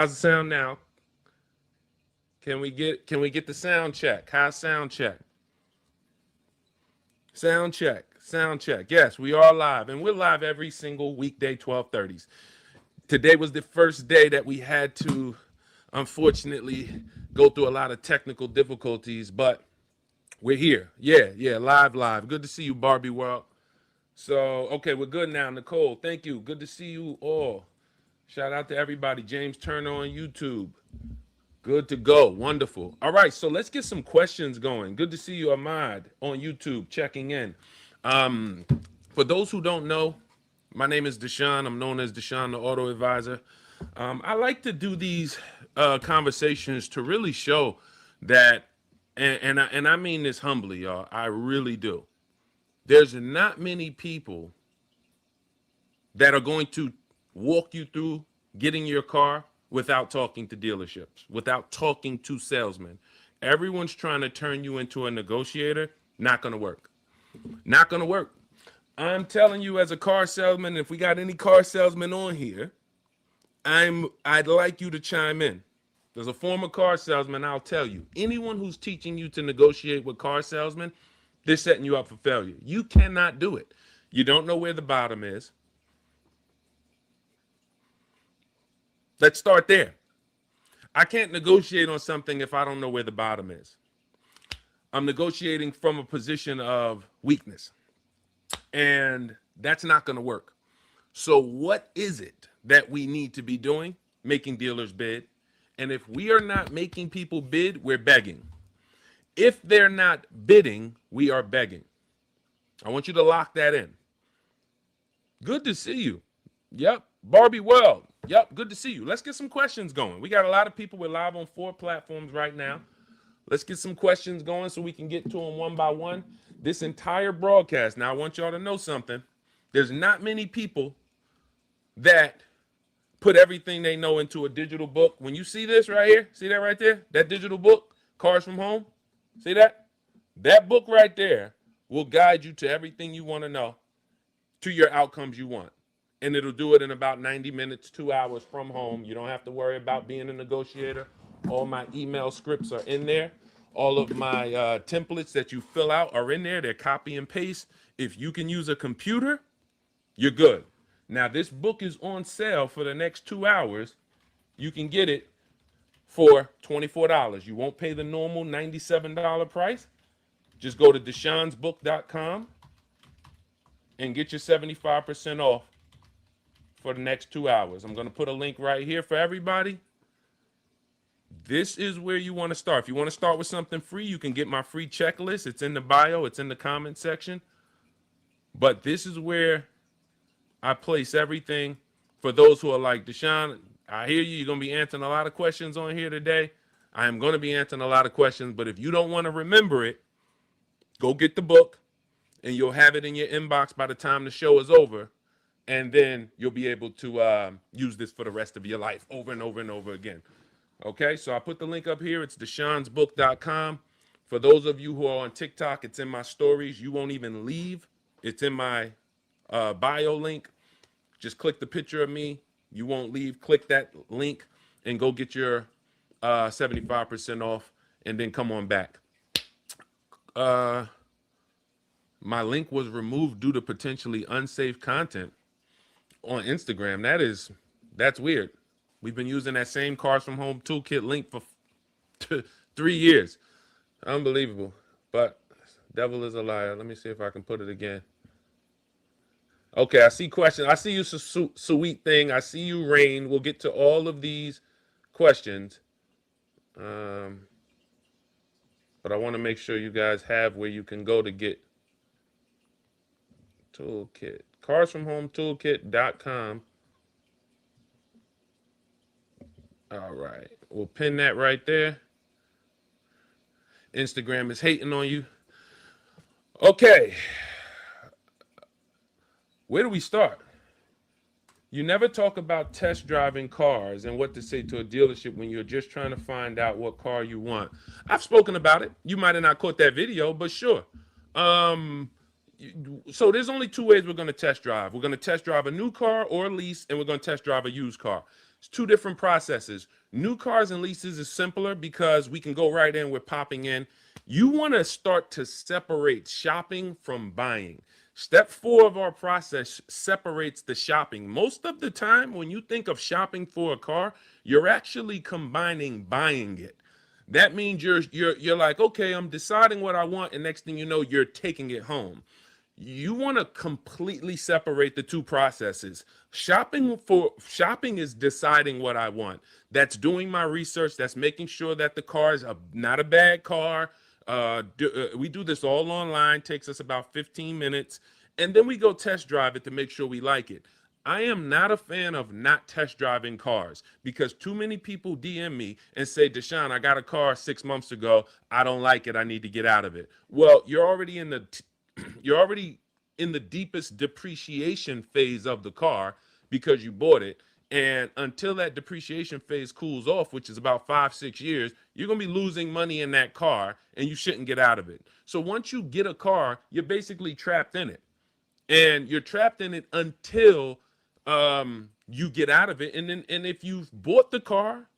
How's the sound now? Can we get the sound check? How's sound check? Sound check. Sound check. Yes, we are live, and we're live every single weekday, 12:30s. Today was the first day that we had to, unfortunately, go through a lot of technical difficulties, but we're here. Yeah, live. Good to see you, Barbie World. So, okay, we're good now. Nicole, thank you. Good to see you all. Shout out to everybody. James Turner on YouTube. Good to go. Wonderful. All right, so let's get some questions going. Good to see you, Ahmad, on YouTube, checking in. Um, for those who don't know, my name is Deshone. I'm known as Deshone the Auto Advisor. I like to do these conversations to really show that, and I mean this humbly, y'all. I really do. There's not many people that are going to walk you through getting your car without talking to dealerships, without talking to salesmen. Everyone's trying to turn you into a negotiator. Not going to work. Not going to work. I'm telling you, as a car salesman, if we got any car salesmen on here, I'd like you to chime in. As a former car salesman, I'll tell you, anyone who's teaching you to negotiate with car salesmen, they're setting you up for failure. You cannot do it. You don't know where the bottom is. Let's start there. I can't negotiate on something if I don't know where the bottom is. I'm negotiating from a position of weakness, and that's not going to work. So what is it that we need to be doing? Making dealers bid. And if we are not making people bid, we're begging. If they're not bidding, we are begging. I want you to lock that in. Good to see you. Yep. Barbie World. Yep. Good to see you. Let's get some questions going. We got a lot of people. We're live on 4 platforms right now. Let's get some questions going so we can get to them one by one. This entire broadcast. Now, I want y'all to know something. There's not many people that put everything they know into a digital book. When you see this right here, see that right there? That digital book, Cars from Home. See that? That book right there will guide you to everything you want to know, to your outcomes you want. And it'll do it in about 90 minutes, 2 hours from home. You don't have to worry about being a negotiator. All my email scripts are in there. All of my templates that you fill out are in there. They're copy and paste. If you can use a computer, you're good. Now, this book is on sale for the next 2 hours. You can get it for $24. You won't pay the normal $97 price. Just go to deshonsbook.com and get your 75% off for the next 2 hours. I'm going to put a link right here for everybody. This is where you want to start. If you want to start with something free, you can get my free checklist. It's in the bio. It's in the comment section. But this is where I place everything for those who are like, Deshone, I hear you. You're going to be answering a lot of questions on here today. I am going to be answering a lot of questions. But if you don't want to remember it, go get the book, and you'll have it in your inbox by the time the show is over. And then you'll be able to use this for the rest of your life over and over and over again. Okay, so I put the link up here. It's deshonsbook.com. For those of you who are on TikTok, it's in my stories. You won't even leave. It's in my bio link. Just click the picture of me. You won't leave. Click that link and go get your 75% off, and then come on back. My link was removed due to potentially unsafe content on Instagram. That's weird. We've been using that same Cars from Home toolkit link for 3 years. Unbelievable. But devil is a liar. Let me see if I can put it again. Okay, I see questions. I see you, sweet thing. I see you, Rain. We'll get to all of these questions. But I want to make sure you guys have where you can go to get toolkit. Carsfromhometoolkit.com. All right. We'll pin that right there. Instagram is hating on you. Okay. Where do we start? You never talk about test driving cars and what to say to a dealership when you're just trying to find out what car you want. I've spoken about it. You might have not caught that video, but sure. So there's only two ways we're going to test drive. We're going to test drive a new car or a lease, and we're going to test drive a used car. It's two different processes. New cars and leases is simpler because we can go right in. We're popping in. You want to start to separate shopping from buying. Step 4 of our process separates the shopping. Most of the time, when you think of shopping for a car, you're actually combining buying it. That means you're like, okay, I'm deciding what I want, and next thing you know, you're taking it home. You want to completely separate the two processes. Shopping is deciding what I want. That's doing my research. That's making sure that the car is not a bad car. We do this all online. Takes us about 15 minutes, and then we go test drive it to make sure we like it. I am not a fan of not test driving cars because too many people DM me and say, Deshone, I got a car 6 months ago. I don't like it. I need to get out of it. Well, you're already in the deepest depreciation phase of the car because you bought it. And until that depreciation phase cools off, which is about 5-6 years, you're going to be losing money in that car and you shouldn't get out of it. So once you get a car, you're basically trapped in it. And you're trapped in it until you get out of it. And if you've bought the car,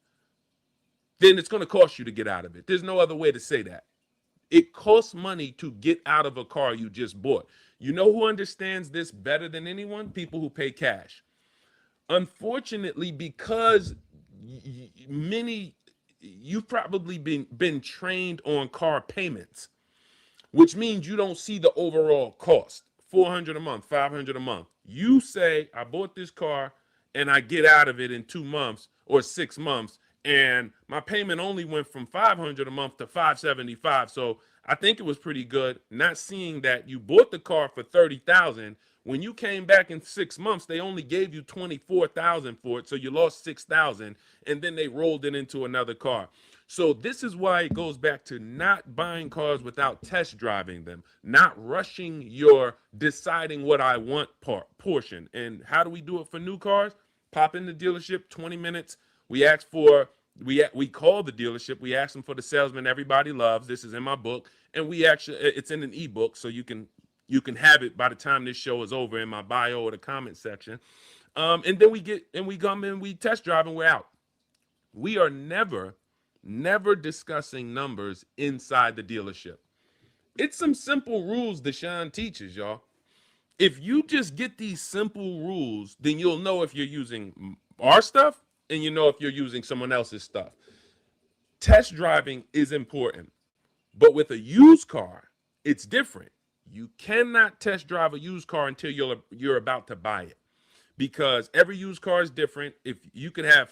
then it's going to cost you to get out of it. There's no other way to say that. It costs money to get out of a car you just bought. You know who understands this better than anyone? People who pay cash. Unfortunately, because you've probably been trained on car payments, which means you don't see the overall cost. $400 a month, $500 a month. You say, I bought this car and I get out of it in 2 months or 6 months, and my payment only went from $500 a month to $575. So I think it was pretty good. Not seeing that you bought the car for $30,000. When you came back in 6 months, they only gave you $24,000 for it, so you lost $6,000, and then they rolled it into another car. So this is why it goes back to not buying cars without test driving them, not rushing your deciding what I want portion. And how do we do it for new cars? Pop in the dealership, 20 minutes. We call the dealership. We ask them for the salesman everybody loves. This is in my book, and it's in an ebook, so you can have it by the time this show is over in my bio or the comment section. And then we come in, we test drive, and we're out. We are never discussing numbers inside the dealership. It's some simple rules Deshone teaches, y'all. If you just get these simple rules, then you'll know if you're using our stuff and you know if you're using someone else's stuff. Test driving is important, but with a used car, it's different. You cannot test drive a used car until you're about to buy it, because every used car is different. If you could have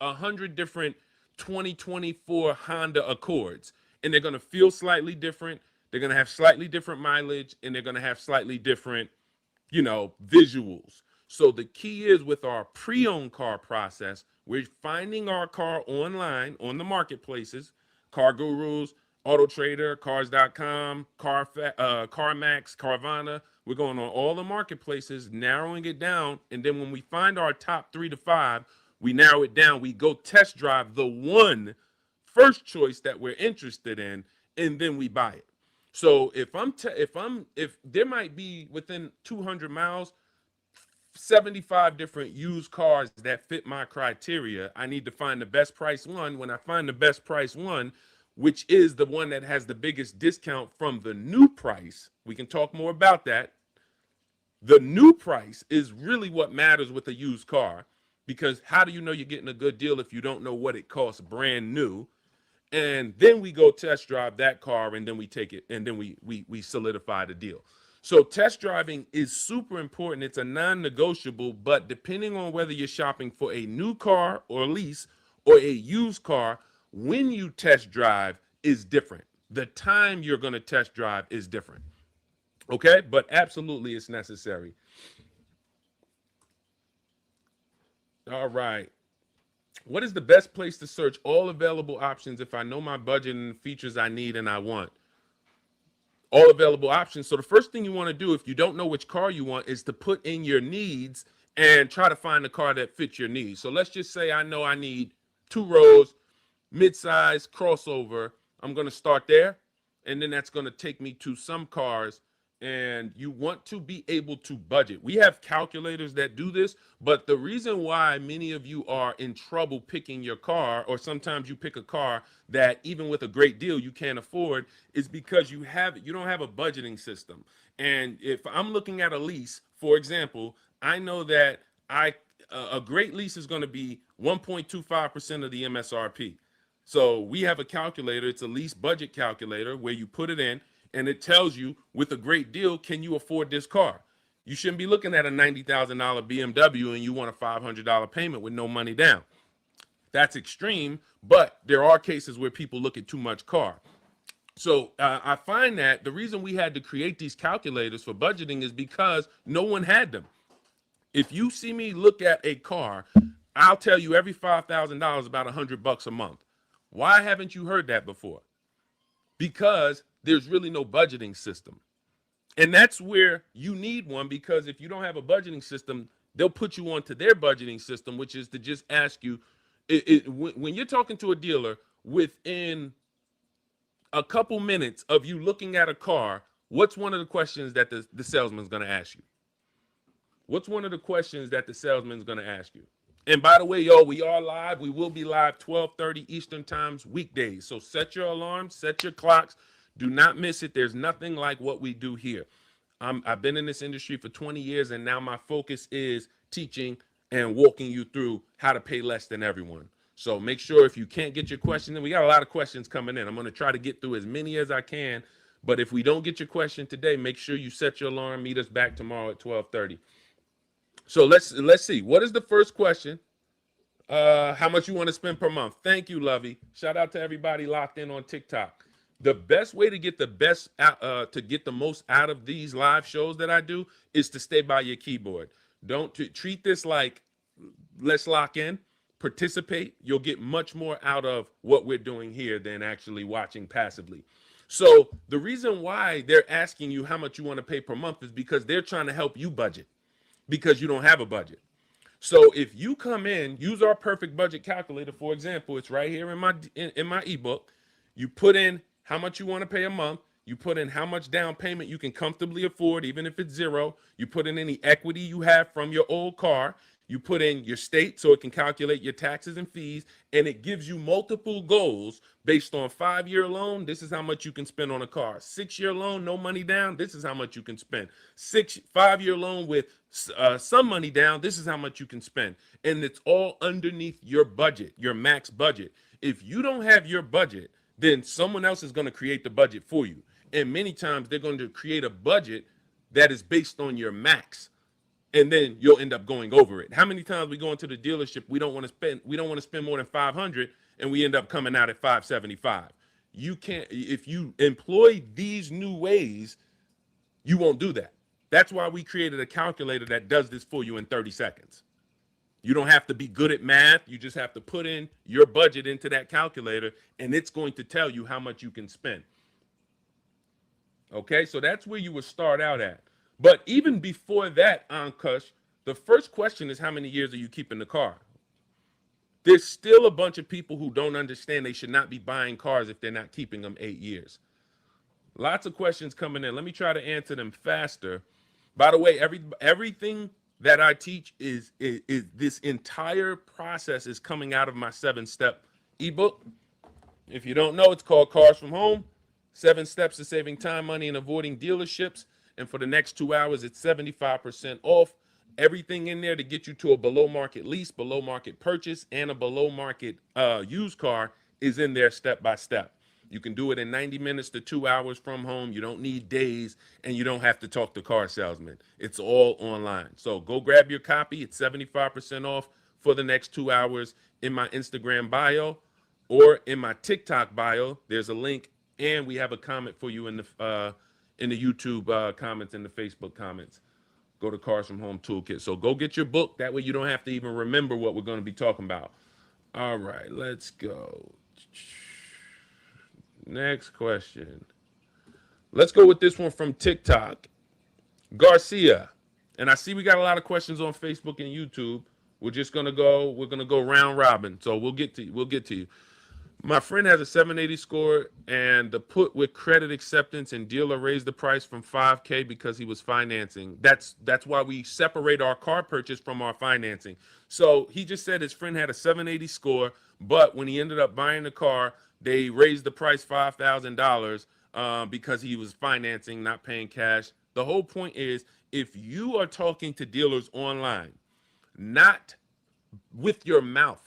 100 different 2024 Honda Accords, and they're going to feel slightly different. They're going to have slightly different mileage, and they're going to have slightly different, visuals. So the key is with our pre-owned car process, we're finding our car online on the marketplaces, Car Gurus, Auto Trader, Cars.com, CarMax, Carvana. We're going on all the marketplaces, narrowing it down, and then when we find our top 3 to 5, we narrow it down. We go test drive the one first choice that we're interested in, and then we buy it. So if there might be within 200 miles, 75 different used cars that fit my criteria, I need to find the best price one. When I find the best price one, which is the one that has the biggest discount from the new price, we can talk more about that. The new price is really what matters with a used car. Because how do you know you're getting a good deal if you don't know what it costs brand new? And then we go test drive that car, and then we take it, and then we solidify the deal. So test driving is super important. It's a non-negotiable, but depending on whether you're shopping for a new car or lease or a used car, when you test drive is different. The time you're going to test drive is different. Okay? But absolutely it's necessary. All right. What is the best place to search all available options if I know my budget and features I need and I want? All available options. So the first thing you want to do if you don't know which car you want is to put in your needs and try to find the car that fits your needs. So let's just say I know I need 2 rows, midsize, crossover. I'm going to start there, and then that's going to take me to some cars and you want to be able to budget. We have calculators that do this, but the reason why many of you are in trouble picking your car, or sometimes you pick a car that even with a great deal you can't afford, is because you don't have a budgeting system. And if I'm looking at a lease, for example, I know that I a great lease is going to be 1.25% of the MSRP. So we have a calculator. It's a lease budget calculator where you put it in and it tells you with a great deal, can you afford this car? You shouldn't be looking at a $90,000 BMW and you want a $500 payment with no money down. That's extreme, but there are cases where people look at too much car. So I find that the reason we had to create these calculators for budgeting is because no one had them. If you see me look at a car, I'll tell you every $5,000 about $100 a month. Why haven't you heard that before? Because there's really no budgeting system. And that's where you need one, because if you don't have a budgeting system, they'll put you onto their budgeting system, which is to just ask you, when you're talking to a dealer, within a couple minutes of you looking at a car, what's one of the questions that the salesman's going to ask you? What's one of the questions that the salesman's going to ask you? And by the way, yo, we are live. We will be live 12:30 Eastern times weekdays. So set your alarms, set your clocks. Do not miss it. There's nothing like what we do here. I've been in this industry for 20 years, and now my focus is teaching and walking you through how to pay less than everyone. So make sure if you can't get your question, and we got a lot of questions coming in. I'm going to try to get through as many as I can. But if we don't get your question today, make sure you set your alarm. Meet us back tomorrow at 12:30. So let's see. What is the first question? How much you want to spend per month? Thank you, Lovey. Shout out to everybody locked in on TikTok. The best way to get the most out of these live shows that I do is to stay by your keyboard. Don't treat this like let's lock in, participate. You'll get much more out of what we're doing here than actually watching passively. So the reason why they're asking you how much you want to pay per month is because they're trying to help you budget, because you don't have a budget. So if you come in, use our perfect budget calculator, for example, it's right here in my ebook. You put in how much you want to pay a month. You put in how much down payment you can comfortably afford, even if it's zero. You put in any equity you have from your old car. You put in your state so it can calculate your taxes and fees, and it gives you multiple goals based on 5-year loan. This is how much you can spend on a car. 6-year loan, no money down. This is how much you can spend. 5-year loan with some money down. This is how much you can spend. And it's all underneath your budget, your max budget. If you don't have your budget, then someone else is going to create the budget for you. And many times they're going to create a budget that is based on your max. And then you'll end up going over it. How many times we go into the dealership, we don't want to spend more than 500, and we end up coming out at 575. You can't, if you employ these new ways, you won't do that. That's why we created a calculator that does this for you in 30 seconds. You don't have to be good at math. You just have to put in your budget into that calculator, and it's going to tell you how much you can spend. Okay, so that's where you would start out at. But even before that, Ankush, the first question is how many years are you keeping the car? There's still a bunch of people who don't understand they should not be buying cars if they're not keeping them 8 years. Lots of questions coming in. Let me try to answer them faster. By the way, everything that I teach is this entire process is coming out of my 7-step ebook. If you don't know, it's called Cars from Home, 7 Steps to Saving Time, Money, and Avoiding Dealerships. And for the next 2 hours, it's 75% off. Everything in there to get you to a below market lease, below market purchase, and a below market used car is in there step by step. You can do it in 90 minutes to 2 hours from home. You don't need days, and you don't have to talk to car salesmen. It's all online. So go grab your copy. It's 75% off for the next 2 hours in my Instagram bio or in my TikTok bio. There's a link, and we have a comment for you in the YouTube comments and the Facebook comments. Go to Cars from Home Toolkit. So go get your book. That way you don't have to even remember what we're going to be talking about. All right, let's go. Next question. Let's go with this one from TikTok. Garcia. And I see we got a lot of questions on Facebook and YouTube. We're going to go round robin. So we'll get to you. My friend has a 780 score, and the put with credit acceptance and dealer raised the price from 5K because he was financing. That's why we separate our car purchase from our financing. So he just said his friend had a 780 score, but when he ended up buying the car, they raised the price $5,000 because he was financing, not paying cash. The whole point is, if you are talking to dealers online, not with your mouth,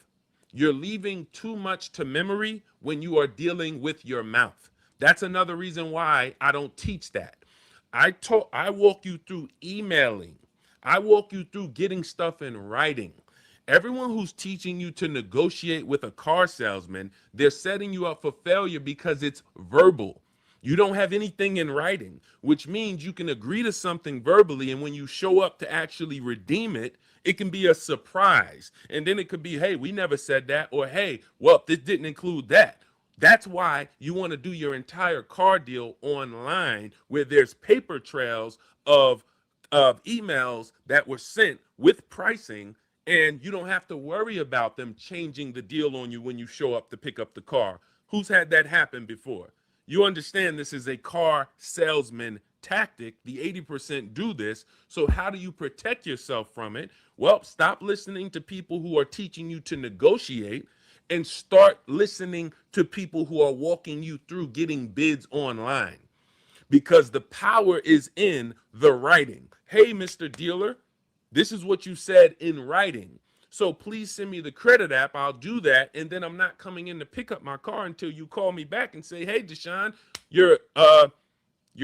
you're leaving too much to memory when you are dealing with your mouth. That's another reason why I don't teach that. I walk you through emailing. I walk you through getting stuff in writing. Everyone who's teaching you to negotiate with a car salesman, they're setting you up for failure because it's verbal. You don't have anything in writing, which means you can agree to something verbally, and when you show up to actually redeem it, it can be a surprise. And then it could be, hey, we never said that, or hey, well, this didn't include that. That's why you want to do your entire car deal online where there's paper trails of emails that were sent with pricing, and you don't have to worry about them changing the deal on you when you show up to pick up the car. Who's had that happen before? You understand this is a car salesman tactic. The 80% do this. So how do you protect yourself from it? Well, stop listening to people who are teaching you to negotiate and start listening to people who are walking you through getting bids online, because the power is in the writing. Hey, Mr. Dealer, this is what you said in writing. So please send me the credit app. I'll do that. And then I'm not coming in to pick up my car until you call me back and say, hey, Deshone, your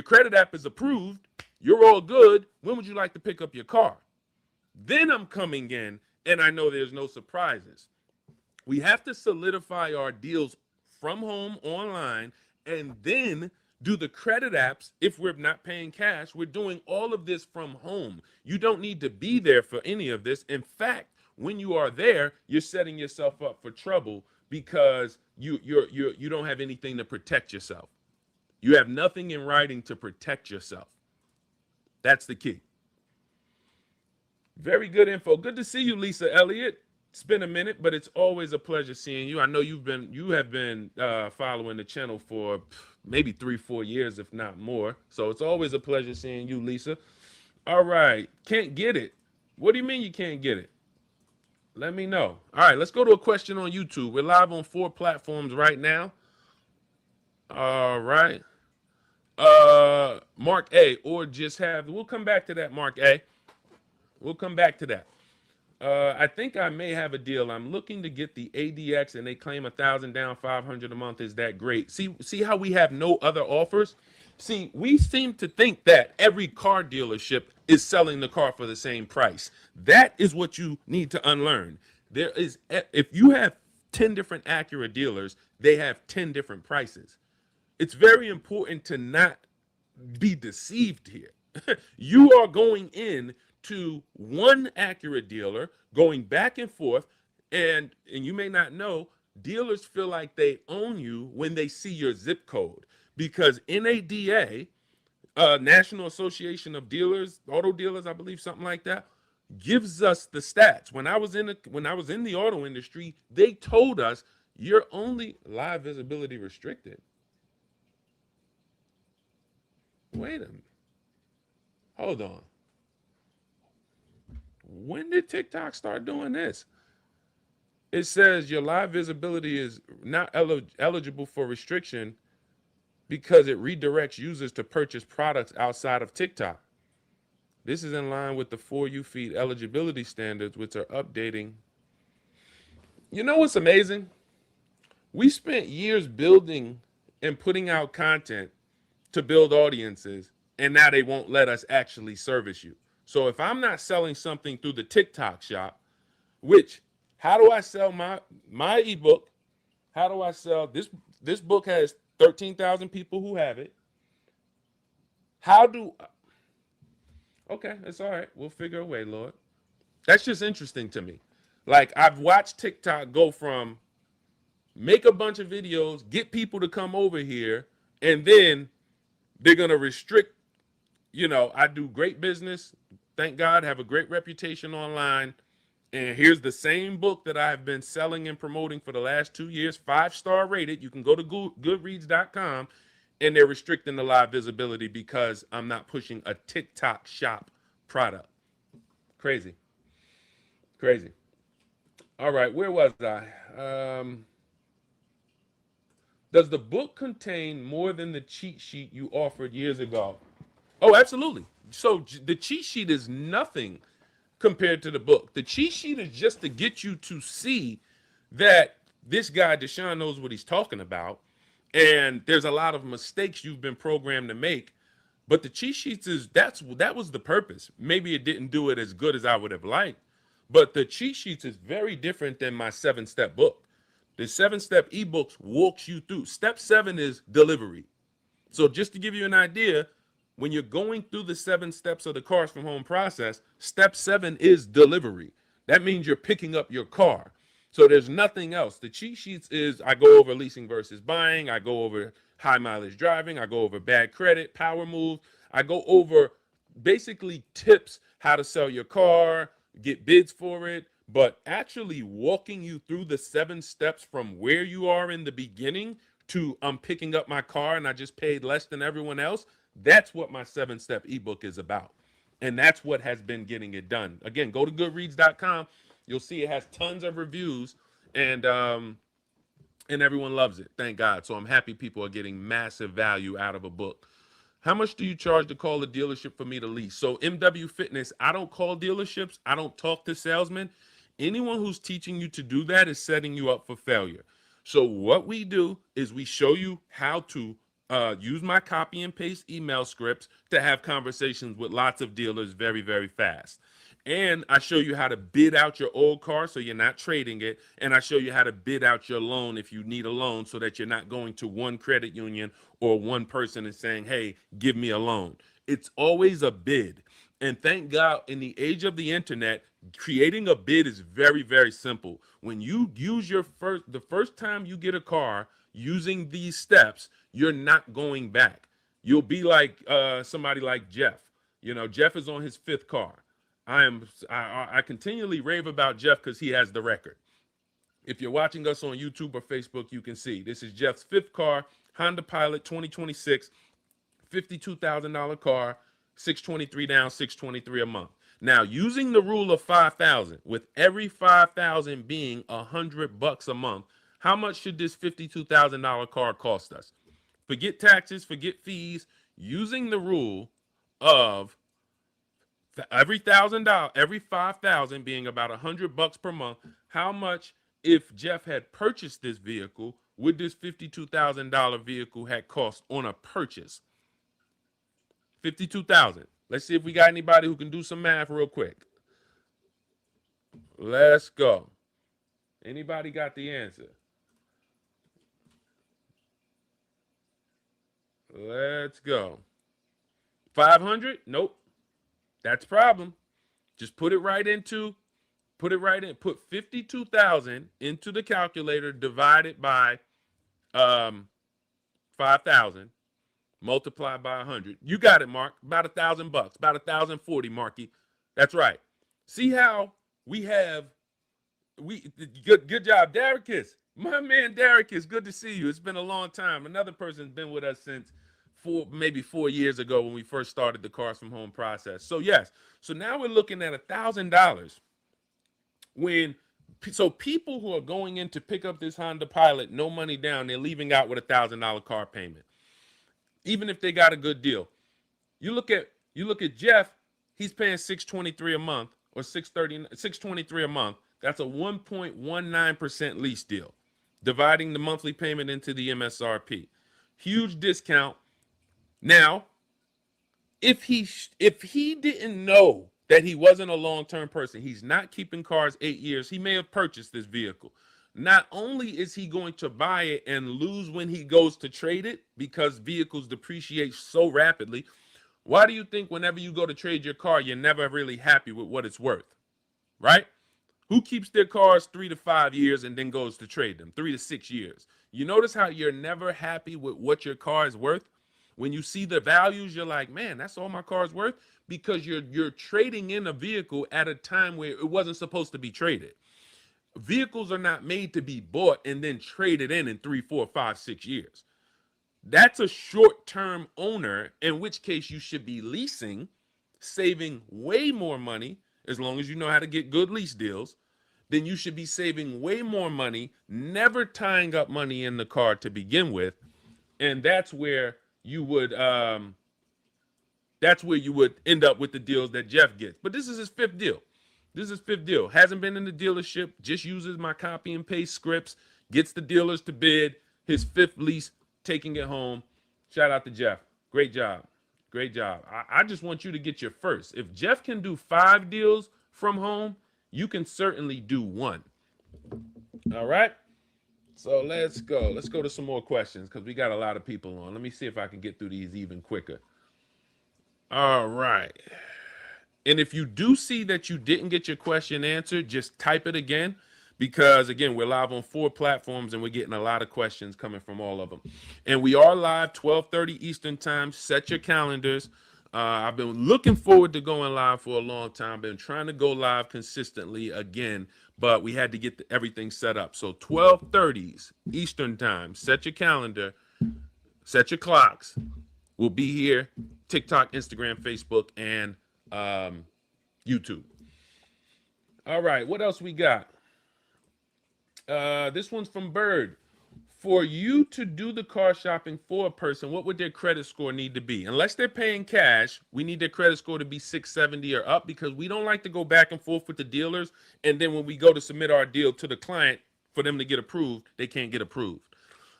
credit app is approved. You're all good. When would you like to pick up your car? Then I'm coming in and I know there's no surprises. We have to solidify our deals from home online, and then do the credit apps. If we're not paying cash, we're doing all of this from home. You don't need to be there for any of this. In fact, when you are there, you're setting yourself up for trouble because you don't have anything to protect yourself. You have nothing in writing to protect yourself. That's the key. Very good info. Good to see you, Lisa Elliott. It's been a minute, but it's always a pleasure seeing you. I know you have been following the channel for maybe 3-4 years, if not more. So it's always a pleasure seeing you, Lisa. All right. Can't get it. What do you mean you can't get it? Let me know. All right, let's go to a question on YouTube. We're live on 4 platforms right now. All right. Mark A, or just have, we'll come back to that, Mark A. We'll come back to that. I think I may have a deal. I'm looking to get the ADX, and they claim 1,000 down, 500 a month. Is that great? See how we have no other offers? See, we seem to think that every car dealership is selling the car for the same price. That is what you need to unlearn. There is, if you have 10 different Acura dealers, they have 10 different prices. It's very important to not be deceived here. You are going in to one Acura dealer, going back and forth, and you may not know, dealers feel like they own you when they see your zip code, because NADA, National Association of Dealers, Auto Dealers, I believe, something like that, gives us the stats. When I was in the auto industry, they told us you're only live visibility restricted. Wait a minute. Hold on. When did TikTok start doing this? It says your live visibility is not eligible for restriction because it redirects users to purchase products outside of TikTok. This is in line with the For You feed eligibility standards, which are updating. You know what's amazing? We spent years building and putting out content to build audiences, and now they won't let us actually service you. So if I'm not selling something through the TikTok shop, which, how do I sell my ebook? How do I sell this book? Has 13,000 people who have it. Okay, it's all right. We'll figure a way, Lord. That's just interesting to me. Like, I've watched TikTok go from make a bunch of videos, get people to come over here, and then they're going to restrict. I do great business. Thank God, have a great reputation online. And here's the same book that I have been selling and promoting for the last 2 years, 5-star rated. You can go to goodreads.com, and they're restricting the live visibility because I'm not pushing a TikTok shop product. Crazy. Crazy. All right, where was I? Does the book contain more than the cheat sheet you offered years ago? Oh, absolutely. So the cheat sheet is nothing compared to the book. The cheat sheet is just to get you to see that this guy Deshone knows what he's talking about, and there's a lot of mistakes you've been programmed to make. But the cheat sheets that was the purpose. Maybe it didn't do it as good as I would have liked, but the cheat sheets is very different than my 7-step book. The 7-step ebooks walks you through. Step 7 is delivery. So just to give you an idea, when you're going through the 7 steps of the cars from home process, step 7 is delivery. That means you're picking up your car. So there's nothing else. The cheat sheets is I go over leasing versus buying. I go over high mileage driving. I go over bad credit, power move. I go over basically tips, how to sell your car, get bids for it, but actually walking you through the 7 steps from where you are in the beginning to I'm picking up my car and I just paid less than everyone else. That's what my 7-step ebook is about. And that's what has been getting it done. Again, go to goodreads.com. You'll see it has tons of reviews, and everyone loves it. Thank God. So I'm happy people are getting massive value out of a book. How much do you charge to call a dealership for me to lease? So MW Fitness, I don't call dealerships. I don't talk to salesmen. Anyone who's teaching you to do that is setting you up for failure. So what we do is we show you how to use my copy and paste email scripts to have conversations with lots of dealers very, very fast. And I show you how to bid out your old car so you're not trading it. And I show you how to bid out your loan if you need a loan so that you're not going to one credit union or one person and saying, hey, give me a loan. It's always a bid. And thank God in the age of the internet, creating a bid is very, very simple. When you use the first time you get a car using these steps, you're not going back. You'll be like somebody like Jeff. You know, Jeff is on his 5th car. I continually rave about Jeff because he has the record. If you're watching us on YouTube or Facebook, you can see this is Jeff's 5th car, Honda Pilot 2026, $52,000 car, 623 down, 623 a month. Now, using the rule of 5,000, with every 5,000 being $100 a month, how much should this $52,000 car cost us? Forget taxes, forget fees. Using the rule of every $1,000, every 5,000 being about $100 per month, how much, if Jeff had purchased this vehicle, would this $52,000 vehicle had cost on a purchase? 52,000. Let's see if we got anybody who can do some math real quick. Let's go. Anybody got the answer? Let's go. 500? Nope. That's a problem. Just put it right in. Put 52,000 into the calculator, divide it by 5,000. Multiply by 100. You got it, Mark. About $1,000, about 1,040, Marky. That's right. See how good job, Daricus. My man Daricus, good to see you. It's been a long time. Another person's been with us since maybe 4 years ago when we first started the Cars from Home process. So yes, so now we're looking at $1,000 so people who are going in to pick up this Honda Pilot, no money down, they're leaving out with $1,000 car payment. Even if they got a good deal. You look at Jeff, he's paying $623 a month or $623 a month. That's a 1.19% lease deal, dividing the monthly payment into the MSRP. Huge discount. Now, if he didn't know that he wasn't a long-term person, he's not keeping cars 8 years, he may have purchased this vehicle. Not only is he going to buy it and lose when he goes to trade it because vehicles depreciate so rapidly, why do you think whenever you go to trade your car, you're never really happy with what it's worth, right? Who keeps their cars 3 to 5 years and then goes to trade them 3 to 6 years? You notice how you're never happy with what your car is worth? When you see the values, you're like, man, that's all my car's worth, because you're trading in a vehicle at a time where it wasn't supposed to be traded. Vehicles are not made to be bought and then traded in 3, 4, 5, 6 years. That's a short-term owner, in which case you should be leasing, saving way more money, as long as you know how to get good lease deals. Then you should be saving way more money, never tying up money in the car to begin with. And that's where you would end up with the deals that Jeff gets. But this is his fifth deal. Hasn't been in the dealership, just uses my copy and paste scripts, gets the dealers to bid. His fifth lease, taking it home. Shout out to Jeff. Great job. Great job. I just want you to get your first. If Jeff can do 5 deals from home, you can certainly do 1. All right. So let's go. Let's go to some more questions, because we got a lot of people on. Let me see if I can get through these even quicker. All right. And if you do see that you didn't get your question answered, just type it again, because, again, we're live on 4 platforms and we're getting a lot of questions coming from all of them. And we are live 12:30 Eastern time. Set your calendars. I've been looking forward to going live for a long time. I've been trying to go live consistently again, but we had to get everything set up. So 12:30 Eastern time. Set your calendar. Set your clocks. We'll be here. TikTok, Instagram, Facebook, and YouTube. All right. What else we got? This one's from Bird. For you to do the car shopping for a person, what would their credit score need to be? Unless they're paying cash, we need their credit score to be 670 or up, because we don't like to go back and forth with the dealers. And then when we go to submit our deal to the client for them to get approved, they can't get approved.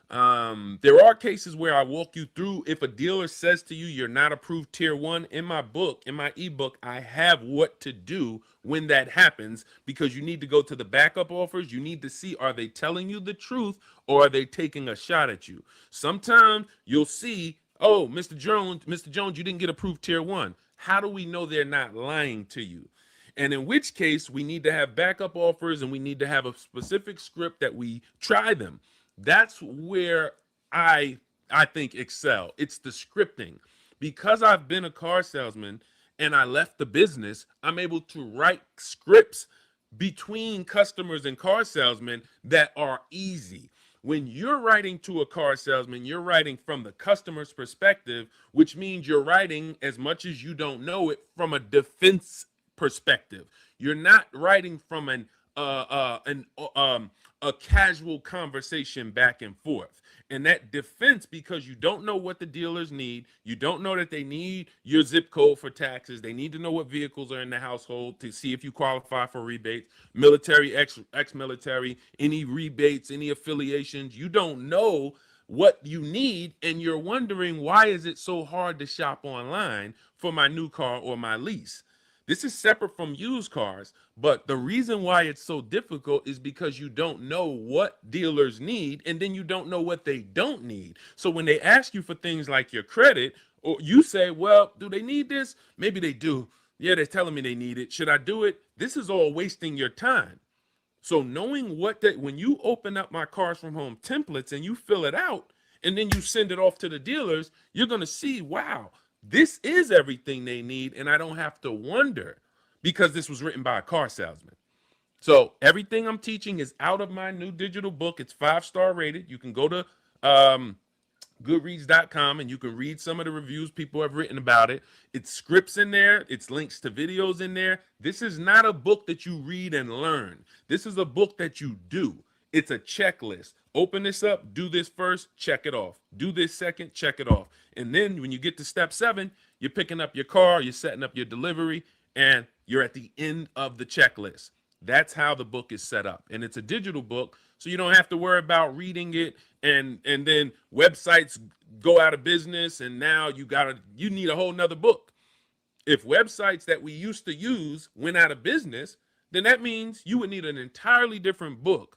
There are cases where I walk you through, if a dealer says to you, you're not approved tier 1, in my book, in my ebook, I have what to do when that happens, because you need to go to the backup offers. You need to see, are they telling you the truth, or are they taking a shot at you? Sometimes you'll see, oh, Mr. Jones, you didn't get approved tier 1. How do we know they're not lying to you? And in which case, we need to have backup offers, and we need to have a specific script that we try them. That's where I think excel. It's the scripting. Because I've been a car salesman and I left the business, I'm able to write scripts between customers and car salesmen that are easy. When you're writing to a car salesman, you're writing from the customer's perspective, which means you're writing, as much as you don't know it, from a defense perspective. You're not writing from a casual conversation back and forth. And that defense, because you don't know what the dealers need, you don't know that they need your zip code for taxes, they need to know what vehicles are in the household to see if you qualify for rebates, military, ex-military, any rebates, any affiliations. You don't know what you need, and you're wondering, why is it so hard to shop online for my new car or my lease? This is separate from used cars, but the reason why it's so difficult is because you don't know what dealers need, and then you don't know what they don't need. So when they ask you for things like your credit, or you say, well, do they need this? Maybe they do. Yeah, they're telling me they need it. Should I do it? This is all wasting your time. So knowing when you open up my Cars from Home templates and you fill it out, and then you send it off to the dealers, you're going to see, wow, this is everything they need, and I don't have to wonder, because this was written by a car salesman. So everything I'm teaching is out of my new digital book. It's 5-star rated. You can go to goodreads.com and you can read some of the reviews people have written about it. It's scripts in there. It's links to videos in there. This is not a book that you read and learn. This is a book that you do. It's a checklist. Open this up, do this first, check it off. Do this second, check it off. And then when you get to step 7, you're picking up your car, you're setting up your delivery, and you're at the end of the checklist. That's how the book is set up. And it's a digital book, so you don't have to worry about reading it and then websites go out of business, and now you need a whole nother book. If websites that we used to use went out of business, then that means you would need an entirely different book.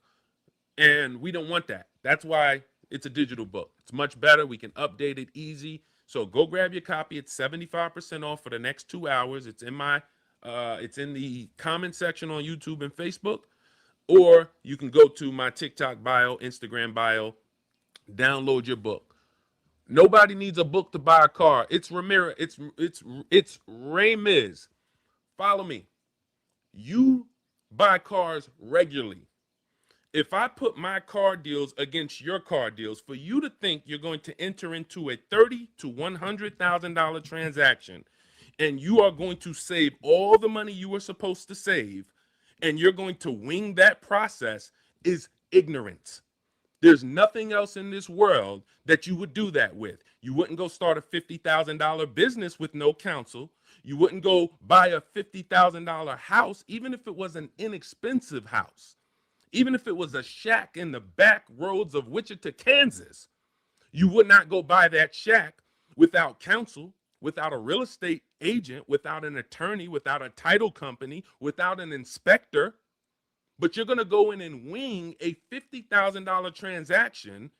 And we don't want that. That's why it's a digital book. It's much better. We can update it easy. So go grab your copy. It's 75% off for the next 2 hours. It's in the comment section on YouTube and Facebook, or you can go to my TikTok bio, Instagram bio, download your book. Nobody needs a book to buy a car. It's Ramirez. It's Ray Miz. Follow me. You buy cars regularly. If I put my car deals against your car deals, for you to think you're going to enter into a $30,000 to $100,000 transaction, and you are going to save all the money you were supposed to save, and you're going to wing that process, is ignorance. There's nothing else in this world that you would do that with. You wouldn't go start a $50,000 business with no counsel. You wouldn't go buy a $50,000 house, even if it was an inexpensive house. Even if it was a shack in the back roads of Wichita, Kansas, you would not go buy that shack without counsel, without a real estate agent, without an attorney, without a title company, without an inspector. But you're going to go in and wing a $50,000 transaction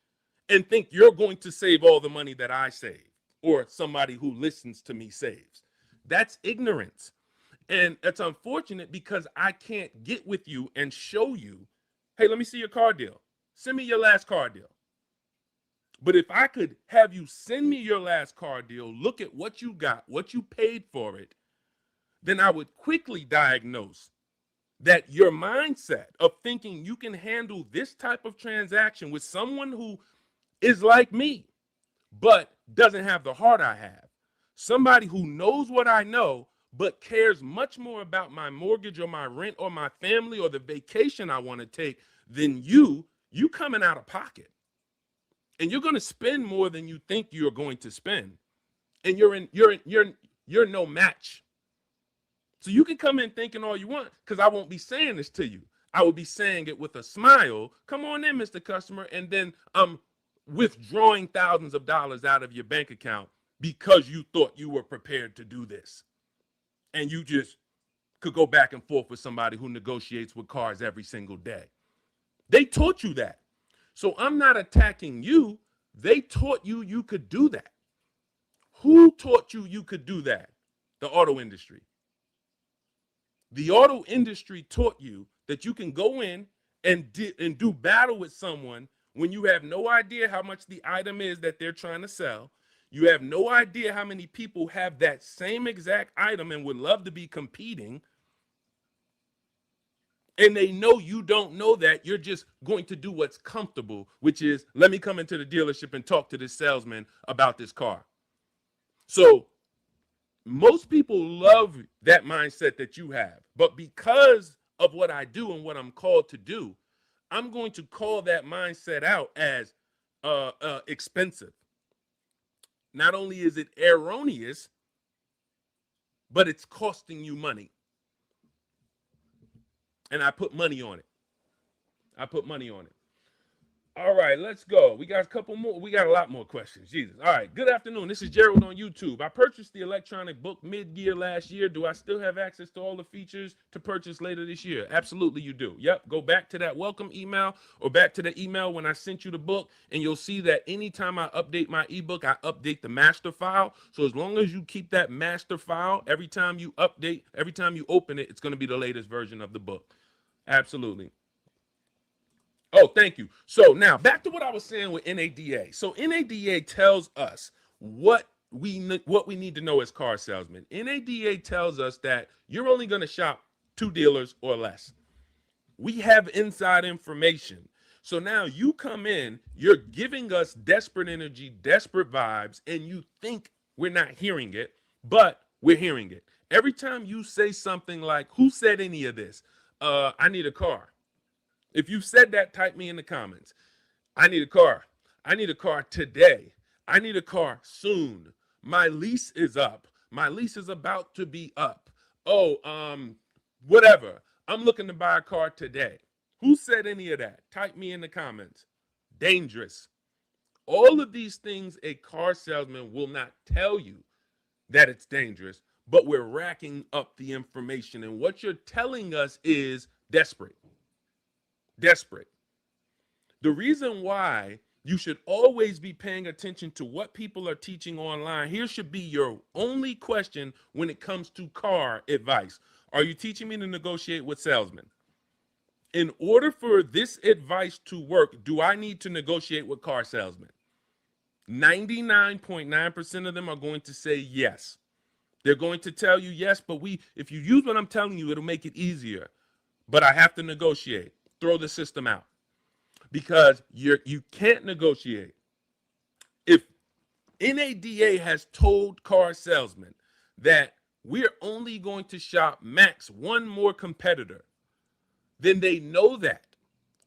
and think you're going to save all the money that I save or somebody who listens to me saves. That's ignorance. And it's unfortunate because I can't get with you and show you, hey, let me see your car deal. Send me your last car deal. But if I could have you send me your last car deal, look at what you got, what you paid for it, then I would quickly diagnose that your mindset of thinking you can handle this type of transaction with someone who is like me, but doesn't have the heart I have, somebody who knows what I know, but cares much more about my mortgage or my rent or my family or the vacation I want to take than you coming out of pocket. And you're going to spend more than you think you're going to spend. And you're no match. So you can come in thinking all you want, because I won't be saying this to you. I will be saying it with a smile. Come on in, Mr. Customer. And then I'm withdrawing thousands of dollars out of your bank account because you thought you were prepared to do this. And you just could go back and forth with somebody who negotiates with cars every single day. They taught you that. So I'm not attacking you. They taught you you could do that. Who taught you you could do that? The auto industry. The auto industry taught you that you can go in and do battle with someone when you have no idea how much the item is that they're trying to sell. You have no idea how many people have that same exact item and would love to be competing. And they know you don't know that. You're just going to do what's comfortable, which is, let me come into the dealership and talk to this salesman about this car. So most people love that mindset that you have. But because of what I do and what I'm called to do, I'm going to call that mindset out as expensive. Not only is it erroneous, but it's costing you money. And I put money on it. All right, let's go. We got a couple more. We got a lot more questions. Jesus. All right. Good afternoon. This is Gerald on YouTube. I purchased the electronic book mid-year last year. Do I still have access to all the features to purchase later this year? Absolutely, you do. Yep. Go back to that welcome email or back to the email when I sent you the book, and you'll see that anytime I update my ebook, I update the master file. So as long as you keep that master file, every time you update, every time you open it, it's going to be the latest version of the book. Absolutely. Oh, thank you. So now back to what I was saying with NADA. So NADA tells us what we need to know as car salesmen. NADA tells us that you're only going to shop 2 dealers or less. We have inside information. So now you come in, you're giving us desperate energy, desperate vibes, and you think we're not hearing it, but we're hearing it. Every time you say something like, who said any of this? I need a car. If you've said that, type me in the comments. I need a car. I need a car today. I need a car soon. My lease is up. My lease is about to be up. Oh, whatever. I'm looking to buy a car today. Who said any of that? Type me in the comments. Dangerous. All of these things a car salesman will not tell you that it's dangerous, but we're racking up the information. And what you're telling us is desperate. Desperate. The reason why you should always be paying attention to what people are teaching online. Here should be your only question when it comes to car advice. Are you teaching me to negotiate with salesmen? In order for this advice to work, do I need to negotiate with car salesmen? 99.9% of them are going to say yes. They're going to tell you yes, but if you use what I'm telling you, it'll make it easier. But I have to negotiate. Throw the system out because you can't negotiate. If NADA has told car salesmen that we're only going to shop max one more competitor, then they know that.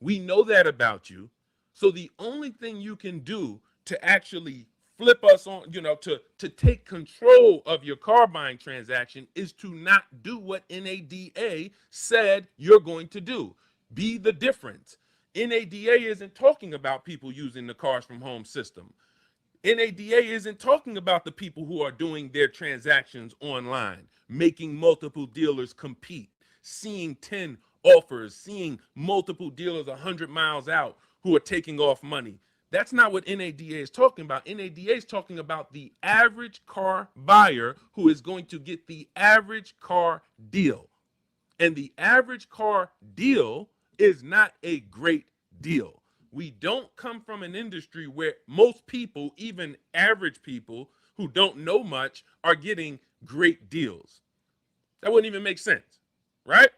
We know that about you. So the only thing you can do to actually flip us on, to take control of your car buying transaction is to not do what NADA said you're going to do. Be the difference. NADA isn't talking about people using the cars from home system. NADA isn't talking about the people who are doing their transactions online, making multiple dealers compete, seeing 10 offers, seeing multiple dealers 100 miles out who are taking off money. That's not what NADA is talking about. NADA is talking about the average car buyer who is going to get the average car deal. And the average car deal is not a great deal. We don't come from an industry where most people, even average people who don't know much, are getting great deals. That wouldn't even make sense, right?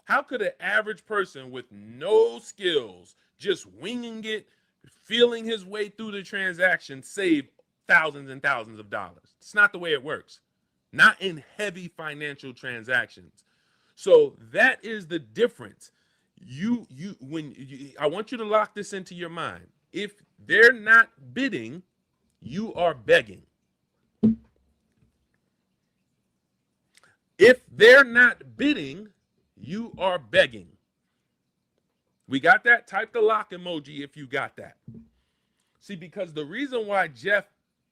How could an average person with no skills, just winging it, feeling his way through the transaction, save thousands and thousands of dollars? It's not the way it works. Not in heavy financial transactions. So that is the difference. I want you to lock this into your mind. If they're not bidding, you are begging. If they're not bidding, you are begging. We got that? Type the lock emoji if you got that. See, because the reason why Jeff,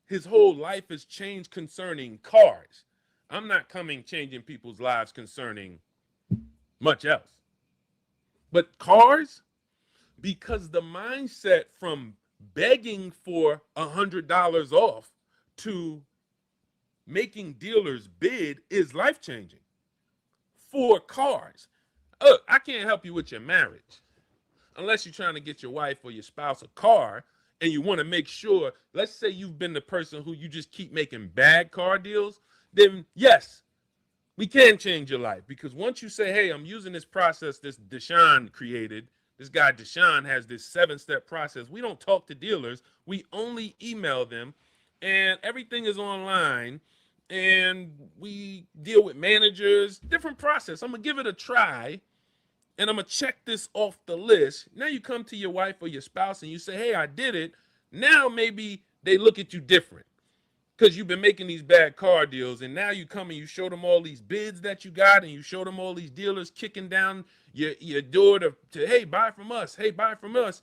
his whole life has changed concerning cars. I'm not changing people's lives concerning much else. But cars, because the mindset from begging for $100 off to making dealers bid is life-changing for cars. Look, I can't help you with your marriage unless you're trying to get your wife or your spouse a car and you want to make sure, let's say you've been the person who you just keep making bad car deals, then yes, we can change your life. Because once you say, hey, I'm using this process this Deshone created, this guy Deshone has this 7-step process. We don't talk to dealers. We only email them, and everything is online, and we deal with managers, different process. I'm going to give it a try, and I'm going to check this off the list. Now you come to your wife or your spouse, and you say, hey, I did it. Now maybe they look at you different, because you've been making these bad car deals, and now you come and you show them all these bids that you got, and you show them all these dealers kicking down your door to hey, buy from us, hey, buy from us.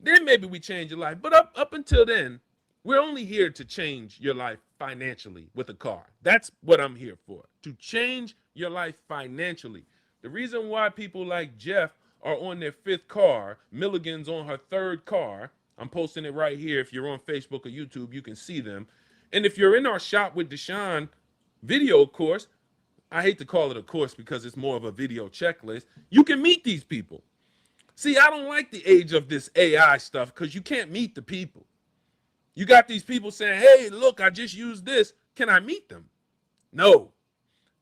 Then maybe we change your life. But up until then, we're only here to change your life financially with a car. That's what I'm here for, to change your life financially. The reason why people like Jeff are on their 5th car, Milligan's on her 3rd car. I'm posting it right here. If you're on Facebook or YouTube, you can see them. And if you're in our Shop with Deshone video course, I hate to call it a course because it's more of a video checklist, you can meet these people. See, I don't like the age of this AI stuff because you can't meet the people. You got these people saying, hey, look, I just used this. Can I meet them? No.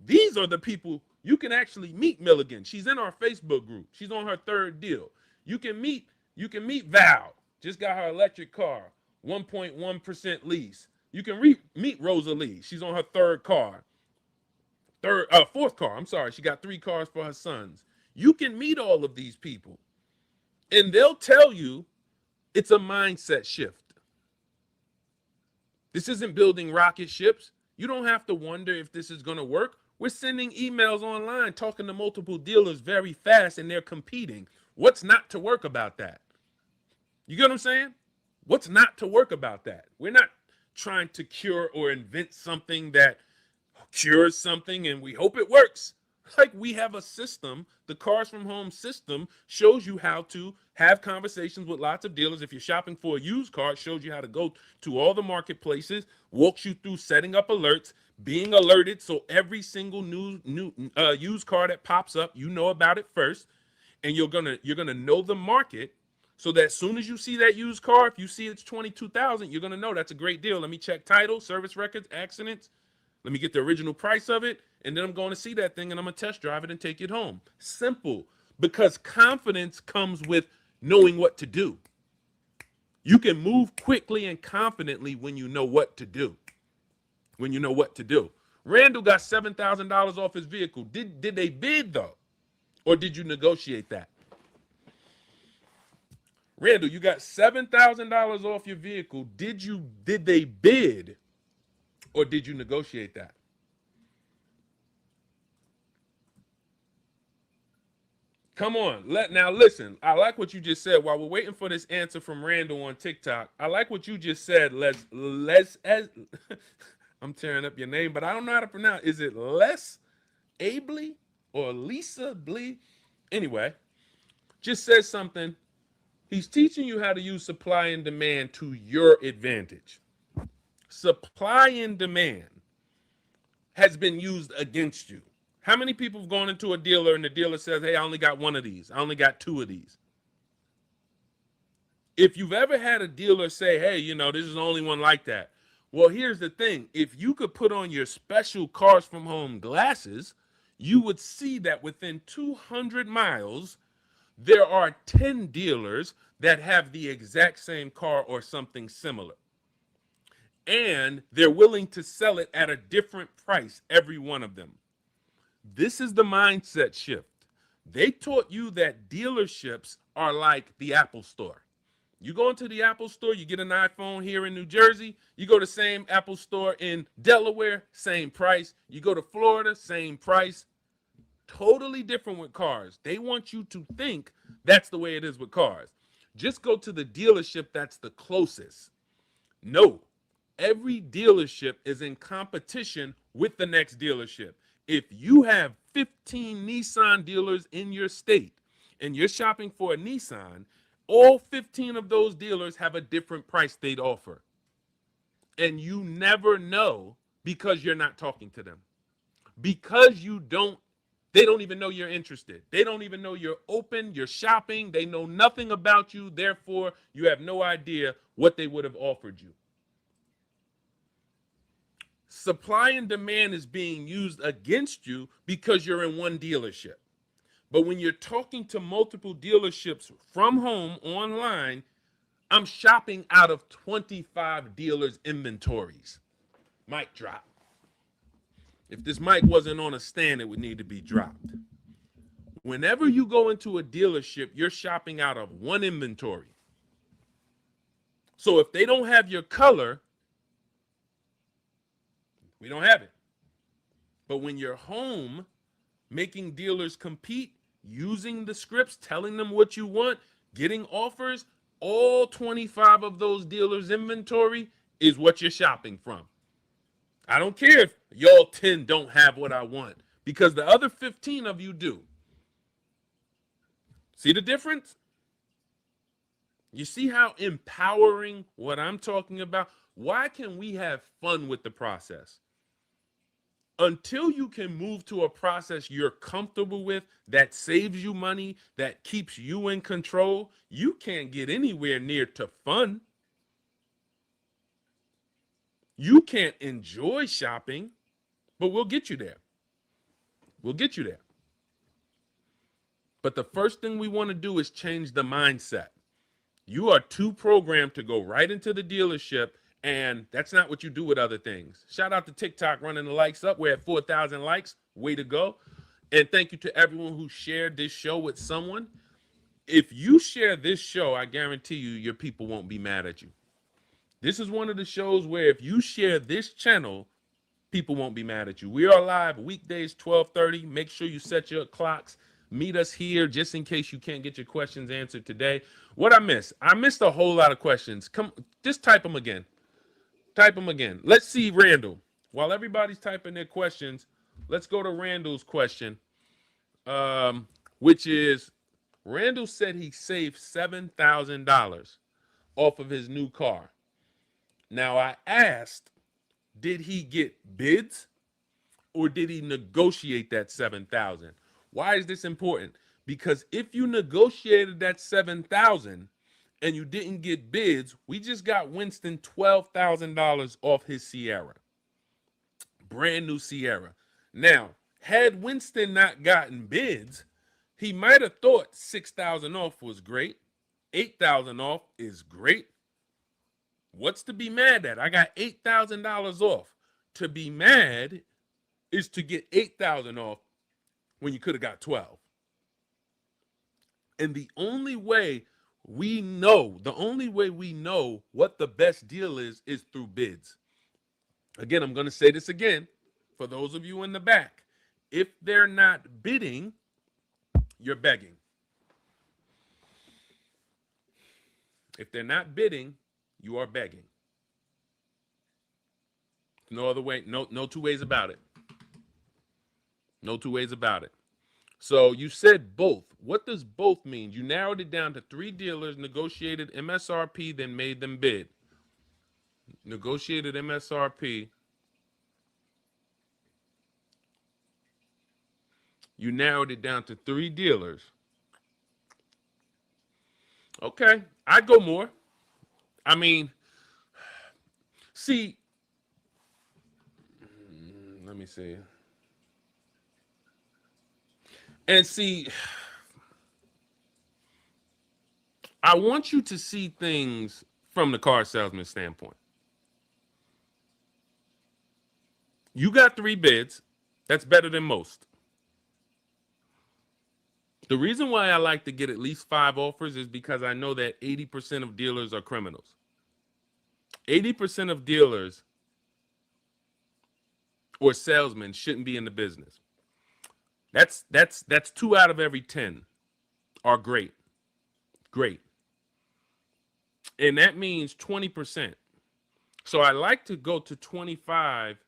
These are the people you can actually meet. Milligan. She's in our Facebook group. She's on her 3rd deal. You can meet Val. Just got her electric car, 1.1% lease. You can meet Rosalie. She's on her 3rd car. 4th car. I'm sorry. She got 3 cars for her sons. You can meet all of these people, and they'll tell you it's a mindset shift. This isn't building rocket ships. You don't have to wonder if this is going to work. We're sending emails online, talking to multiple dealers very fast, and they're competing. What's not to work about that? You get what I'm saying? What's not to work about that? We're not trying to cure or invent something that cures something and we hope it works. Like, we have a system. The Cars from Home system shows you how to have conversations with lots of dealers. If you're shopping for a used car, it shows you how to go to all the marketplaces, walks you through setting up alerts, being alerted, so every single new used car that pops up, you know about it first, and you're gonna know the market So that as soon as you see that used car, if you see it's 22,000, you're gonna know that's a great deal. Let me check title, service records, accidents. Let me get the original price of it, and then I'm going to see that thing and I'm gonna test drive it and take it home. Simple, because confidence comes with knowing what to do. You can move quickly and confidently when you know what to do. When you know what to do. Randall got $7,000 off his vehicle. Did they bid though? Or did you negotiate that? Randall, you got $7,000 off your vehicle. Did they bid or did you negotiate that? Come on. Now listen, I like what you just said. While we're waiting for this answer from Randall on TikTok, I like what you just said. Les as I'm tearing up your name, but I don't know how to pronounce. Is it Les Abley or Lisa Blee? Anyway, just says something. He's teaching you how to use supply and demand to your advantage. Supply and demand has been used against you. How many people have gone into a dealer and the dealer says, hey, I only got one of these. I only got two of these. If you've ever had a dealer say, hey, this is the only one like that. Well, here's the thing. If you could put on your special Cars from Home glasses, you would see that within 200 miles, there are 10 dealers that have the exact same car or something similar. And they're willing to sell it at a different price, every one of them. This is the mindset shift. They taught you that dealerships are like the Apple Store. You go into the Apple Store, you get an iPhone here in New Jersey, you go to the same Apple Store in Delaware, same price. You go to Florida, same price. Totally different with cars. They want you to think that's the way it is with cars. Just go to the dealership that's the closest. No, every dealership is in competition with the next dealership. If you have 15 Nissan dealers in your state and you're shopping for a Nissan, all 15 of those dealers have a different price they'd offer. And you never know because you're not talking to them. Because they don't even know you're interested. They don't even know you're open, you're shopping. They know nothing about you. Therefore, you have no idea what they would have offered you. Supply and demand is being used against you because you're in one dealership. But when you're talking to multiple dealerships from home online, I'm shopping out of 25 dealers' inventories. Mic drop. If this mic wasn't on a stand, it would need to be dropped. Whenever you go into a dealership, you're shopping out of one inventory. So if they don't have your color, we don't have it. But when you're home, making dealers compete, using the scripts, telling them what you want, getting offers, all 25 of those dealers' inventory is what you're shopping from. I don't care if y'all 10 don't have what I want, because the other 15 of you do. See the difference? You see how empowering what I'm talking about? Why can we have fun with the process? Until you can move to a process you're comfortable with, that saves you money, that keeps you in control, you can't get anywhere near to fun. You can't enjoy shopping, but we'll get you there. We'll get you there. But the first thing we want to do is change the mindset. You are too programmed to go right into the dealership, and that's not what you do with other things. Shout out to TikTok running the likes up. We're at 4,000 likes. Way to go. And thank you to everyone who shared this show with someone. If you share this show, I guarantee you, your people won't be mad at you. This is one of the shows where if you share this channel, people won't be mad at you. We are live weekdays, 12:30. Make sure you set your clocks. Meet us here just in case you can't get your questions answered today. What I missed? I missed a whole lot of questions. Come, just type them again. Type them again. Let's see Randall. While everybody's typing their questions, let's go to Randall's question, which is, Randall said he saved $7,000 off of his new car. Now, I asked, did he get bids or did he negotiate that $7,000? Why is this important? Because if you negotiated that $7,000, and you didn't get bids, we just got Winston $12,000 off his Sierra. Brand new Sierra. Now, had Winston not gotten bids, he might have thought 6,000 off was great. 8,000 off is great. What's to be mad at? I got $8,000 off. To be mad is to get 8,000 off when you could have got 12. And the only way we know what the best deal is through bids. Again, I'm going to say this again for those of you in the back. If they're not bidding, you're begging. If they're not bidding, you are begging. No other way, no two ways about it. No two ways about it. So you said both. What does both mean? You narrowed it down to 3 dealers, negotiated MSRP, then made them bid. Negotiated MSRP. You narrowed it down to 3 dealers. Okay, I'd go more. I mean, see, let me see. And see, I want you to see things from the car salesman standpoint. You got 3 bids. That's better than most. The reason why I like to get at least 5 offers is because I know that 80% of dealers are criminals. 80% of dealers or salesmen shouldn't be in the business. That's 2 out of every 10 are great. Great. And that means 20%. So I like to go to 25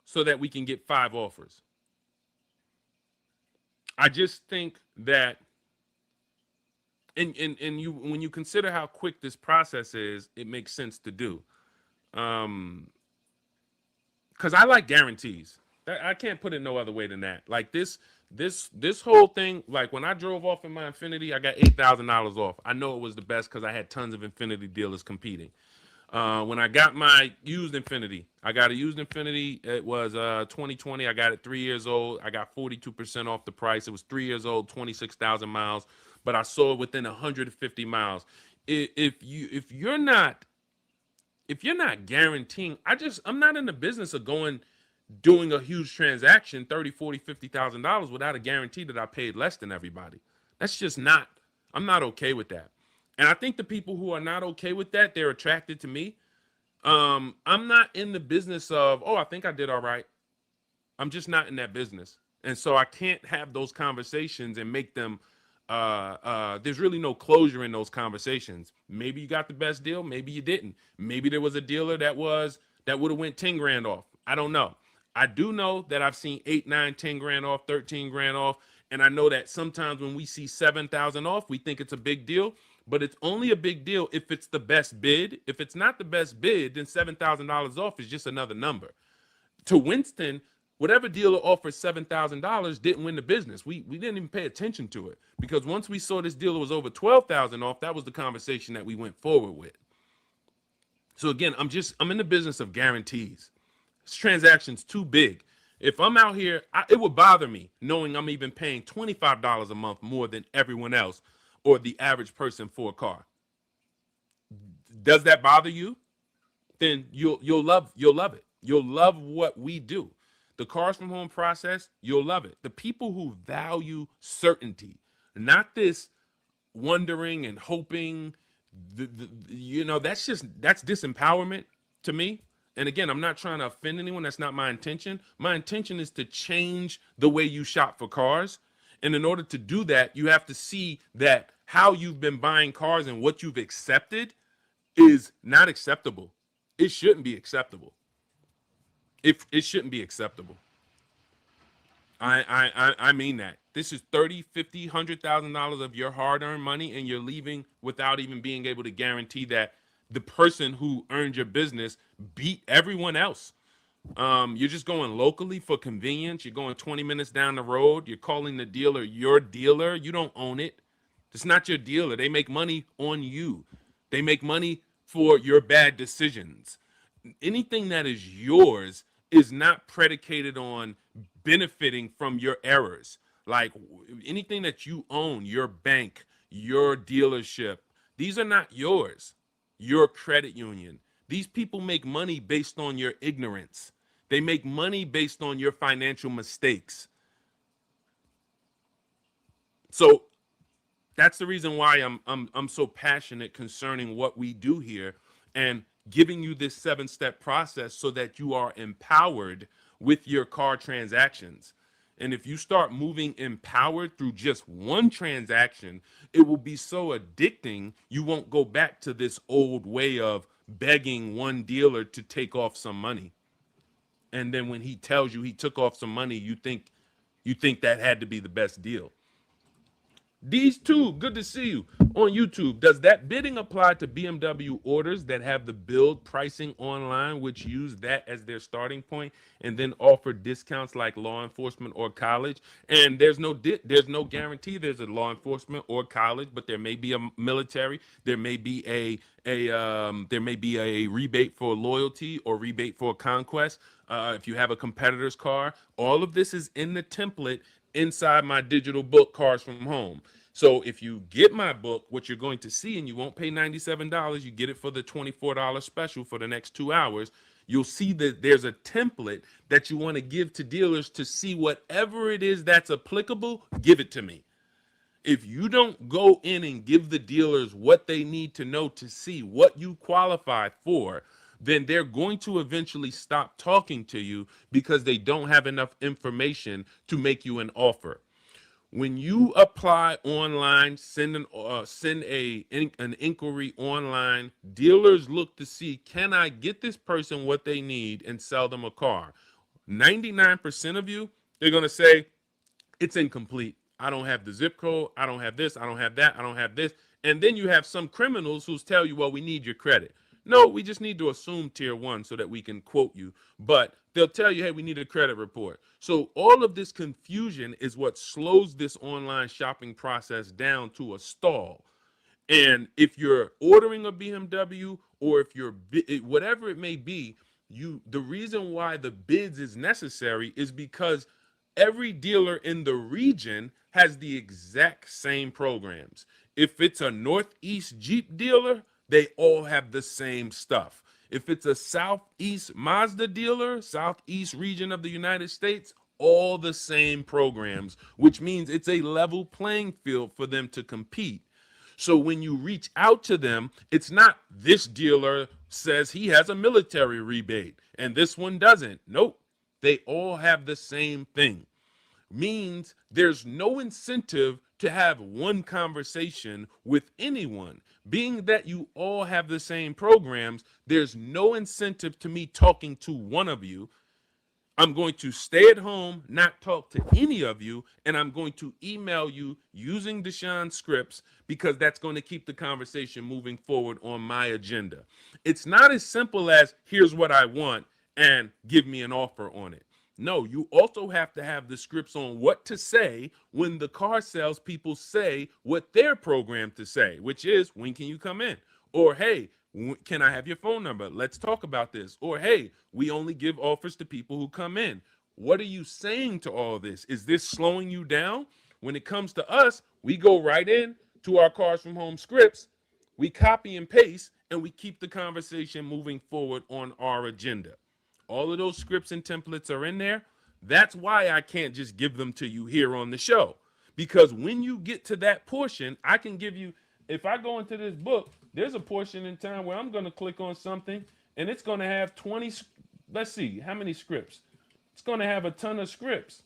so that we can get 5 offers. I just think that, and you, when you consider how quick this process is, it makes sense to do. Because I like guarantees. I can't put it no other way than that. Like this whole thing, like when I drove off in my Infiniti, I got $8,000 off. I know it was the best because I had tons of Infiniti dealers competing. When I got my used Infiniti, I got a used Infiniti. It was 2020. I got it 3 years old. I got 42% off the price. It was 3 years old, 26,000 miles, but I saw it within 150 miles. If you're not guaranteeing, I'm not in the business of doing a huge transaction, $30,000, $40,000, $50,000 without a guarantee that I paid less than everybody. That's just not, I'm not okay with that. And I think the people who are not okay with that, they're attracted to me. I'm not in the business of, I think I did all right. I'm just not in that business. And so I can't have those conversations and make them, there's really no closure in those conversations. Maybe you got the best deal. Maybe you didn't. Maybe there was a dealer that would have went 10 grand off. I don't know. I do know that I've seen 8, 9, 10 grand off, 13 grand off. And I know that sometimes when we see 7,000 off, we think it's a big deal. But it's only a big deal if it's the best bid. If it's not the best bid, then $7,000 off is just another number. To Winston, whatever dealer offered $7,000 didn't win the business. We didn't even pay attention to it because once we saw this dealer was over 12,000 off, that was the conversation that we went forward with. So again, I'm in the business of guarantees. This transaction's too big. If I'm out here, it would bother me knowing I'm even paying $25 a month more than everyone else or the average person for a car. Does that bother you? Then you'll love it. You'll love what we do. The Cars from Home process, you'll love it. The people who value certainty, not this wondering and hoping, that's disempowerment to me. And again, I'm not trying to offend anyone. That's not my intention. My intention is to change the way you shop for cars. And in order to do that, you have to see that how you've been buying cars and what you've accepted is not acceptable. It shouldn't be acceptable. It shouldn't be acceptable. I mean that. This is $30,000, $50,000, $100,000 of your hard-earned money, and you're leaving without even being able to guarantee that the person who earned your business beat everyone else. You're just going locally for convenience. You're going 20 minutes down the road. You're calling the dealer your dealer. You don't own it. It's not your dealer. They make money on you. They make money for your bad decisions. Anything that is yours is not predicated on benefiting from your errors. Like anything that you own, your bank, your dealership, these are not yours. Your credit union. These people make money based on your ignorance. They make money based on your financial mistakes. So that's the reason why I'm so passionate concerning what we do here and giving you this 7-step process so that you are empowered with your car transactions. And if you start moving empowered through just one transaction, it will be so addicting you won't go back to this old way of begging one dealer to take off some money. And then when he tells you he took off some money, you think that had to be the best deal. These two, good to see you on YouTube. Does that bidding apply to BMW orders that have the build pricing online, which use that as their starting point and then offer discounts like law enforcement or college? And there's no guarantee there's a law enforcement or college, but there may be a military, there may be a rebate for loyalty or rebate for conquest. If you have a competitor's car, all of this is in the template inside my digital book, Cars from Home. So if you get my book, what you're going to see, and you won't pay $97, you get it for the $24 special for the next 2 hours. You'll see that there's a template that you want to give to dealers to see whatever it is that's applicable, give it to me. If you don't go in and give the dealers what they need to know to see what you qualify for, then they're going to eventually stop talking to you because they don't have enough information to make you an offer. When you apply online, send an inquiry online. Dealers look to see, can I get this person what they need and sell them a car? 99% of you, they're gonna say it's incomplete. I don't have the zip code. I don't have this. I don't have that. I don't have this. And then you have some criminals who tell you, well, we need your credit. No, we just need to assume tier one so that we can quote you. But they'll tell you, hey, we need a credit report. So all of this confusion is what slows this online shopping process down to a stall. And if you're ordering a BMW or if you're whatever it may be, the reason why the bids is necessary is because every dealer in the region has the exact same programs. If it's a Northeast Jeep dealer, they all have the same stuff. If it's a Southeast Mazda dealer, Southeast region of the United States, all the same programs, which means it's a level playing field for them to compete. So when you reach out to them, it's not this dealer says he has a military rebate and this one doesn't. Nope. They all have the same thing. Means there's no incentive to have one conversation with anyone. Being that you all have the same programs, there's no incentive to me talking to one of you. I'm going to stay at home, not talk to any of you, and I'm going to email you using Deshone scripts because that's going to keep the conversation moving forward on my agenda. It's not as simple as here's what I want and give me an offer on it. No, you also have to have the scripts on what to say when the car salespeople say what they're programmed to say, which is, when can you come in? Or, hey, can I have your phone number? Let's talk about this. Or, hey, we only give offers to people who come in. What are you saying to all this? Is this slowing you down? When it comes to us, we go right in to our Cars from Home scripts, we copy and paste, and we keep the conversation moving forward on our agenda. All of those scripts and templates are in there. That's why I can't just give them to you here on the show. Because when you get to that portion, I can give you, if I go into this book, there's a portion in time where I'm going to click on something and it's going to have 20, let's see, how many scripts? It's going to have a ton of scripts.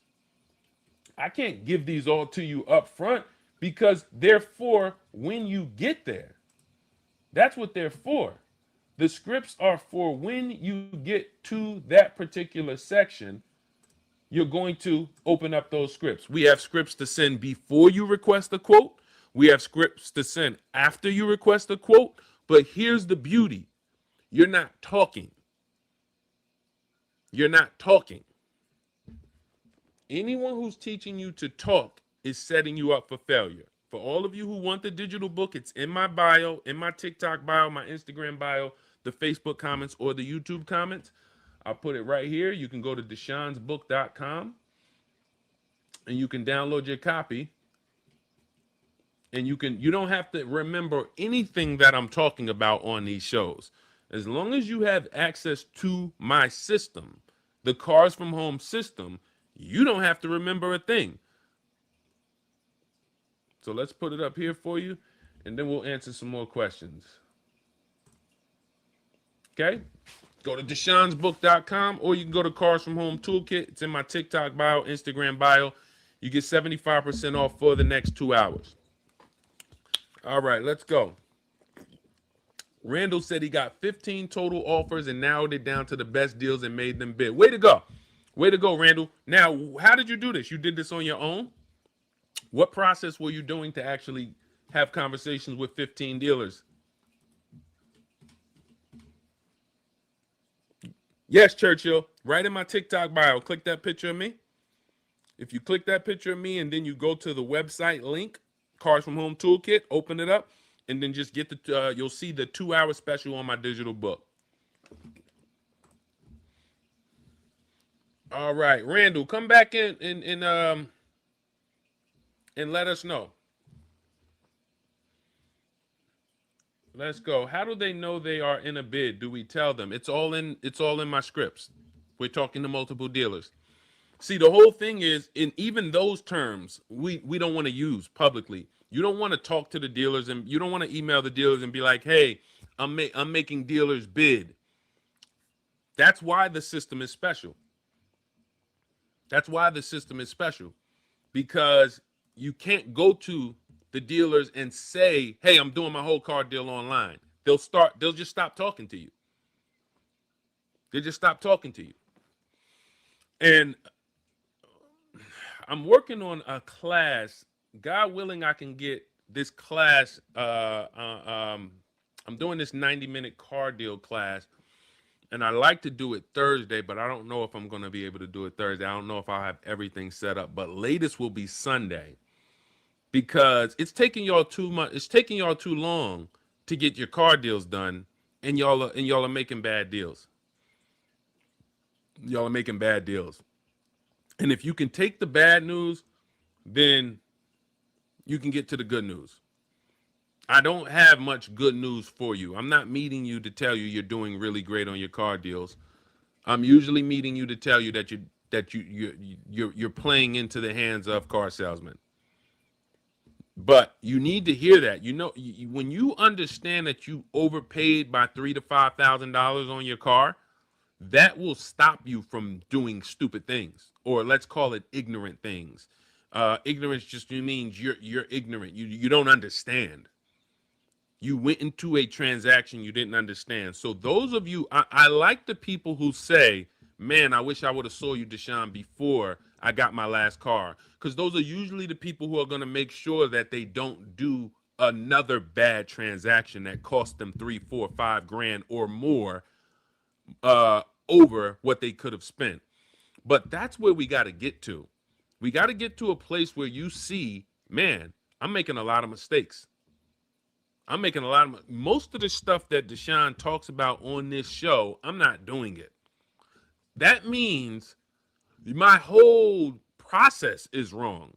I can't give these all to you up front because they're for when you get there. That's what they're for. The scripts are for when you get to that particular section, you're going to open up those scripts. We have scripts to send before you request a quote. We have scripts to send after you request a quote. But here's the beauty. You're not talking. You're not talking. Anyone who's teaching you to talk is setting you up for failure. For all of you who want the digital book, it's in my bio, in my TikTok bio, my Instagram bio, the Facebook comments, or the YouTube comments. I'll put it right here. You can go to deshonsbook.com and you can download your copy. And you don't have to remember anything that I'm talking about on these shows. As long as you have access to my system, the Cars from Home system, you don't have to remember a thing. So let's put it up here for you, and then we'll answer some more questions. Okay? Go to deshonsbook.com, or you can go to Cars from Home Toolkit. It's in my TikTok bio, Instagram bio. You get 75% off for the next 2 hours. All right, let's go. Randall said he got 15 total offers and narrowed it down to the best deals and made them bid. Way to go. Way to go, Randall. Now, how did you do this? You did this on your own? What process were you doing to actually have conversations with 15 dealers? Yes, Churchill. Right in my TikTok bio. Click that picture of me. If you click that picture of me and then you go to the website link, Cars from Home Toolkit, open it up, and then just get the, you'll see the 2-hour special on my digital book. All right, Randall, come back in and let us know. Let's go. How do they know they are in a bid? Do we tell them? It's all in my scripts. We're talking to multiple dealers. See, the whole thing is, in even those terms, we don't want to use publicly. You don't want to talk to the dealers, and you don't want to email the dealers and be like, hey, I'm making dealers bid. That's why the system is special. That's why the system is special, because you can't go to the dealers and say, hey, I'm doing my whole car deal online. They'll just stop talking to you. They just stop talking to you. And I'm working on a class. God willing, I can get this class. I'm doing this 90-minute car deal class, and I like to do it Thursday, but I don't know if I'm going to be able to do it Thursday. I don't know if I'll have everything set up, but latest will be Sunday, because it's taking y'all too much. It's taking y'all too long to get your car deals done, and y'all are making bad deals. Y'all are making bad deals. And if you can take the bad news, then you can get to the good news. I don't have much good news for you. I'm not meeting you to tell you you're doing really great on your car deals. I'm usually meeting you to tell you that you're playing into the hands of car salesmen. But you need to hear that. You know, when you understand that you overpaid by $3,000 to $5,000 on your car, that will stop you from doing stupid things, or let's call it ignorant things. Ignorance just means you're ignorant. You don't understand. You went into a transaction you didn't understand. So those of you, I like the people who say, man, I wish I would have saw you, Deshone, before I got my last car. Because those are usually the people who are going to make sure that they don't do another bad transaction that cost them $3, $4, $5 grand or more over what they could have spent. But that's where we got to get to. We got to get to a place where you see, man, I'm making a lot of mistakes. Most of the stuff that Deshone talks about on this show, I'm not doing it. That means my whole process is wrong.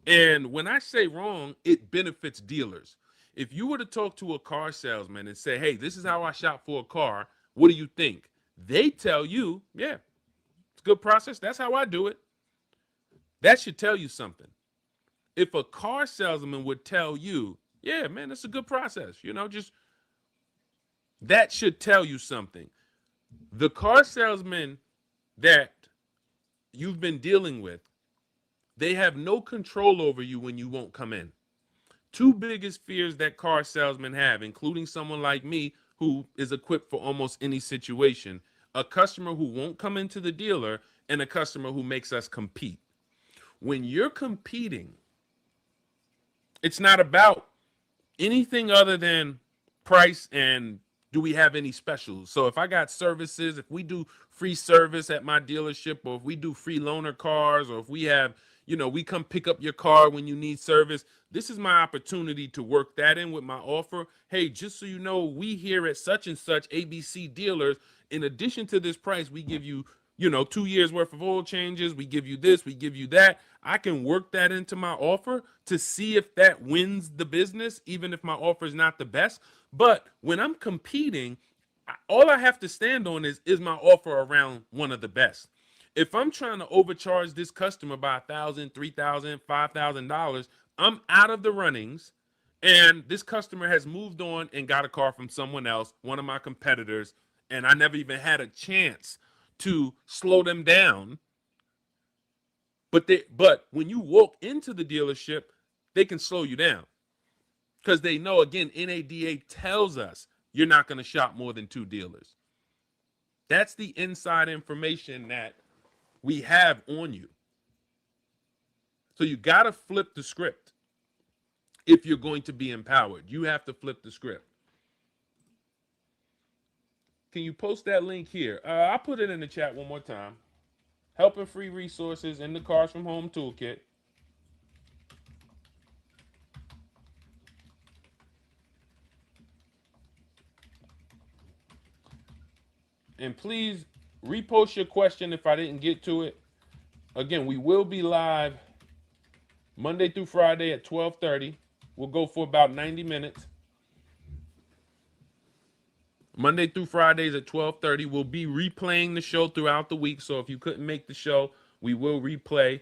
And when I say wrong, it benefits dealers. If you were to talk to a car salesman and say, hey, this is how I shop for a car, what do you think? They tell you, yeah, it's a good process. That's how I do it. That should tell you something. If a car salesman would tell you, yeah, man, it's a good process, just that should tell you something. The car salesman that you've been dealing with, they have no control over you when you won't come in. Two biggest fears that car salesmen have, including someone like me who is equipped for almost any situation: a customer who won't come into the dealer and a customer who makes us compete. When you're competing, it's not about anything other than price and do we have any specials. So if I got services, if we do free service at my dealership, or if we do free loaner cars, or if we have, we come pick up your car when you need service. This is my opportunity to work that in with my offer. Hey, just so you know, we here at such and such ABC dealers, in addition to this price, we give you, 2 years worth of oil changes. We give you this, we give you that. I can work that into my offer to see if that wins the business, even if my offer is not the best. But when I'm competing, all I have to stand on is my offer around one of the best. If I'm trying to overcharge this customer by $1,000, $3,000, $5,000, I'm out of the runnings, and this customer has moved on and got a car from someone else, one of my competitors, and I never even had a chance to slow them down. But when you walk into the dealership, they can slow you down because they know, again, NADA tells us you're not going to shop more than 2 dealers. That's the inside information that we have on you. So you got to flip the script. If you're going to be empowered, you have to flip the script. Can you post that link here? I'll put it in the chat one more time. Helping free resources in the Cars from Home Toolkit. And please repost your question if I didn't get to it. Again, we will be live Monday through Friday at 12:30. We'll go for about 90 minutes. Monday through Fridays at 12:30. We'll be replaying the show throughout the week. So if you couldn't make the show, we will replay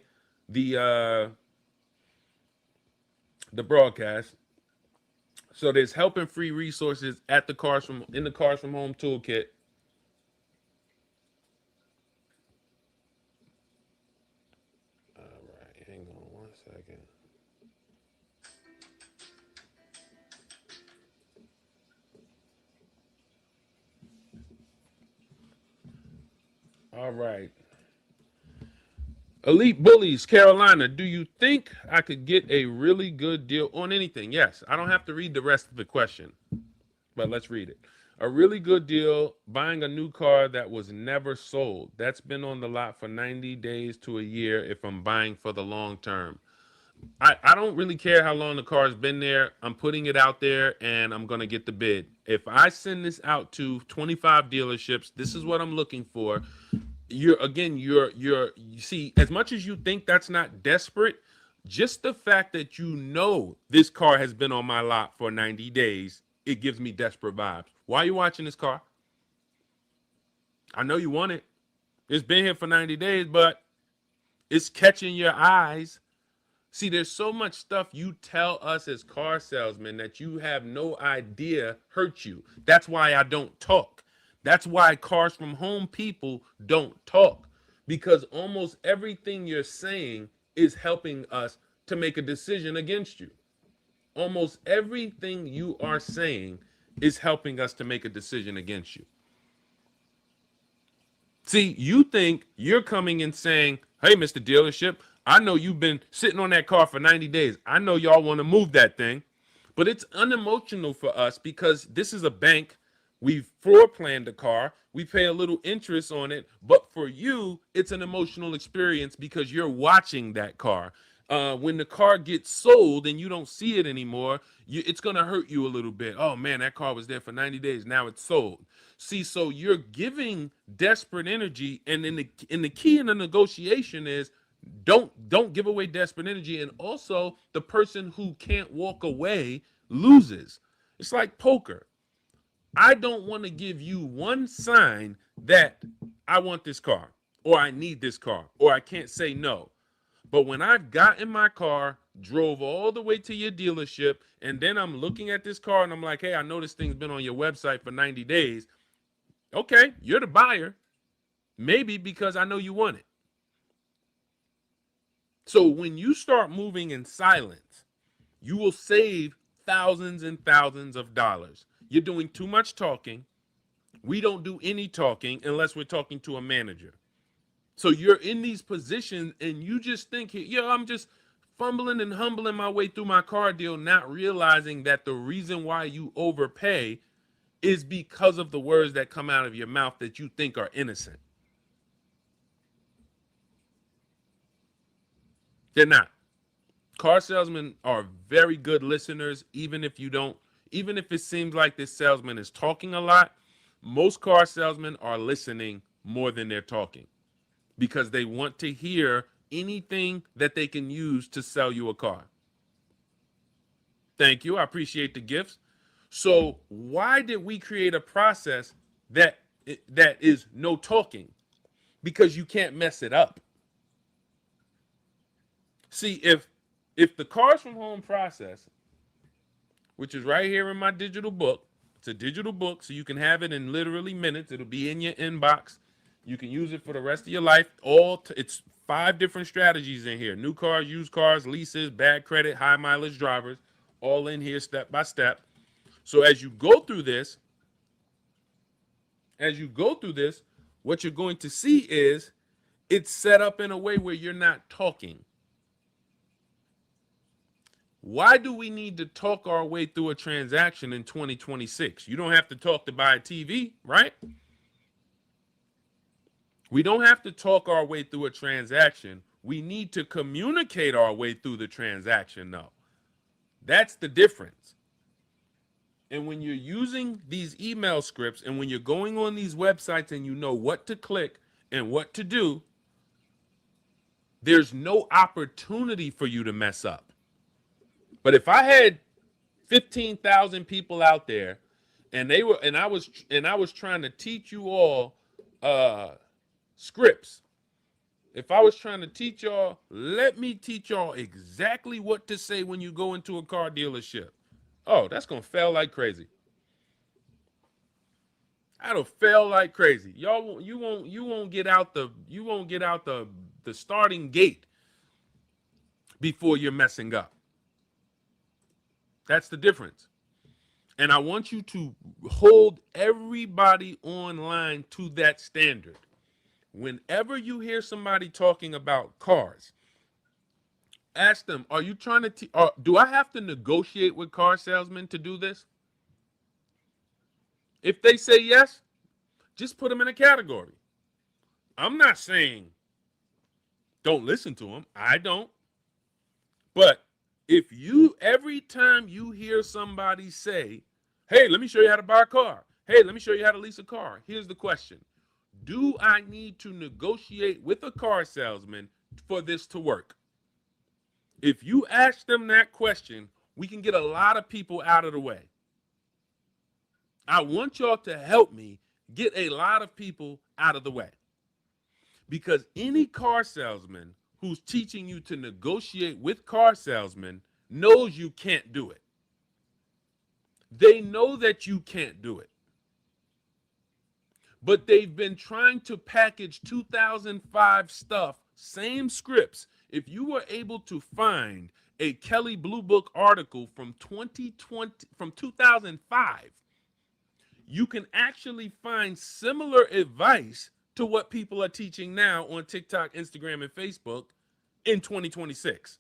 the broadcast. So there's helping free resources at the Cars from Home Toolkit. All right, hang on one second. All right. Elite Bullies, Carolina. Do you think I could get a really good deal on anything? Yes. I don't have to read the rest of the question, but let's read it. A really good deal buying a new car that was never sold. That's been on the lot for 90 days to a year if I'm buying for the long term. I don't really care how long the car's been there. I'm putting it out there and I'm going to get the bid. If I send this out to 25 dealerships, this is what I'm looking for. You see, as much as you think that's not desperate, just the fact that this car has been on my lot for 90 days, it gives me desperate vibes. Why are you watching this car? I know you want it. It's been here for 90 days, but it's catching your eyes. See, there's so much stuff you tell us as car salesmen that you have no idea hurt you. That's why I don't talk. That's why Cars from Home people don't talk, because almost everything you're saying is helping us to make a decision against you. Almost everything you are saying is helping us to make a decision against you. See, you think you're coming and saying, hey, Mr. Dealership, I know you've been sitting on that car for 90 days. I know y'all want to move that thing. But it's unemotional for us because this is a bank. We've floor planned the car. We pay a little interest on it. But for you, it's an emotional experience because you're watching that car. When the car gets sold and you don't see it anymore, it's going to hurt you a little bit. Oh, man, that car was there for 90 days. Now it's sold. See, so you're giving desperate energy. And in the key in the negotiation is don't give away desperate energy. And also, the person who can't walk away loses. It's like poker. I don't want to give you one sign that I want this car or I need this car or I can't say no. But when I've got in my car, drove all the way to your dealership, and then I'm looking at this car and I'm like, hey, I know this thing's been on your website for 90 days. Okay, you're the buyer. Maybe because I know you want it. So when you start moving in silence, you will save thousands and thousands of dollars. You're doing too much talking. We don't do any talking unless we're talking to a manager. So you're in these positions and you just think, I'm just fumbling and humbling my way through my car deal, not realizing that the reason why you overpay is because of the words that come out of your mouth that you think are innocent. They're not. Car salesmen are very good listeners, even if it seems like this salesman is talking a lot. Most car salesmen are listening more than they're talking because they want to hear anything that they can use to sell you a car. Thank you. I appreciate the gifts. So why did we create a process that that is no talking? Because you can't mess it up. See, if the cars from home process, which is right here in my digital book, it's a digital book, so you can have it in literally minutes. It'll be in your inbox. You can use it for the rest of your life. It's 5 different strategies in here: new cars, used cars, leases, bad credit, high mileage drivers, all in here step by step. So as you go through this, what you're going to see is it's set up in a way where you're not talking. Why do we need to talk our way through a transaction in 2026? You don't have to talk to buy a TV, right? We don't have to talk our way through a transaction. We need to communicate our way through the transaction, though. That's the difference. And when you're using these email scripts and when you're going on these websites and you know what to click and what to do, there's no opportunity for you to mess up. But if I had 15,000 people out there and I was trying to teach you all scripts. If I was trying to teach y'all, let me teach y'all exactly what to say when you go into a car dealership. Oh, that's going to fail like crazy. That'll fail like crazy. You won't get out the starting gate before you're messing up. That's the difference. And I want you to hold everybody online to that standard. Whenever you hear somebody talking about cars, ask them, are you trying to do I have to negotiate with car salesmen to do this? If they say yes, just put them in a category. I'm not saying don't listen to them. I don't. But if every time you hear somebody say, hey, let me show you how to buy a car. Hey, let me show you how to lease a car. Here's the question. Do I need to negotiate with a car salesman for this to work? If you ask them that question, we can get a lot of people out of the way. I want y'all to help me get a lot of people out of the way. Because any car salesman who's teaching you to negotiate with car salesmen knows you can't do it. They know that you can't do it. But they've been trying to package 2005 stuff, same scripts. If you were able to find a Kelley Blue Book article from 2005, you can actually find similar advice to what people are teaching now on TikTok, Instagram, and Facebook in 2026.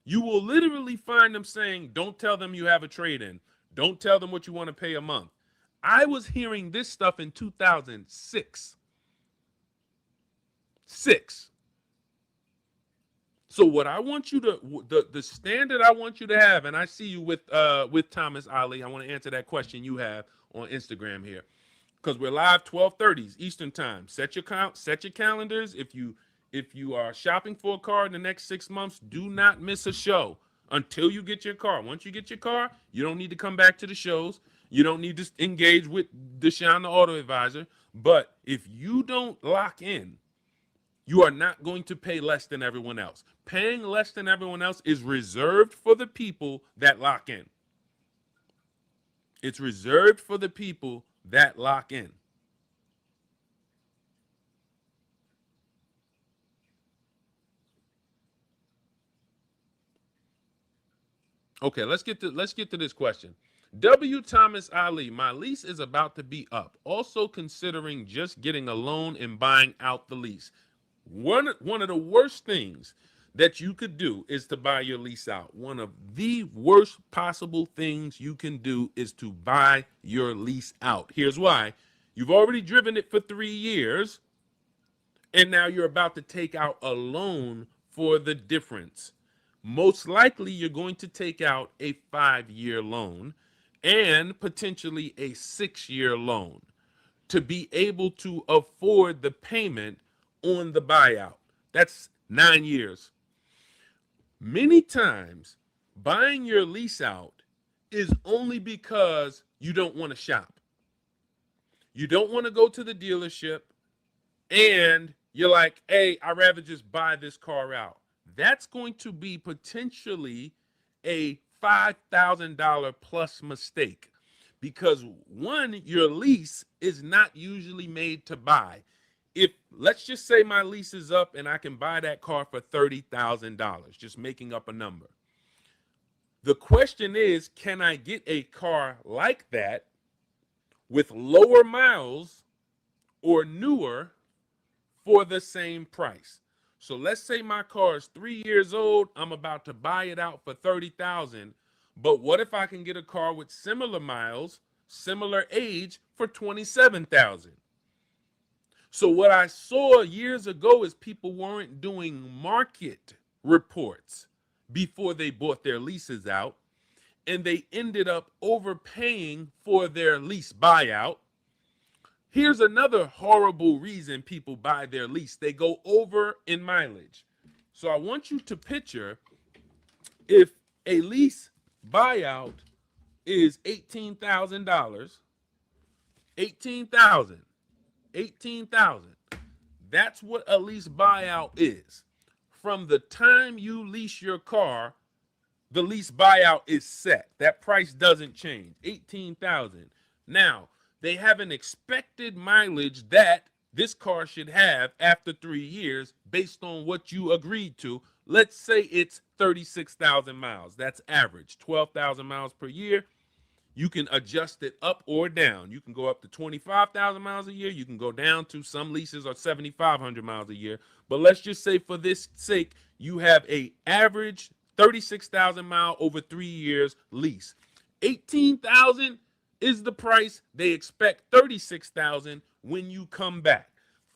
You will literally find them saying, don't tell them you have a trade-in. Don't tell them what you want to pay a month. I was hearing this stuff in 2006. So what I want you to, the standard I want you to have, and I see you with Thomas Ali. I want to answer that question you have on Instagram here, because we're live 12:30 Eastern time. Set your calendars. If you are shopping for a car in the next 6 months, do not miss a show until you get your car. Once you get your car, you don't need to come back to the shows. You don't need to engage with Deshone the Auto Advisor. But if you don't lock in, you are not going to pay less than everyone else. Paying less than everyone else is reserved for the people that lock in. It's reserved for the people that lock in. Okay, let's get to this question. W. Thomas Ali, my lease is about to be up. Also considering just getting a loan and buying out the lease. One of the worst things that you could do is to buy your lease out. One of the worst possible things you can do is to buy your lease out. Here's why. You've already driven it for 3 years, and now you're about to take out a loan for the difference. Most likely, you're going to take out a 5-year loan and potentially a 6-year loan to be able to afford the payment on the buyout. That's 9 years. Many times, buying your lease out is only because you don't want to shop. You don't want to go to the dealership and you're like, hey, I'd rather just buy this car out. That's going to be potentially a $5,000 plus mistake because one, your lease is not usually made to buy. If let's just say my lease is up and I can buy that car for $30,000, just making up a number. The question is, can I get a car like that with lower miles or newer for the same price? So let's say my car is 3 years old. I'm about to buy it out for $30,000. But what if I can get a car with similar miles, similar age for $27,000? So what I saw years ago is people weren't doing market reports before they bought their leases out, and they ended up overpaying for their lease buyout. Here's another horrible reason people buy their lease. They go over in mileage. So I want you to picture if a lease buyout is $18,000, 18,000. 18,000. That's what a lease buyout is. From the time you lease your car, the lease buyout is set. That price doesn't change. 18,000. Now, they have an expected mileage that this car should have after 3 years based on what you agreed to. Let's say it's 36,000 miles. That's average, 12,000 miles per year. You can adjust it up or down. You can go up to 25,000 miles a year. You can go down to some leases are 7,500 miles a year. But let's just say for this sake, you have a average 36,000 mile over 3 years lease. 18,000 is the price. They expect 36,000 when you come back.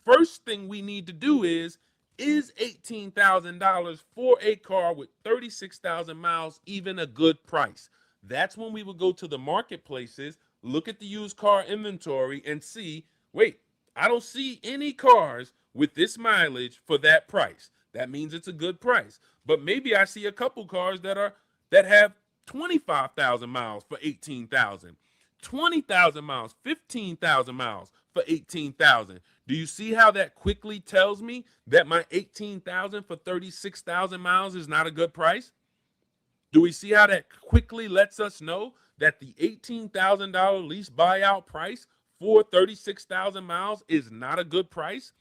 First thing we need to do is $18,000 for a car with 36,000 miles even a good price? That's when we would go to the marketplaces, look at the used car inventory and see, wait, I don't see any cars with this mileage for that price. That means it's a good price. But maybe I see a couple cars that have 25,000 miles for 18,000, 20,000 miles, 15,000 miles for 18,000. Do you see how that quickly tells me that my 18,000 for 36,000 miles is not a good price? Do we see how that quickly lets us know that the $18,000 lease buyout price for 36,000 miles is not a good price?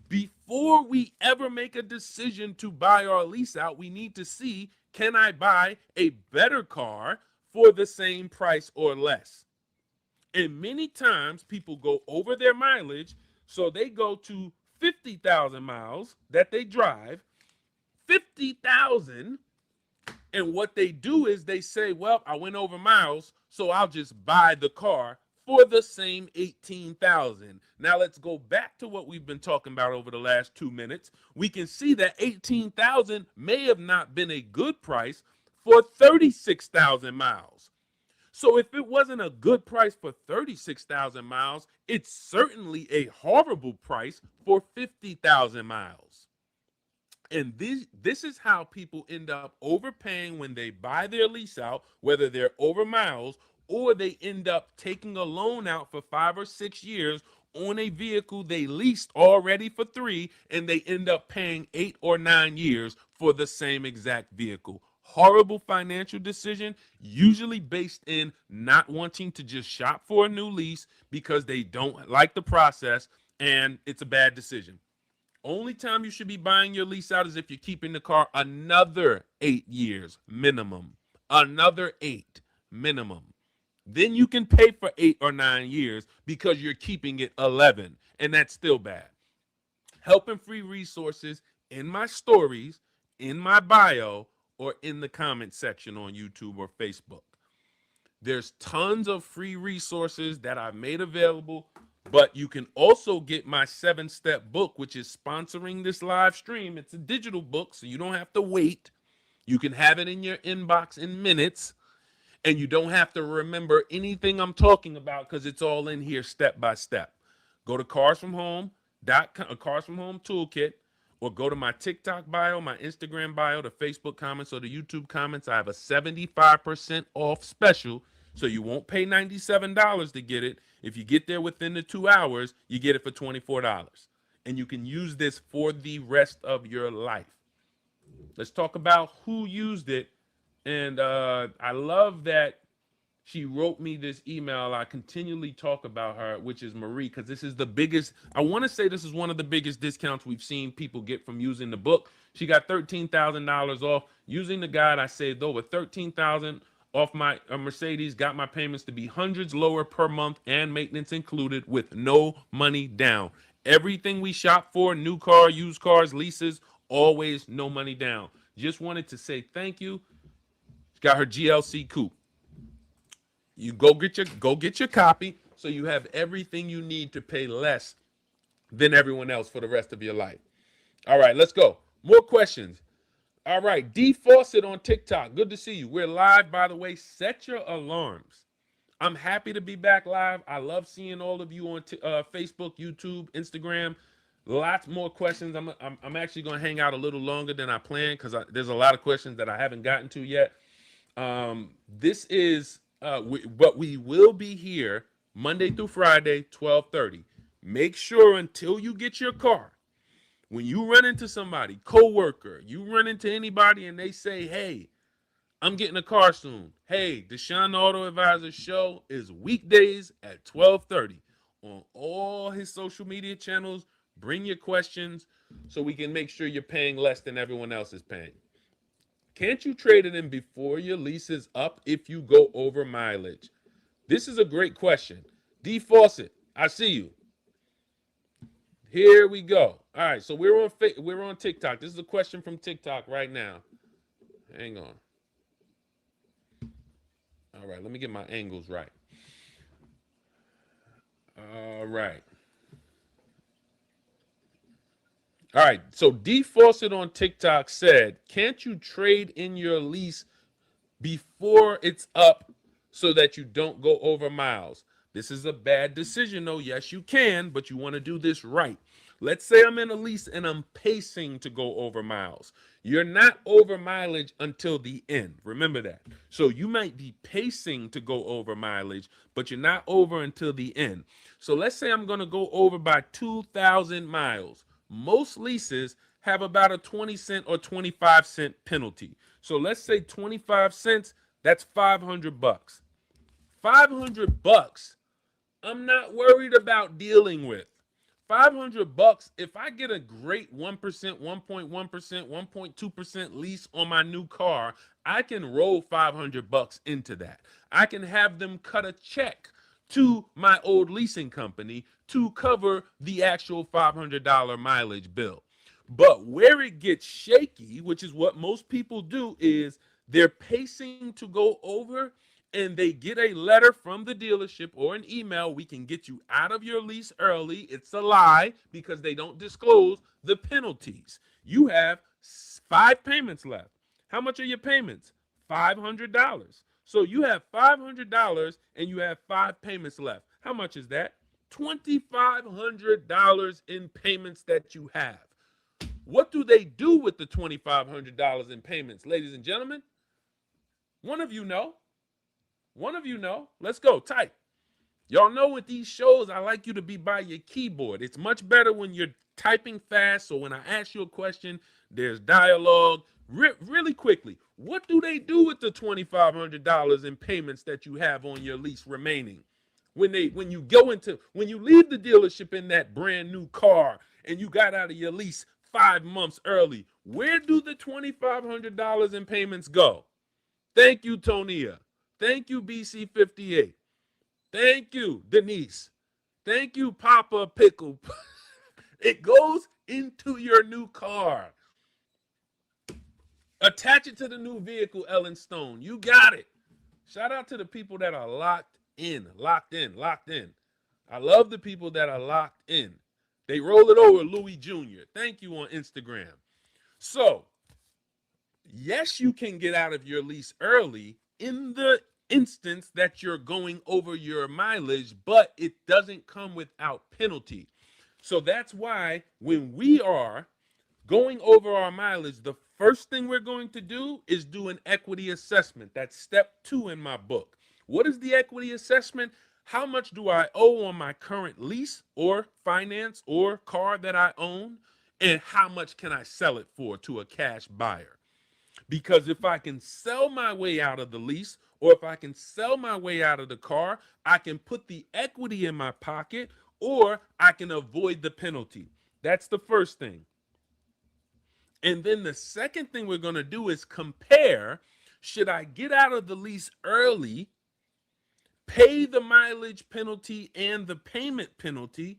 Before we ever make a decision to buy our lease out, we need to see, can I buy a better car for the same price or less? And many times people go over their mileage, so they go to 50,000 miles that they drive, 50,000. And what they do is they say, well, I went over miles, so I'll just buy the car for the same 18,000. Now let's go back to what we've been talking about over the last 2 minutes. We can see that 18,000 may have not been a good price for 36,000 miles. So if it wasn't a good price for 36,000 miles, it's certainly a horrible price for 50,000 miles. And this is how people end up overpaying when they buy their lease out, whether they're over miles or they end up taking a loan out for 5 or 6 years on a vehicle they leased already for 3, and they end up paying 8 or 9 years for the same exact vehicle. Horrible financial decision, usually based in not wanting to just shop for a new lease because they don't like the process, and it's a bad decision. Only time you should be buying your lease out is if you're keeping the car another 8 years minimum. Another 8 minimum. Then you can pay for 8 or 9 years because you're keeping it 11, and that's still bad. Help and free resources in my stories, in my bio, or in the comment section on YouTube or Facebook. There's tons of free resources that I've made available But you can also get my 7-step book, which is sponsoring this live stream. It's a digital book, so you don't have to wait. You can have it in your inbox in minutes, and you don't have to remember anything I'm talking about because it's all in here step by step. Go to carsfromhome.com, Cars From Home Toolkit, or go to my TikTok bio, my Instagram bio, the Facebook comments, or the YouTube comments. I have a 75% off special, so you won't pay $97 to get it. If you get there within the 2 hours, you get it for $24. And you can use this for the rest of your life. Let's talk about who used it. And I love that she wrote me this email. I continually talk about her, which is Marie, because this is the biggest. I want to say this is one of the biggest discounts we've seen people get from using the book. She got $13,000 off using the guide. I saved over $13,000 off my Mercedes. Got my payments to be hundreds lower per month and maintenance included with no money down. Everything we shop for, new car, used cars, leases, always no money down. Just wanted to say thank you. Got her GLC coupe. You go get your copy so you have everything you need to pay less than everyone else for the rest of your life. All right, let's go. More questions. All right, D Fawcett on TikTok. Good to see you. We're live, by the way. Set your alarms. I'm happy to be back live. I love seeing all of you on Facebook, YouTube, Instagram. Lots more questions. I'm actually going to hang out a little longer than I planned because there's a lot of questions that I haven't gotten to yet. This is but we will be here Monday through Friday, 12:30. Make sure until you get your car, when you run into somebody, coworker, you run into anybody and they say, hey, I'm getting a car soon. Hey, Deshone the Auto Advisor show is weekdays at 12:30 on all his social media channels. Bring your questions so we can make sure you're paying less than everyone else is paying. Can't you trade it in before your lease is up if you go over mileage? This is a great question. D Fawcett, I see you. Here we go. All right, so we're on TikTok. This is a question from TikTok right now. Hang on. All right, let me get my angles right. All right. All right, so D Fawcett on TikTok said, can't you trade in your lease before it's up so that you don't go over miles? This is a bad decision, though. Yes, you can, but you want to do this right. Let's say I'm in a lease and I'm pacing to go over miles. You're not over mileage until the end. Remember that. So you might be pacing to go over mileage, but you're not over until the end. So let's say I'm going to go over by 2,000 miles. Most leases have about a 20-cent or 25-cent penalty. So let's say 25 cents, that's 500 bucks. 500 bucks, I'm not worried about dealing with. 500 bucks, if I get a great 1%, 1.1%, 1.2% lease on my new car, I can roll 500 bucks into that. I can have them cut a check to my old leasing company to cover the actual $500 mileage bill. But where it gets shaky, which is what most people do, is they're pacing to go over and they get a letter from the dealership or an email, we can get you out of your lease early. It's a lie because they don't disclose the penalties. You have 5 payments left. How much are your payments? $500. So you have $500 and you have 5 payments left. How much is that? $2,500 in payments that you have. What do they do with the $2,500 in payments, ladies and gentlemen? One of you know. One of you know. Let's go. Type. Y'all know with these shows, I like you to be by your keyboard. It's much better when you're typing fast. So when I ask you a question, there's dialogue. Really quickly, what do they do with the $2,500 in payments that you have on your lease remaining? When you leave the dealership in that brand new car and you got out of your lease 5 months early, where do the $2,500 in payments go? Thank you, Tonia. Thank you, BC58. Thank you, Denise. Thank you, Papa Pickle. It goes into your new car. Attach it to the new vehicle, Ellen Stone. You got it. Shout out to the people that are locked in. I love the people that are locked in. They roll it over, Louis Jr. Thank you on Instagram. So, yes, you can get out of your lease early in the instance that you're going over your mileage, but it doesn't come without penalty. So that's why when we are going over our mileage, the first thing we're going to do is do an equity assessment. That's step 2 in my book. What is the equity assessment? How much do I owe on my current lease or finance or car that I own? And how much can I sell it for to a cash buyer? Because if I can sell my way out of the lease or if I can sell my way out of the car, I can put the equity in my pocket or I can avoid the penalty. That's the first thing. And then the second thing we're going to do is compare, should I get out of the lease early, pay the mileage penalty and the payment penalty,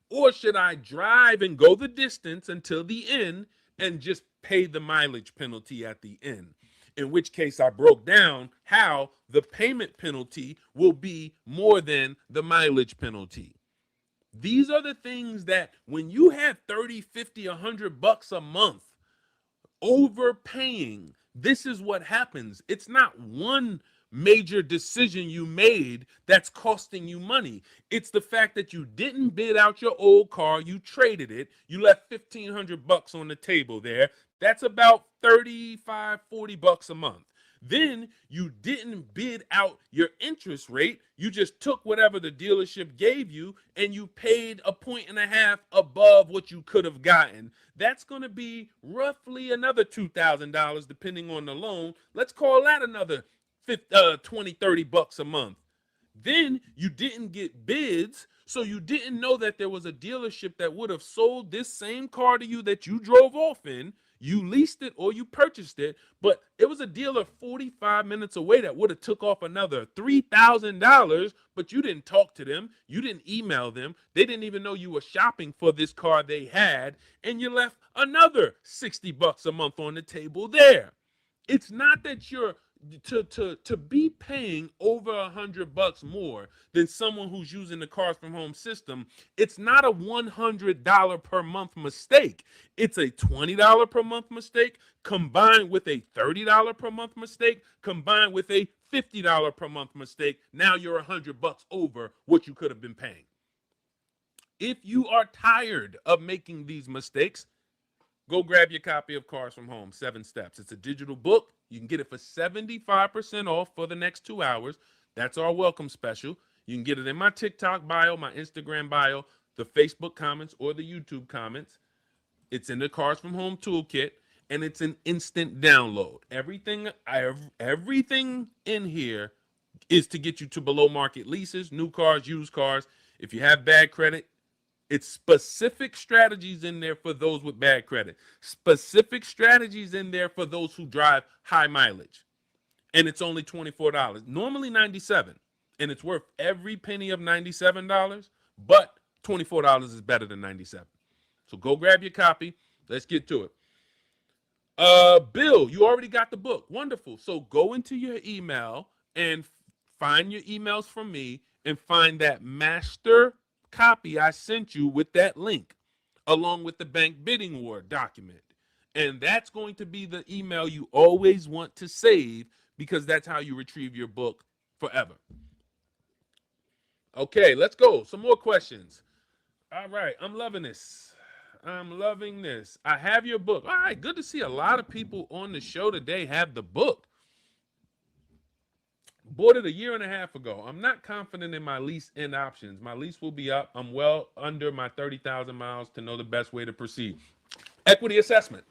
or should I drive and go the distance until the end and just pay the mileage penalty at the end? In which case I broke down how the payment penalty will be more than the mileage penalty. These are the things that when you have 30, 50, $100 a month overpaying, this is what happens. It's not one major decision you made that's costing you money. It's the fact that you didn't bid out your old car, you traded it, you left $1,500 on the table there. That's about 35, $40 a month. Then you didn't bid out your interest rate. You just took whatever the dealership gave you and you paid 1.5 points above what you could have gotten. That's going to be roughly another $2,000 depending on the loan. Let's call that another 20, $30 a month. Then you didn't get bids, so you didn't know that there was a dealership that would have sold this same car to you that you drove off in. You leased it or you purchased it, but it was a dealer 45 minutes away that would have took off another $3,000, but you didn't talk to them. You didn't email them. They didn't even know you were shopping for this car they had, and you left another $60 a month on the table there. It's not that you're to be paying over $100 more than someone who's using the Cars from Home system. It's not a $100 per month mistake. It's a $20 per month mistake combined with a $30 per month mistake combined with a $50 per month mistake. Now you're $100 over what you could have been paying. If you are tired of making these mistakes, go grab your copy of Cars from Home, 7 Steps. It's a digital book. You can get it for 75% off for the next 2 hours. That's our welcome special. You can get it in my TikTok bio, my Instagram bio, the Facebook comments, or the YouTube comments. It's in the Cars from Home toolkit, and it's an instant download. Everything in here is to get you to below market leases, new cars, used cars. If you have bad credit, it's specific strategies in there for those with bad credit. Specific strategies in there for those who drive high mileage. And it's only $24. Normally $97. And it's worth every penny of $97. But $24 is better than $97. So go grab your copy. Let's get to it. Bill, you already got the book. Wonderful. So go into your email and find your emails from me and find that master copy I sent you with that link along with the bank bidding war document. And that's going to be the email you always want to save because that's how you retrieve your book forever. Okay, let's go. Some more questions. All right, I'm loving this. I'm loving this. I have your book. All right, good to see a lot of people on the show today have the book. Bought it a year and a half ago. I'm not confident in my lease end options. My lease will be up. I'm well under my 30,000 miles to know the best way to proceed. Equity assessment.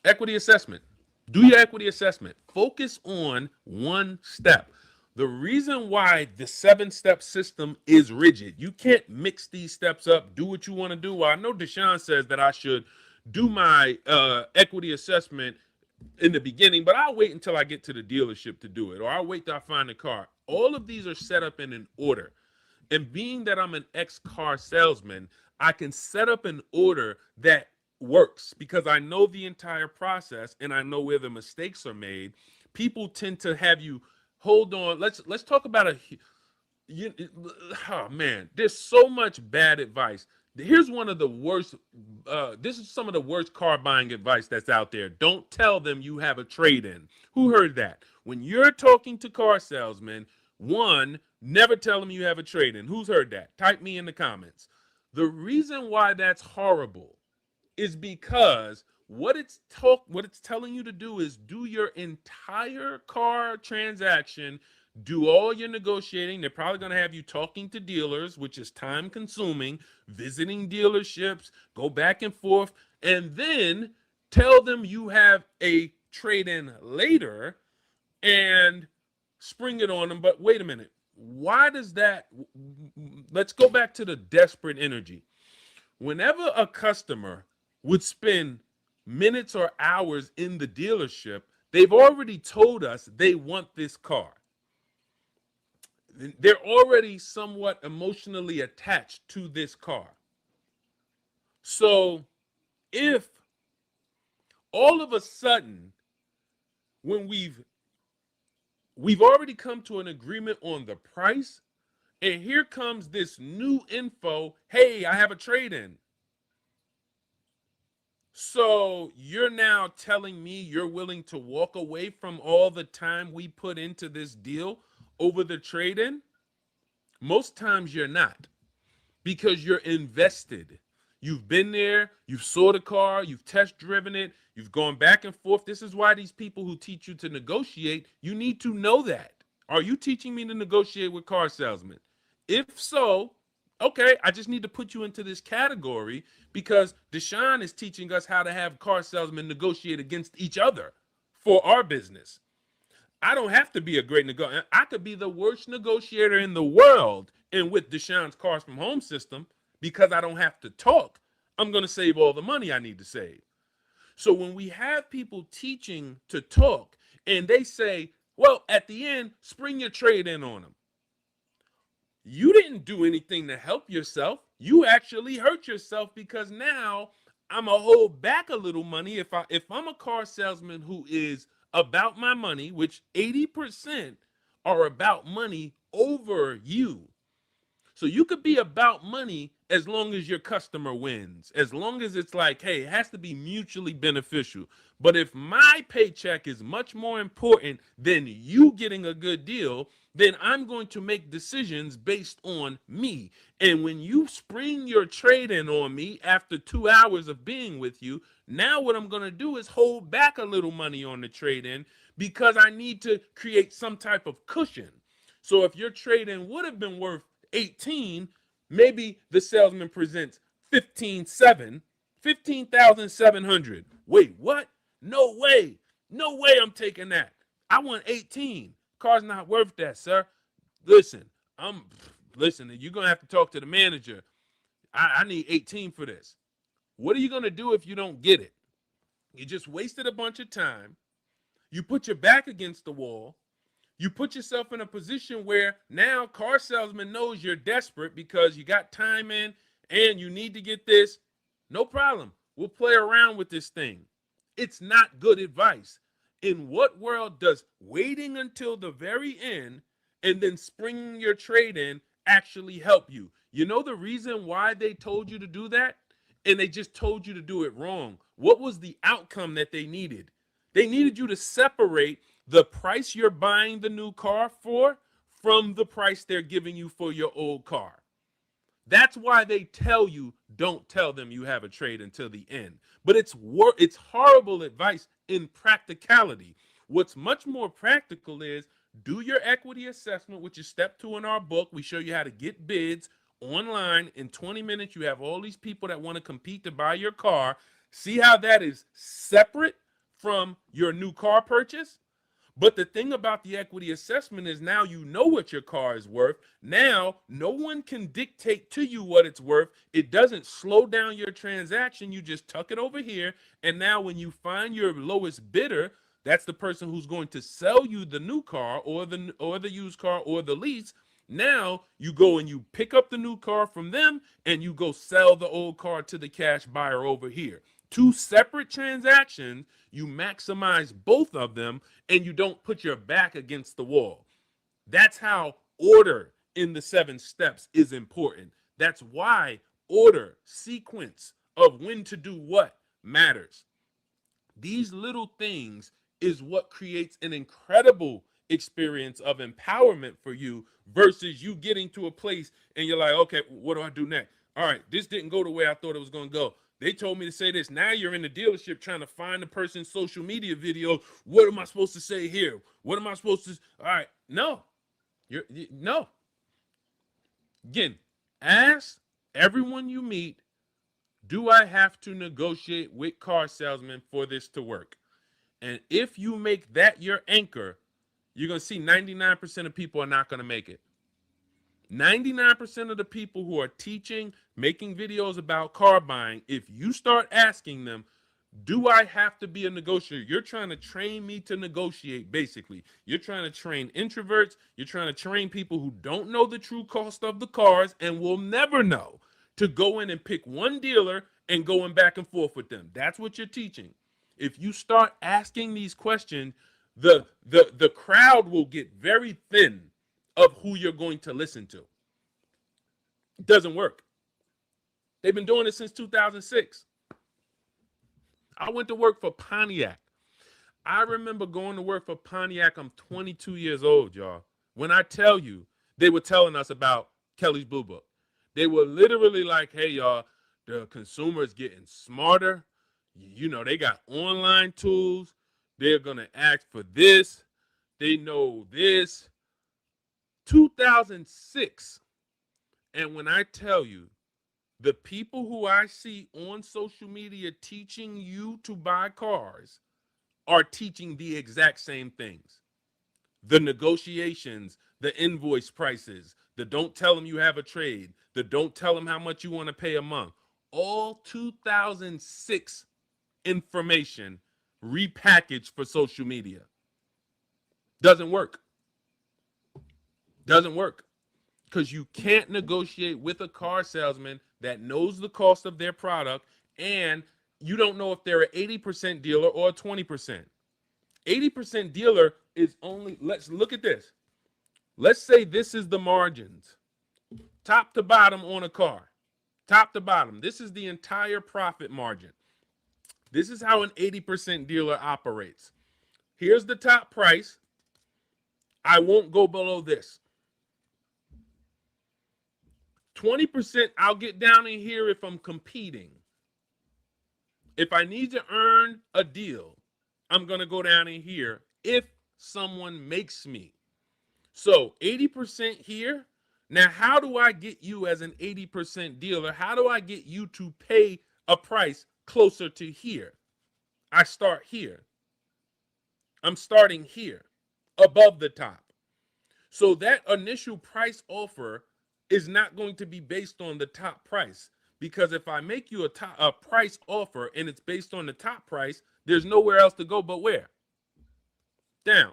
Equity assessment. Do your equity assessment. Focus on one step. The reason why the 7-step system is rigid, you can't mix these steps up, do what you want to do. Well, I know Deshone says that I should do my equity assessment in the beginning, but I'll wait until I get to the dealership to do it, or I'll wait till I find the car. All of these are set up in an order. And being that I'm an ex-car salesman, I can set up an order that works because I know the entire process and I know where the mistakes are made. People tend to have you hold on. Let's talk about you, oh man, there's so much bad advice. Here's one of the worst. This is some of the worst car buying advice that's out there. Don't tell them you have a trade in. Who heard that? When you're talking to car salesmen, one, never tell them you have a trade in. Who's heard that? Type me in the comments. The reason why that's horrible is because what it's telling you to do is do your entire car transaction, do all your negotiating. They're probably going to have you talking to dealers, which is time consuming, visiting dealerships, go back and forth, and then tell them you have a trade in later and spring it on them. But wait a minute, why does that? Let's go back to the desperate energy. Whenever a customer would spend minutes or hours in the dealership, they've already told us they want this car. They're already somewhat emotionally attached to this car. So if all of a sudden, when we've already come to an agreement on the price, and here comes this new info, hey, I have a trade-in. So you're now telling me you're willing to walk away from all the time we put into this deal over the trade-in? Most times you're not, because you're invested. You've been there, you've saw the car, you've test driven it, you've gone back and forth. This is why these people who teach you to negotiate, you need to know that. Are you teaching me to negotiate with car salesmen? If so, okay, I just need to put you into this category because Deshone is teaching us how to have car salesmen negotiate against each other for our business. I don't have to be a great negotiator. I could be the worst negotiator in the world and with Deshone's Cars from Home system, because I don't have to talk, I'm going to save all the money I need to save. So when we have people teaching to talk and they say, well, at the end, spring your trade in on them. You didn't do anything to help yourself. You actually hurt yourself, because now I'm going to hold back a little money. If I'm a car salesman who is about my money, which 80% are about money over you. So you could be about money as long as your customer wins, as long as it's like, hey, it has to be mutually beneficial. But if my paycheck is much more important than you getting a good deal, then I'm going to make decisions based on me. And when you spring your trade in on me after 2 hours of being with you, now what I'm going to do is hold back a little money on the trade in, because I need to create some type of cushion. So if your trade in would have been worth 18, maybe the salesman presents 15,700. Wait, what? No way. No way I'm taking that. I want 18. Car's not worth that, sir. Listen, you're going to have to talk to the manager. I need 18 for this. What are you going to do if you don't get it? You just wasted a bunch of time. You put your back against the wall. You put yourself in a position where now car salesman knows you're desperate because you got time in and you need to get this. No problem. We'll play around with this thing. It's not good advice. In what world does waiting until the very end and then springing your trade in actually help you? You know the reason why they told you to do that? And they just told you to do it wrong. What was the outcome that they needed? They needed you to separate the price you're buying the new car for from the price they're giving you for your old car. That's why they tell you don't tell them you have a trade until the end. But it's horrible advice in practicality. What's much more practical is do your equity assessment, which is step 2 in our book. We show you how to get bids online. In 20 minutes, you have all these people that want to compete to buy your car. See how that is separate from your new car purchase? But the thing about the equity assessment is now you know what your car is worth. Now, no one can dictate to you what it's worth. It doesn't slow down your transaction. You just tuck it over here. And now when you find your lowest bidder, that's the person who's going to sell you the new car or the used car or the lease. Now you go and you pick up the new car from them and you go sell the old car to the cash buyer over here. 2 separate transactions, you maximize both of them and you don't put your back against the wall. That's how order in the 7 steps is important. That's why order, sequence of when to do what matters. These little things is what creates an incredible experience of empowerment for you versus you getting to a place and you're like, okay, what do I do next? All right, this didn't go the way I thought it was going to go. They told me to say this. Now you're in the dealership trying to find the person's social media video. What am I supposed to say here? What am I supposed to? All right, no, no. Again, ask everyone you meet, do I have to negotiate with car salesmen for this to work? And if you make that your anchor, you're going to see 99% of people are not going to make it. 99% of the people who are teaching, making videos about car buying, if you start asking them, do I have to be a negotiator? You're trying to train me to negotiate, basically. You're trying to train introverts. You're trying to train people who don't know the true cost of the cars and will never know to go in and pick one dealer and going back and forth with them. That's what you're teaching. If you start asking these questions, the crowd will get very thin of who you're going to listen to. It doesn't work. They've been doing it since 2006. I went to work for Pontiac. I remember going to work for Pontiac. I'm 22 years old, y'all. When I tell you, they were telling us about Kelly's Blue Book. They were literally like, hey, y'all, the consumer is getting smarter. You know, they got online tools. They're going to ask for this. They know this. 2006. And when I tell you, the people who I see on social media teaching you to buy cars are teaching the exact same things. The negotiations, the invoice prices, the don't tell them you have a trade, the don't tell them how much you want to pay a month. All 2006 information repackaged for social media. Doesn't work. Doesn't work. Because you can't negotiate with a car salesman that knows the cost of their product, and you don't know if they're an 80% dealer or a 20%. 80% dealer is only, let's look at this. Let's say this is the margins, top to bottom on a car, top to bottom. This is the entire profit margin. This is how an 80% dealer operates. Here's the top price. I won't go below this. 20%, I'll get down in here if I'm competing. If I need to earn a deal, I'm going to go down in here if someone makes me. So 80% here. Now, how do I get you as an 80% dealer? How do I get you to pay a price closer to here? I start here. I'm starting here, above the top. So that initial price offer is not going to be based on the top price, because if I make you a price offer and it's based on the top price, there's nowhere else to go but where? Down.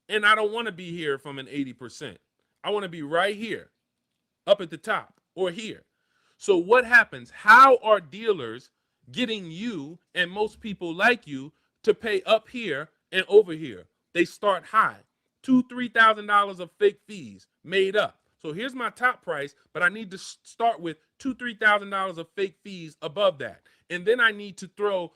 And I don't want to be here from an 80%. I want to be right here, up at the top, or here. So what happens? How are dealers getting you and most people like you to pay up here and over here? They start high. $2,000, $3,000 of fake fees made up. So here's my top price, but I need to start with $2,000, $3,000 of fake fees above that. And then I need to throw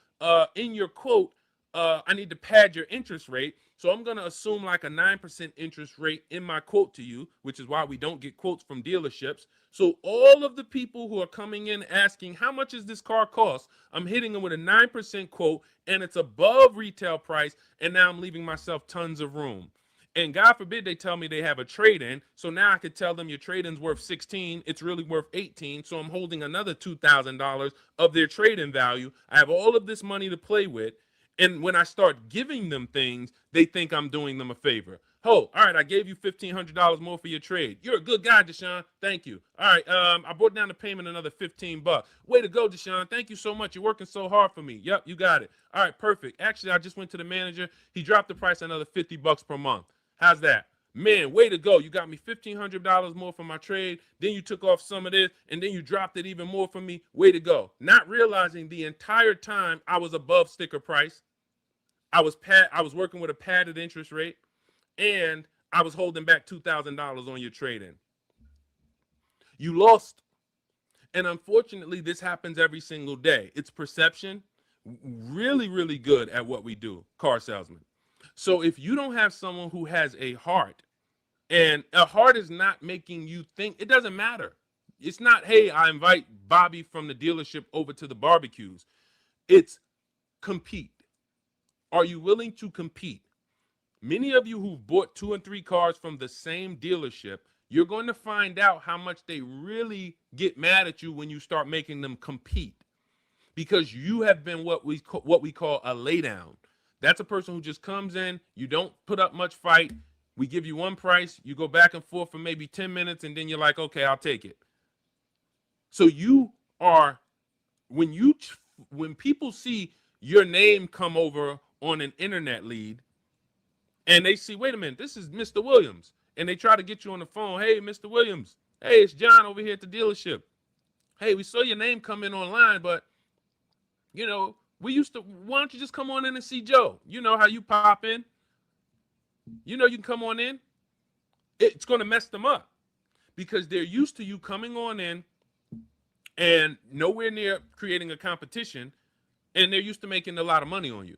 in your quote, I need to pad your interest rate. So I'm going to assume like a 9% interest rate in my quote to you, which is why we don't get quotes from dealerships. So all of the people who are coming in asking, how much is this car cost? I'm hitting them with a 9% quote, and it's above retail price. And now I'm leaving myself tons of room. And God forbid they tell me they have a trade-in. So now I could tell them your trade-in's worth 16. It's really worth 18. So I'm holding another $2,000 of their trade-in value. I have all of this money to play with. And when I start giving them things, they think I'm doing them a favor. Oh, all right, I gave you $1,500 more for your trade. You're a good guy, Deshone. Thank you. All right, I brought down the payment another $15. Way to go, Deshone. Thank you so much. You're working so hard for me. Yep, you got it. All right, perfect. Actually, I just went to the manager. He dropped the price another $50 per month. How's that? Man, way to go. You got me $1,500 more for my trade. Then you took off some of this, and then you dropped it even more for me. Way to go. Not realizing the entire time I was above sticker price. I was working with a padded interest rate, and I was holding back $2,000 on your trade-in. You lost. And unfortunately, this happens every single day. It's perception. Really, really good at what we do, car salesman. So if you don't have someone who has a heart, and a heart is not making you think, it doesn't matter. It's not, hey, I invite Bobby from the dealership over to the barbecues. It's compete. Are you willing to compete? Many of you who've bought 2 and 3 cars from the same dealership, you're going to find out how much they really get mad at you when you start making them compete, because you have been what we call a laydown. That's a person who just comes in, you don't put up much fight. We give you one price, you go back and forth for maybe 10 minutes, and then you're like, okay, I'll take it. So you are, when people see your name come over on an internet lead, and they see, wait a minute, this is Mr. Williams, and they try to get you on the phone, hey, Mr. Williams, hey, it's John over here at the dealership. Hey, we saw your name come in online, but, you know, why don't you just come on in and see Joe? You know how you pop in. You know you can come on in. It's going to mess them up because they're used to you coming on in and nowhere near creating a competition, and they're used to making a lot of money on you.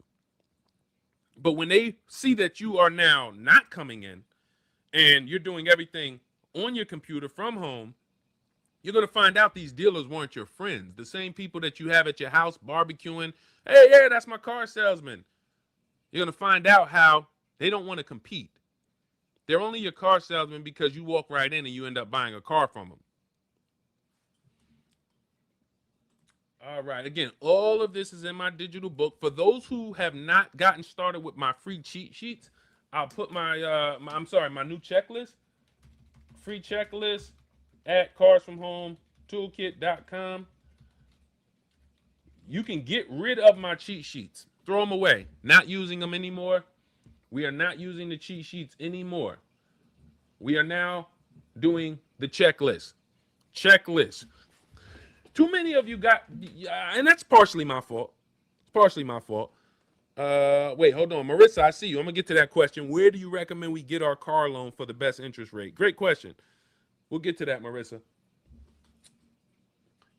But when they see that you are now not coming in and you're doing everything on your computer from home, you're going to find out these dealers weren't your friends. The same people that you have at your house barbecuing, hey, yeah, that's my car salesman. You're going to find out how they don't want to compete. They're only your car salesman because you walk right in and you end up buying a car from them. All right. Again, all of this is in my digital book. For those who have not gotten started with my free cheat sheets, I'll put my new checklist, free checklist at carsfromhometoolkit.com. You can get rid of my cheat sheets. Throw them away. Not using them anymore. We are not using the cheat sheets anymore. We are now doing the checklist. Checklist. Too many of you got, and that's partially my fault. It's partially my fault. Wait, hold on. Marissa, I see you. I'm going to get to that question. Where do you recommend we get our car loan for the best interest rate? Great question. We'll get to that, Marissa.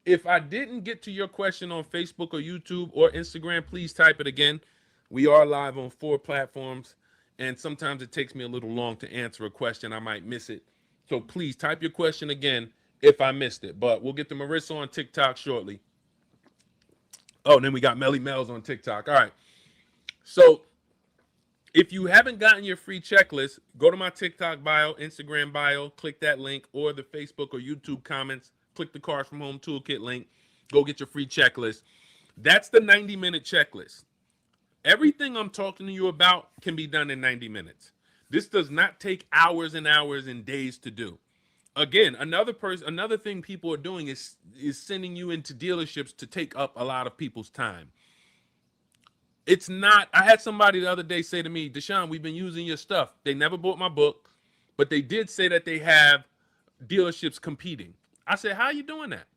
If I didn't get to your question on Facebook or YouTube or Instagram, please type it again. We are live on 4 platforms, and sometimes it takes me a little long to answer a question. I might miss it. So please type your question again if I missed it. But we'll get to Marissa on TikTok shortly. Oh, and then we got Melly Mel's on TikTok. All right. So if you haven't gotten your free checklist, go to my TikTok bio, Instagram bio, click that link, or the Facebook or YouTube comments. Click the Cars from Home Toolkit link. Go get your free checklist. That's the 90-minute checklist. Everything I'm talking to you about can be done in 90 minutes. This does not take hours and hours and days to do. Again, another thing people are doing is sending you into dealerships to take up a lot of people's time. It's not, I had somebody the other day say to me, Deshone, we've been using your stuff. They never bought my book, but they did say that they have dealerships competing. I said, how are you doing that?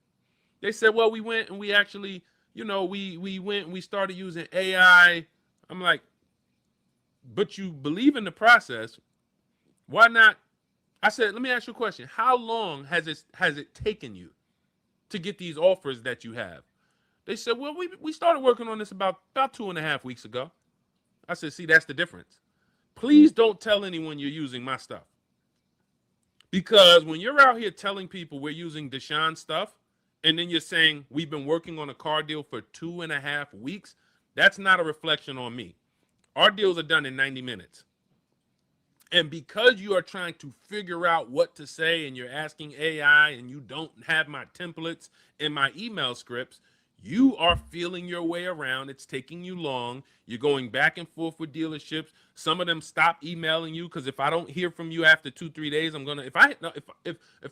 They said, well, we went and we actually, we went and we started using AI. I'm like, but you believe in the process. Why not? I said, let me ask you a question. How long has it taken you to get these offers that you have? They said, well, we started working on this about 2.5 weeks ago. I said, see, that's the difference. Please don't tell anyone you're using my stuff. Because when you're out here telling people we're using Deshone stuff, and then you're saying we've been working on a car deal for 2.5 weeks, that's not a reflection on me. Our deals are done in 90 minutes. And because you are trying to figure out what to say and you're asking AI and you don't have my templates and my email scripts, you are feeling your way around. It's taking you long. You're going back and forth with dealerships. Some of them stop emailing you because if I don't hear from you after 2-3 days, I'm gonna if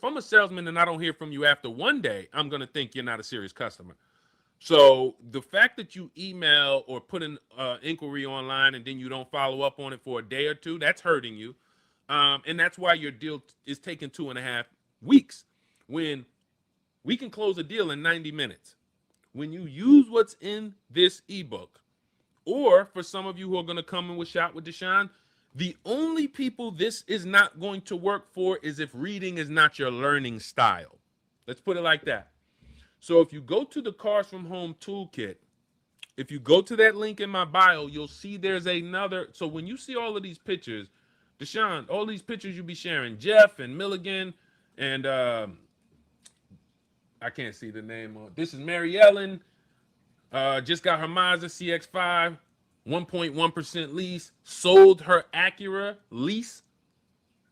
I'm a salesman and I don't hear from you after 1 day, I'm gonna think you're not a serious customer. So the fact that you email or put an inquiry online and then you don't follow up on it for a day or two, that's hurting you, and that's why your deal is taking 2.5 weeks when we can close a deal in 90 minutes. When you use what's in this ebook, or for some of you who are going to come in with Shop with Deshone, the only people this is not going to work for is if reading is not your learning style. Let's put it like that. So if you go to the Cars from Home toolkit, if you go to that link in my bio, you'll see there's another. So when you see all of these pictures, Deshone, all these pictures you be sharing, Jeff and Milligan, and I can't see the name. This is Mary Ellen. Just got her Mazda CX-5, 1.1% lease, sold her Acura lease,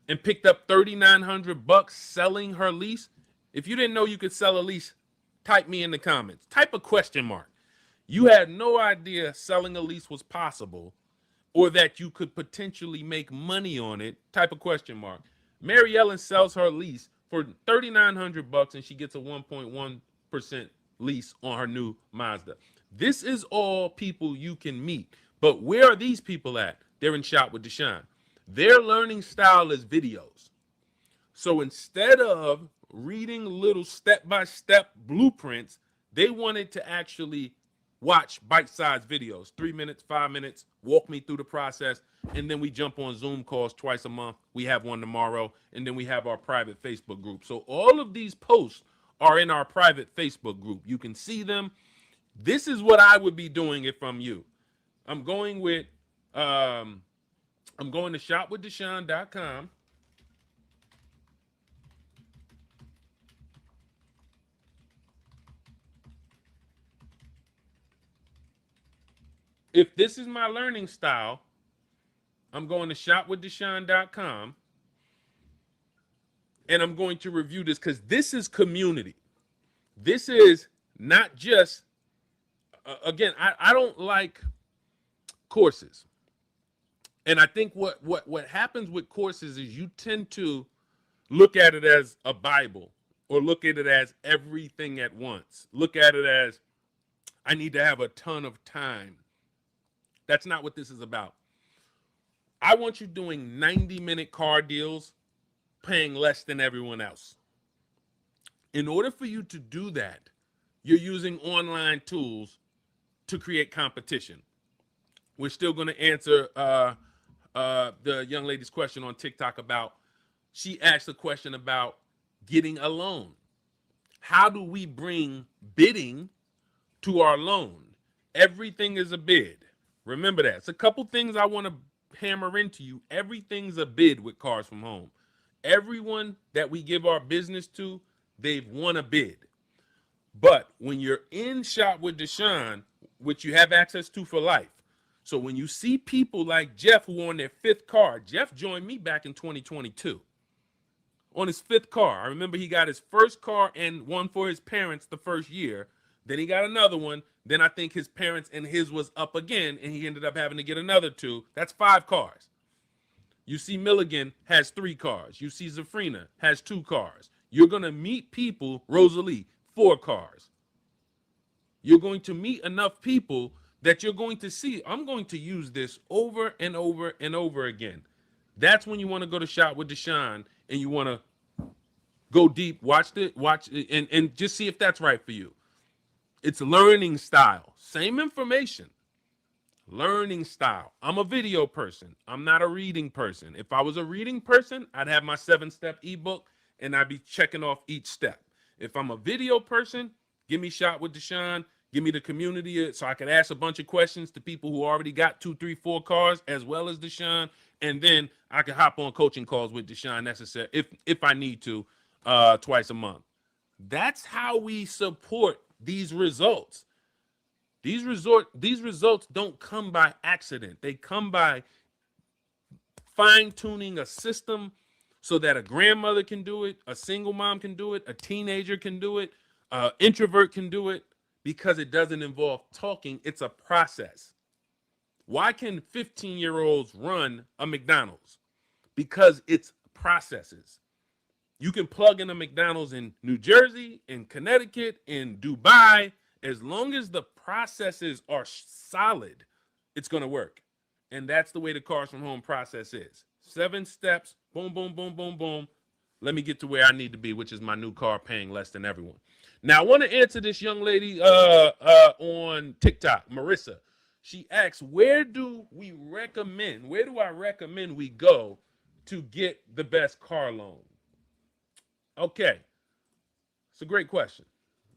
and picked up $3,900 selling her lease. If you didn't know you could sell a lease, type me in the comments. Type a question mark. You had no idea selling a lease was possible or that you could potentially make money on it. Type a question mark. Mary Ellen sells her lease for $3,900 and she gets a 1.1% lease on her new Mazda. This is all people you can meet. But where are these people at? They're in Shop with Deshone. Their learning style is videos. So instead of reading little step-by-step blueprints, they wanted to actually watch bite-sized videos, 3 minutes, 5 minutes, walk me through the process, and then we jump on Zoom calls twice a month. We have one tomorrow, and then we have our private Facebook group. So all of these posts are in our private Facebook group. You can see them. This is what I would be doing if I'm you. I'm going to shopwithdeshone.com. If this is my learning style, I'm going to shopwithdeshone.com and I'm going to review this because this is community. This is not just, again, I don't like courses. And I think what happens with courses is you tend to look at it as a Bible or look at it as everything at once. Look at it as I need to have a ton of time. That's not what this is about. I want you doing 90-minute car deals, paying less than everyone else. In order for you to do that, you're using online tools to create competition. We're still going to answer the young lady's question on TikTok about, she asked a question about getting a loan. How do we bring bidding to our loan? Everything is a bid. Remember that. It's a couple things I want to hammer into you. Everything's a bid with Cars from Home. Everyone that we give our business to, they've won a bid. But when you're in Shop with Deshone, which you have access to for life, so when you see people like Jeff who are on their 5th car, Jeff joined me back in 2022 on his 5th car. I remember he got his first car and one for his parents the first year. Then he got another one. Then I think his parents and his was up again, and he ended up having to get another 2. That's 5 cars. You see Milligan has 3 cars. You see Zafrina has 2 cars. You're going to meet people, Rosalie, 4 cars. You're going to meet enough people that you're going to see, I'm going to use this over and over and over again. That's when you want to go to Shop with Deshone and you want to go deep, watch it, and just see if that's right for you. It's learning style. Same information. Learning style. I'm a video person. I'm not a reading person. If I was a reading person, I'd have my 7-step ebook and I'd be checking off each step. If I'm a video person, give me Shop with Deshone. Give me the community so I can ask a bunch of questions to people who already got 2, 3, 4 cars as well as Deshone. And then I can hop on coaching calls with Deshone necessary if I need to twice a month. That's how we support these results. These results don't come by accident. They come by fine-tuning a system so that a grandmother can do it, a single mom can do it, a teenager can do it, an introvert can do it, because it doesn't involve talking. It's a process. Why can 15-year-olds run a McDonald's? Because it's processes. You can plug in a McDonald's in New Jersey, in Connecticut, in Dubai. As long as the processes are solid, it's going to work. And that's the way the Cars from Home process is. 7 steps, boom, boom, boom, boom, boom. Let me get to where I need to be, which is my new car paying less than everyone. Now, I want to answer this young lady on TikTok, Marissa. She asks, where do I recommend we go to get the best car loan? Okay. It's a great question.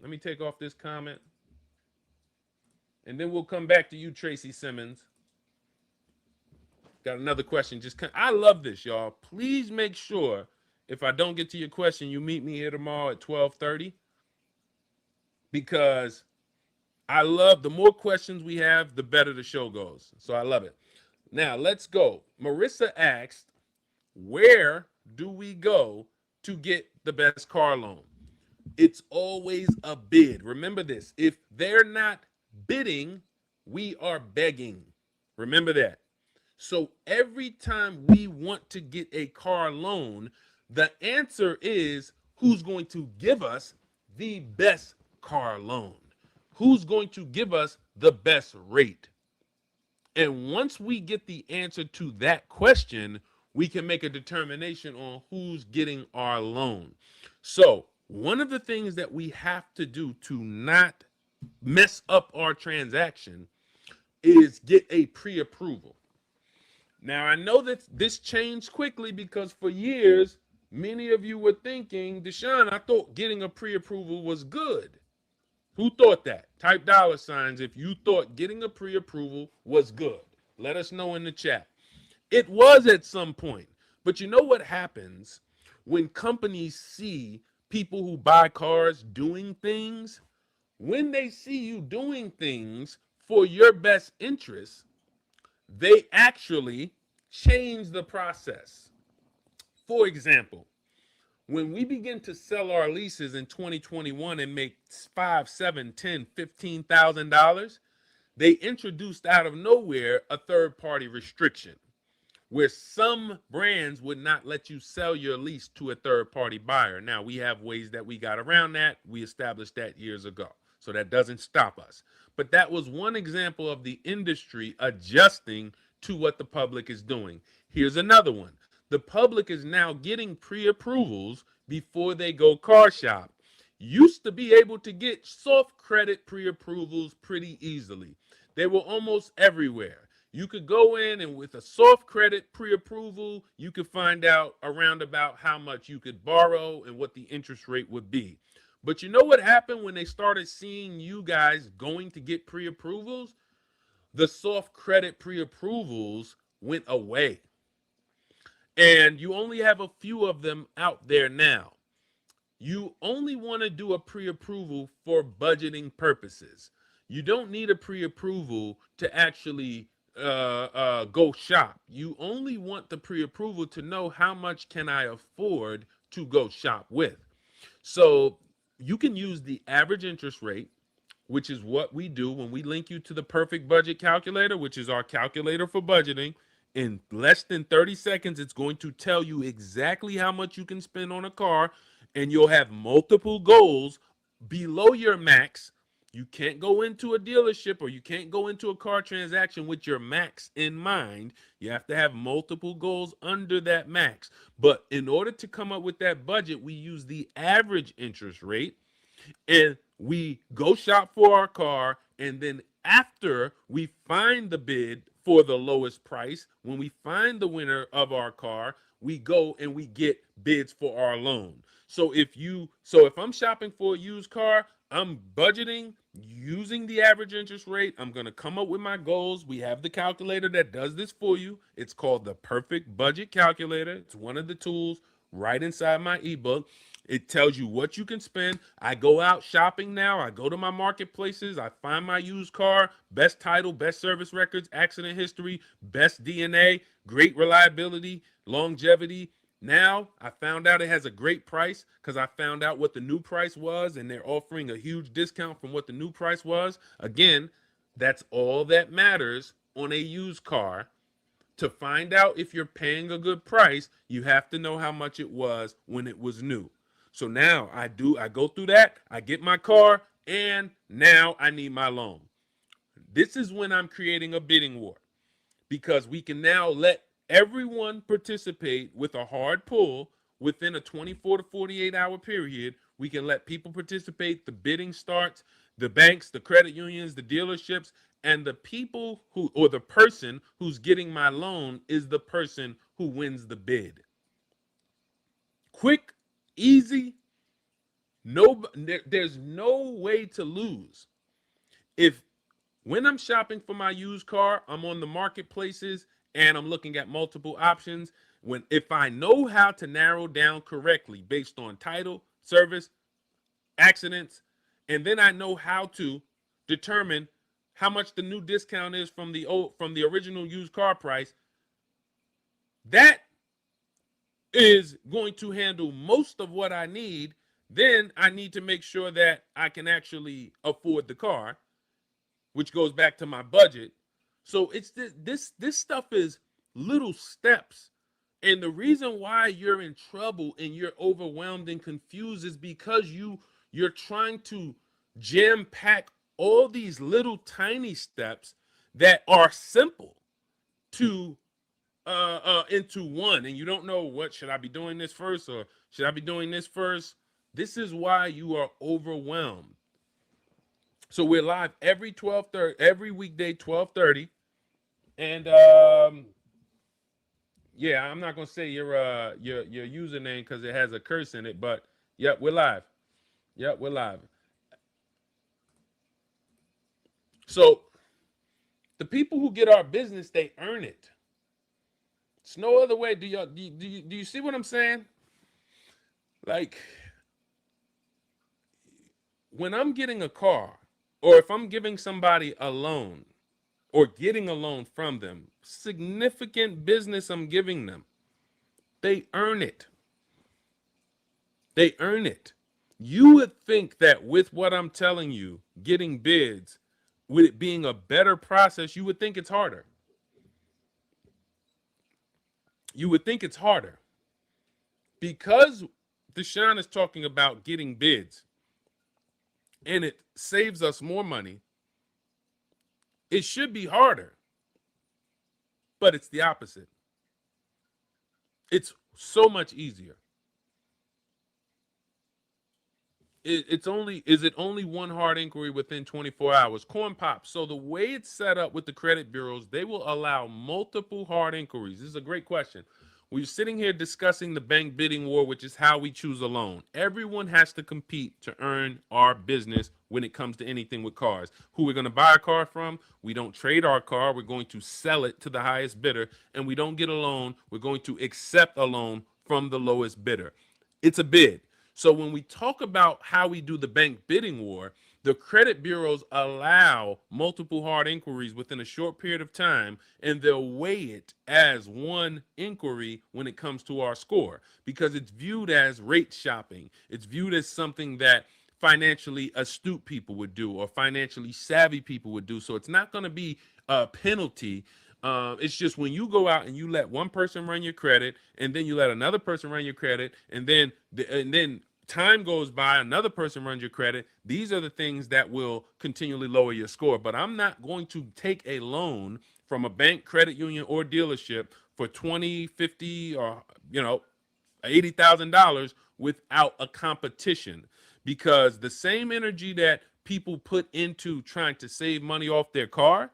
Let me take off this comment, and then we'll come back to you, Tracy Simmons. Got another question. I love this, y'all. Please make sure if I don't get to your question, you meet me here tomorrow at 12:30, because I love the more questions we have, the better the show goes. So I love it. Now let's go. Marissa asked, where do we go to get the best car loan? It's always a bid. Remember this. If they're not bidding, we are begging. Remember that. So every time we want to get a car loan, the answer is who's going to give us the best car loan? Who's going to give us the best rate? And once we get the answer to that question, we can make a determination on who's getting our loan. So one of the things that we have to do to not mess up our transaction is get a pre-approval. Now, I know that this changed quickly, because for years, many of you were thinking, Deshone, I thought getting a pre-approval was good. Who thought that? Type $signs if you thought getting a pre-approval was good. Let us know in the chat. It was at some point. But you know what happens when companies see people who buy cars doing things? When they see you doing things for your best interest, they actually change the process. For example, when we begin to sell our leases in 2021 and make $5, $7, $10, $15,000, they introduced out of nowhere a third-party restriction, where some brands would not let you sell your lease to a third-party buyer. Now, we have ways that we got around that. We established that years ago, so that doesn't stop us. But that was one example of the industry adjusting to what the public is doing. Here's another one. The public is now getting pre-approvals before they go car shop. Used to be able to get soft credit pre-approvals pretty easily. They were almost everywhere. You could go in and with a soft credit pre-approval, you could find out around about how much you could borrow and what the interest rate would be. But you know what happened when they started seeing you guys going to get pre-approvals? The soft credit pre-approvals went away. And you only have a few of them out there now. You only want to do a pre-approval for budgeting purposes. You don't need a pre-approval to actually go shop. You only want the pre-approval to know how much can I afford to go shop with. So you can use the average interest rate, which is what we do when we link you to the perfect budget calculator, which is our calculator for budgeting. In less than 30 seconds, it's going to tell you exactly how much you can spend on a car, and you'll have multiple goals below your max. You can't go into a dealership or you can't go into a car transaction with your max in mind. You have to have multiple goals under that max. But in order to come up with that budget, we use the average interest rate, and we go shop for our car, and then after we find the bid for the lowest price, when we find the winner of our car, we go and we get bids for our loan. So if I'm shopping for a used car, I'm budgeting using the average interest rate. I'm going to come up with my goals. We have the calculator that does this for you. It's called the Perfect Budget Calculator. It's one of the tools right inside my ebook. It tells you what you can spend. I go out shopping now. I go to my marketplaces. I find my used car, best title, best service records, accident history, best DNA, great reliability, longevity. Now, I found out it has a great price because I found out what the new price was, and they're offering a huge discount from what the new price was. Again, that's all that matters on a used car. To find out if you're paying a good price, you have to know how much it was when it was new. So now I go through that, I get my car, and now I need my loan. This is when I'm creating a bidding war, because we can now let everyone participate with a hard pull within a 24 to 48 hour period. We can let people participate. The bidding starts, the banks, the credit unions, the dealerships, and the people or the person who's getting my loan is the person who wins the bid. Quick, easy, There's no way to lose. If when I'm shopping for my used car, I'm on the marketplaces and I'm looking at multiple options. When if I know how to narrow down correctly based on title, service, accidents, and then I know how to determine how much the new discount is from the original used car price, that is going to handle most of what I need. Then I need to make sure that I can actually afford the car, which goes back to my budget. So it's this stuff is little steps. And the reason why you're in trouble and you're overwhelmed and confused is because you're trying to jam pack all these little tiny steps that are simple to into one, and you don't know, what should I be doing this first or should I be doing this first? This is why you are overwhelmed. So we're live every 12:30, every weekday 12:30, and yeah, I'm not gonna say your username because it has a curse in it, but yep, we're live. Yep, we're live. So the people who get our business, they earn it. It's no other way. Do you see what I'm saying? Like, when I'm getting a car, or if I'm giving somebody a loan, or getting a loan from them, significant business I'm giving them, they earn it. They earn it. You would think that with what I'm telling you, getting bids, with it being a better process, you would think it's harder. You would think it's harder. Because Deshone is talking about getting bids and it saves us more money, it should be harder. But it's the opposite. It's so much easier. Is it only one hard inquiry within 24 hours? Corn Pop. So the way it's set up with the credit bureaus, they will allow multiple hard inquiries. This is a great question. We're sitting here discussing the bank bidding war, which is how we choose a loan. Everyone has to compete to earn our business when it comes to anything with cars. Who we're going to buy a car from, we don't trade our car. We're going to sell it to the highest bidder, and we don't get a loan. We're going to accept a loan from the lowest bidder. It's a bid. So when we talk about how we do the bank bidding war, the credit bureaus allow multiple hard inquiries within a short period of time, and they'll weigh it as one inquiry when it comes to our score, because it's viewed as rate shopping. It's viewed as something that financially astute people would do, or financially savvy people would do. So it's not going to be a penalty. It's just when you go out and you let one person run your credit, and then you let another person run your credit, and then time goes by, another person runs your credit. These are the things that will continually lower your score. But I'm not going to take a loan from a bank, credit union, or dealership for 20, 50, or $80,000 without a competition, because the same energy that people put into trying to save money off their car,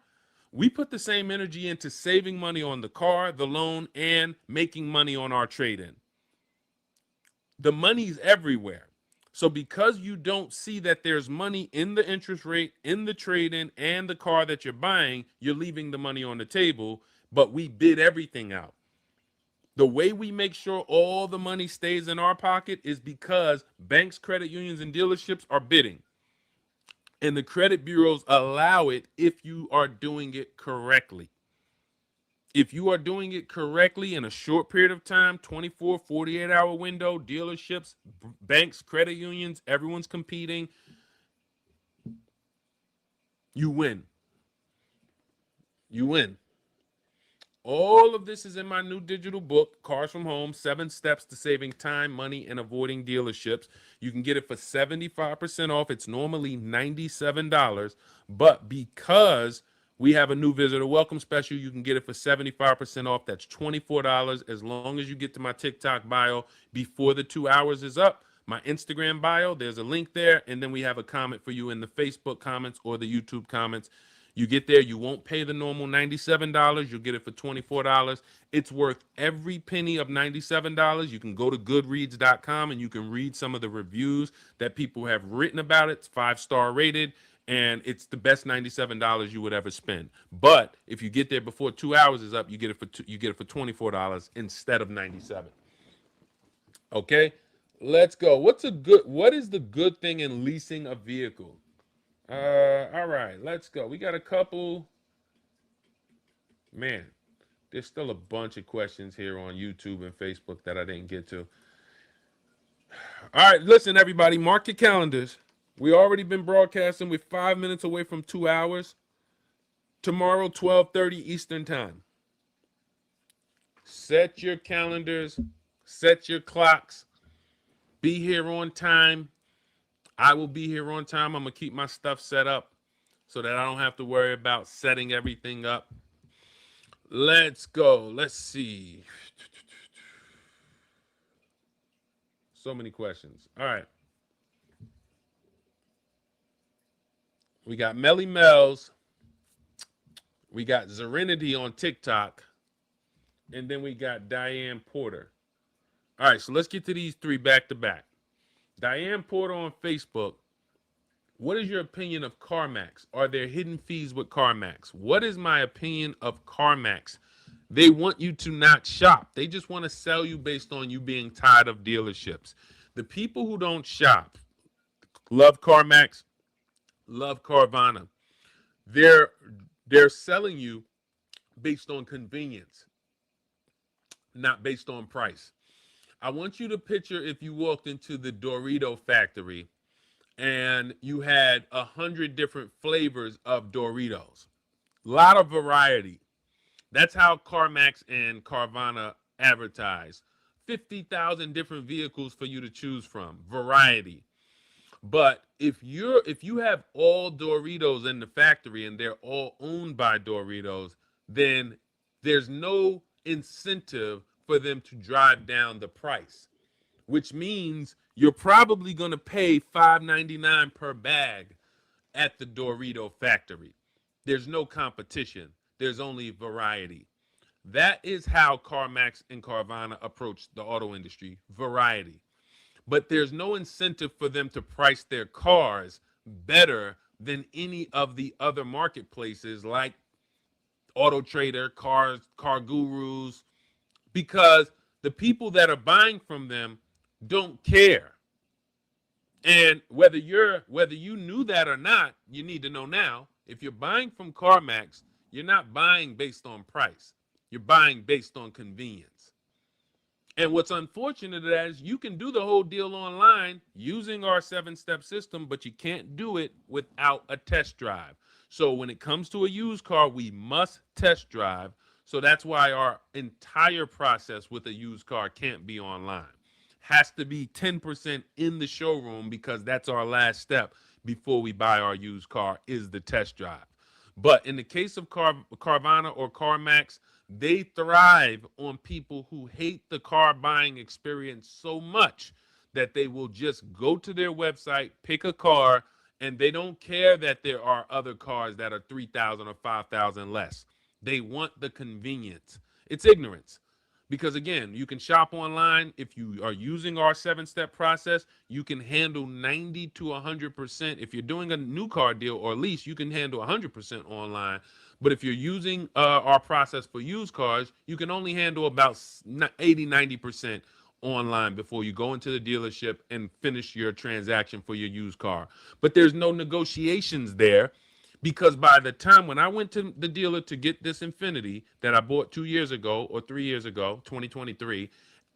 we put the same energy into saving money on the car, the loan, and making money on our trade-in. The money's everywhere. So because you don't see that there's money in the interest rate, in the trade-in, and the car that you're buying, you're leaving the money on the table, but we bid everything out. The way we make sure all the money stays in our pocket is because banks, credit unions, and dealerships are bidding. And the credit bureaus allow it if you are doing it correctly. If you are doing it correctly in a short period of time, 24, 48-hour window, dealerships, banks, credit unions, everyone's competing, you win. You win. All of this is in my new digital book, Cars from Home, 7 Steps to Saving Time, Money, and Avoiding Dealerships. You can get it for 75% off. It's normally $97, but because we have a new visitor welcome special, you can get it for 75% off. That's $24 as long as you get to my TikTok bio before the 2 hours is up. My Instagram bio, there's a link there, and then we have a comment for you in the Facebook comments or the YouTube comments. You get there, you won't pay the normal $97. You'll get it for $24. It's worth every penny of $97. You can go to goodreads.com and you can read some of the reviews that people have written about it. It's 5-star rated, and it's the best $97 you would ever spend. But if you get there before 2 hours is up, you get it for $24 instead of $97. Okay? Let's go. What is the good thing in leasing a vehicle? All right, let's go. We got a couple. Man, there's still a bunch of questions here on YouTube and Facebook that I didn't get to. All right, listen, everybody, mark your calendars. We already been broadcasting. We're 5 minutes away from 2 hours. Tomorrow, 12:30 Eastern time. Set your calendars. Set your clocks. Be here on time. I will be here on time. I'm going to keep my stuff set up so that I don't have to worry about setting everything up. Let's go. Let's see. So many questions. All right. We got Melly Mel's. We got Serenity on TikTok. And then we got Diane Porter. All right, so let's get to these three back to back. Diane Porter on Facebook. What is your opinion of CarMax? Are there hidden fees with CarMax? What is my opinion of CarMax? They want you to not shop. They just want to sell you based on you being tired of dealerships. The people who don't shop love CarMax, love Carvana. They're selling you based on convenience, not based on price. I want you to picture if you walked into the Dorito factory and you had 100 different flavors of Doritos. A lot of variety. That's how CarMax and Carvana advertise. 50,000 different vehicles for you to choose from. Variety. But if you have all Doritos in the factory and they're all owned by Doritos, then there's no incentive for them to drive down the price, which means you're probably going to pay $5.99 per bag at the Dorito factory. There's no competition. There's only variety. That is how CarMax and Carvana approach the auto industry, variety. But there's no incentive for them to price their cars better than any of the other marketplaces like Auto Trader, Car Gurus, because the people that are buying from them don't care. And whether you knew that or not, you need to know now. If you're buying from CarMax, you're not buying based on price. You're buying based on convenience. And what's unfortunate is you can do the whole deal online using our 7-step system, but you can't do it without a test drive. So when it comes to a used car, we must test drive. So that's why our entire process with a used car can't be online. Has to be 10% in the showroom because that's our last step before we buy our used car is the test drive. But in the case of Carvana or CarMax, they thrive on people who hate the car buying experience so much that they will just go to their website, pick a car, and they don't care that there are other cars that are $3,000 or $5,000 less. They want the convenience. It's ignorance. Because again, you can shop online. If you are using our 7-step process, you can handle 90 to 100%. If you're doing a new car deal or lease, you can handle 100% online. But if you're using our process for used cars, you can only handle about 80, 90% online before you go into the dealership and finish your transaction for your used car. But there's no negotiations there. Because by the time when I went to the dealer to get this Infiniti that I bought 2 years ago or 3 years ago, 2023,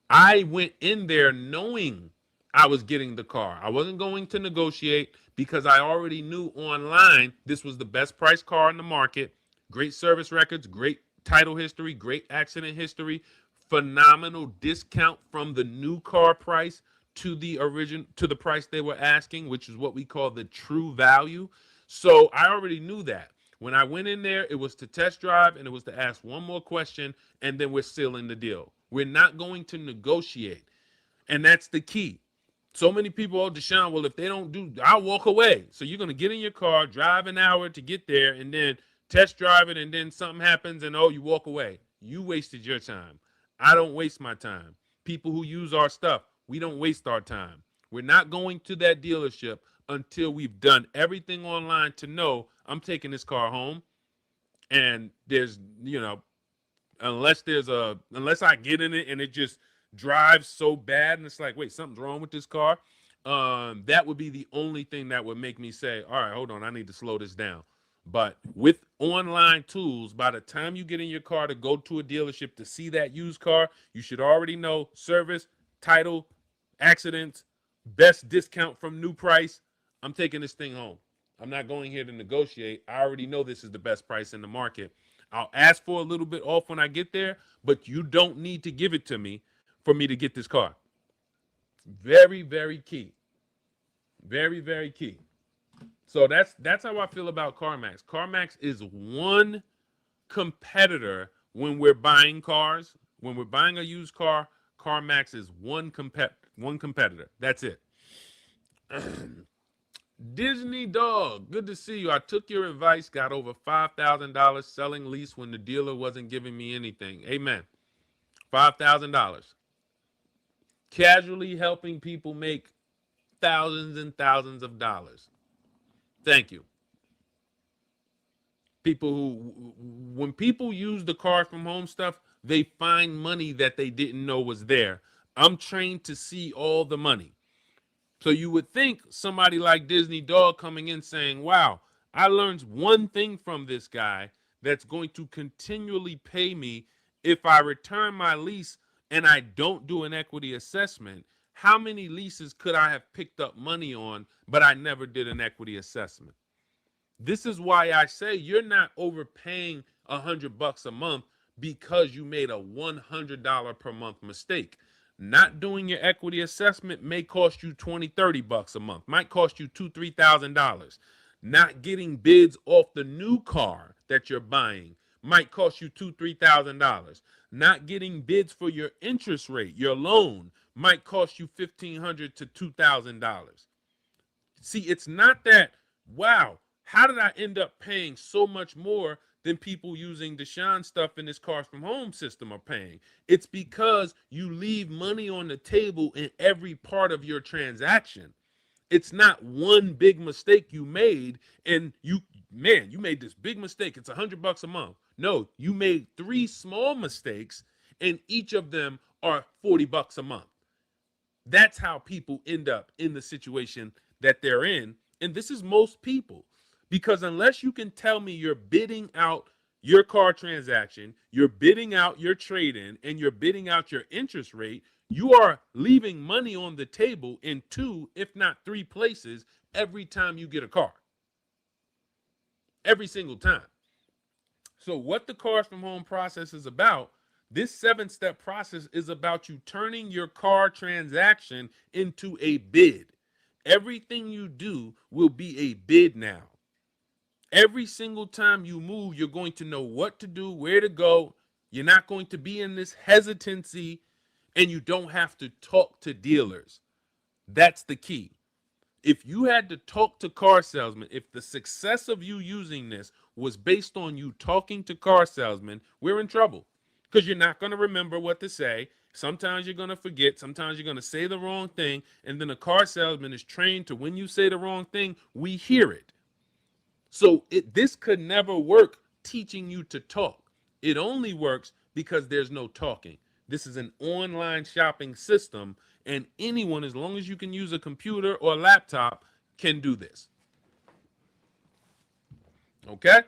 I went in there knowing I was getting the car. I wasn't going to negotiate because I already knew online this was the best price car in the market. Great service records, great title history, great accident history, phenomenal discount from the new car price to the price they were asking, which is what we call the true value. So I already knew that. When I went in there, it was to test drive and it was to ask one more question, and then we're sealing the deal. We're not going to negotiate. And that's the key. So many people, oh, Deshone, well, if they don't do, I'll walk away. So you're going to get in your car, drive an hour to get there, and then test drive it, and then something happens, and oh, you walk away. You wasted your time. I don't waste my time. People who use our stuff, we don't waste our time. We're not going to that dealership until we've done everything online to know I'm taking this car home. And there's, unless I get in it and it just drives so bad and it's like, wait, something's wrong with this car. That would be the only thing that would make me say, all right, hold on, I need to slow this down. But with online tools, by the time you get in your car to go to a dealership to see that used car, you should already know service, title, accidents, best discount from new price. I'm taking this thing home. I'm not going here to negotiate. I already know this is the best price in the market. I'll ask for a little bit off when I get there, but you don't need to give it to me for me to get this car. Very, very key. Very, very key. So that's how I feel about CarMax. CarMax is one competitor when we're buying cars. When we're buying a used car, CarMax is one competitor. That's it. Disney Dog, good to see you. I took your advice, got over $5,000 selling lease when the dealer wasn't giving me anything. Amen. $5,000. Casually helping people make thousands and thousands of dollars. Thank you. When people use the car from home stuff, they find money that they didn't know was there. I'm trained to see all the money. So you would think somebody like Disney Dog coming in saying, wow, I learned one thing from this guy that's going to continually pay me if I return my lease and I don't do an equity assessment. How many leases could I have picked up money on, but I never did an equity assessment? This is why I say you're not overpaying $100 a month because you made a $100 per month mistake. Not doing your equity assessment may cost you $20, $30 a month. Might cost you $2,000, $3,000. Not getting bids off the new car that you're buying might cost you $2,000, $3,000. Not getting bids for your interest rate, your loan, might cost you $1,500 to $2,000. See, it's not that, wow, how did I end up paying so much more than people using Deshone stuff in this cars from home system are paying? It's because you leave money on the table in every part of your transaction. It's not one big mistake you made and you made this big mistake. It's $100 a month. No, you made 3 small mistakes and each of them are $40 a month. That's how people end up in the situation that they're in. And this is most people. Because unless you can tell me you're bidding out your car transaction, you're bidding out your trade-in, and you're bidding out your interest rate, you are leaving money on the table in 2, if not 3 places every time you get a car. Every single time. So what the cars from home process is about, this 7-step process is about you turning your car transaction into a bid. Everything you do will be a bid now. Every single time you move, you're going to know what to do, where to go. You're not going to be in this hesitancy, and you don't have to talk to dealers. That's the key. If you had to talk to car salesmen, if the success of you using this was based on you talking to car salesmen, we're in trouble because you're not going to remember what to say. Sometimes you're going to forget. Sometimes you're going to say the wrong thing. And then a car salesman is trained to, when you say the wrong thing, we hear it. So this could never work teaching you to talk. It only works because there's no talking. This is an online shopping system, and anyone, as long as you can use a computer or a laptop, can do this. Okay?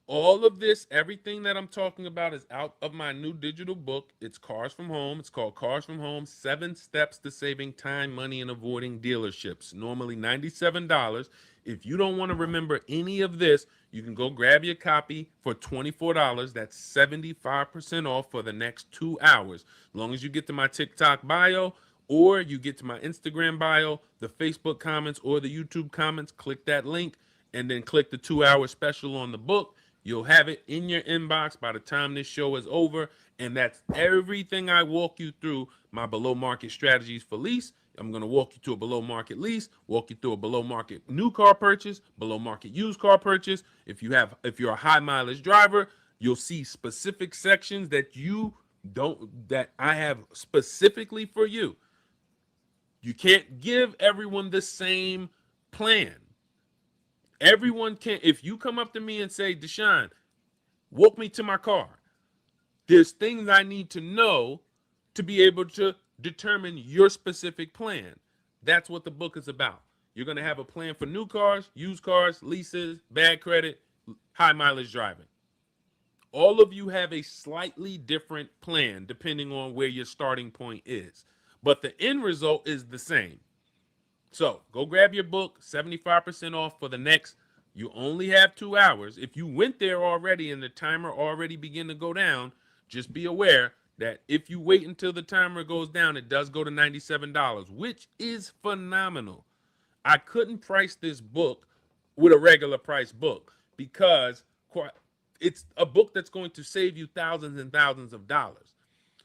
All of this, everything that I'm talking about is out of my new digital book. It's Cars from Home. It's called Cars from Home, 7 Steps to Saving Time, Money, and Avoiding Dealerships. Normally $97. If you don't want to remember any of this, you can go grab your copy for $24. That's 75% off for the next 2 hours. As long as you get to my TikTok bio or you get to my Instagram bio, the Facebook comments, or the YouTube comments, click that link and then click the 2-hour special on the book. You'll have it in your inbox by the time this show is over. And that's everything I walk you through, my below market strategies for lease I'm going to walk you to a below market lease, walk you through a below market new car purchase, below market used car purchase. If you're a high mileage driver, you'll see specific sections that I have specifically for you. You can't give everyone the same plan. Everyone can. If you come up to me and say, Deshone, walk me to my car, there's things I need to know to be able to determine your specific plan. That's what the book is about. You're going to have a plan for new cars, used cars, leases, bad credit, high mileage driving. All of you have a slightly different plan depending on where your starting point is. But the end result is the same. So go grab your book, 75% off for the next. You only have 2 hours. If you went there already and the timer already began to go down, just be aware that if you wait until the timer goes down, it does go to $97, which is phenomenal. I couldn't price this book with a regular price book because it's a book that's going to save you thousands and thousands of dollars.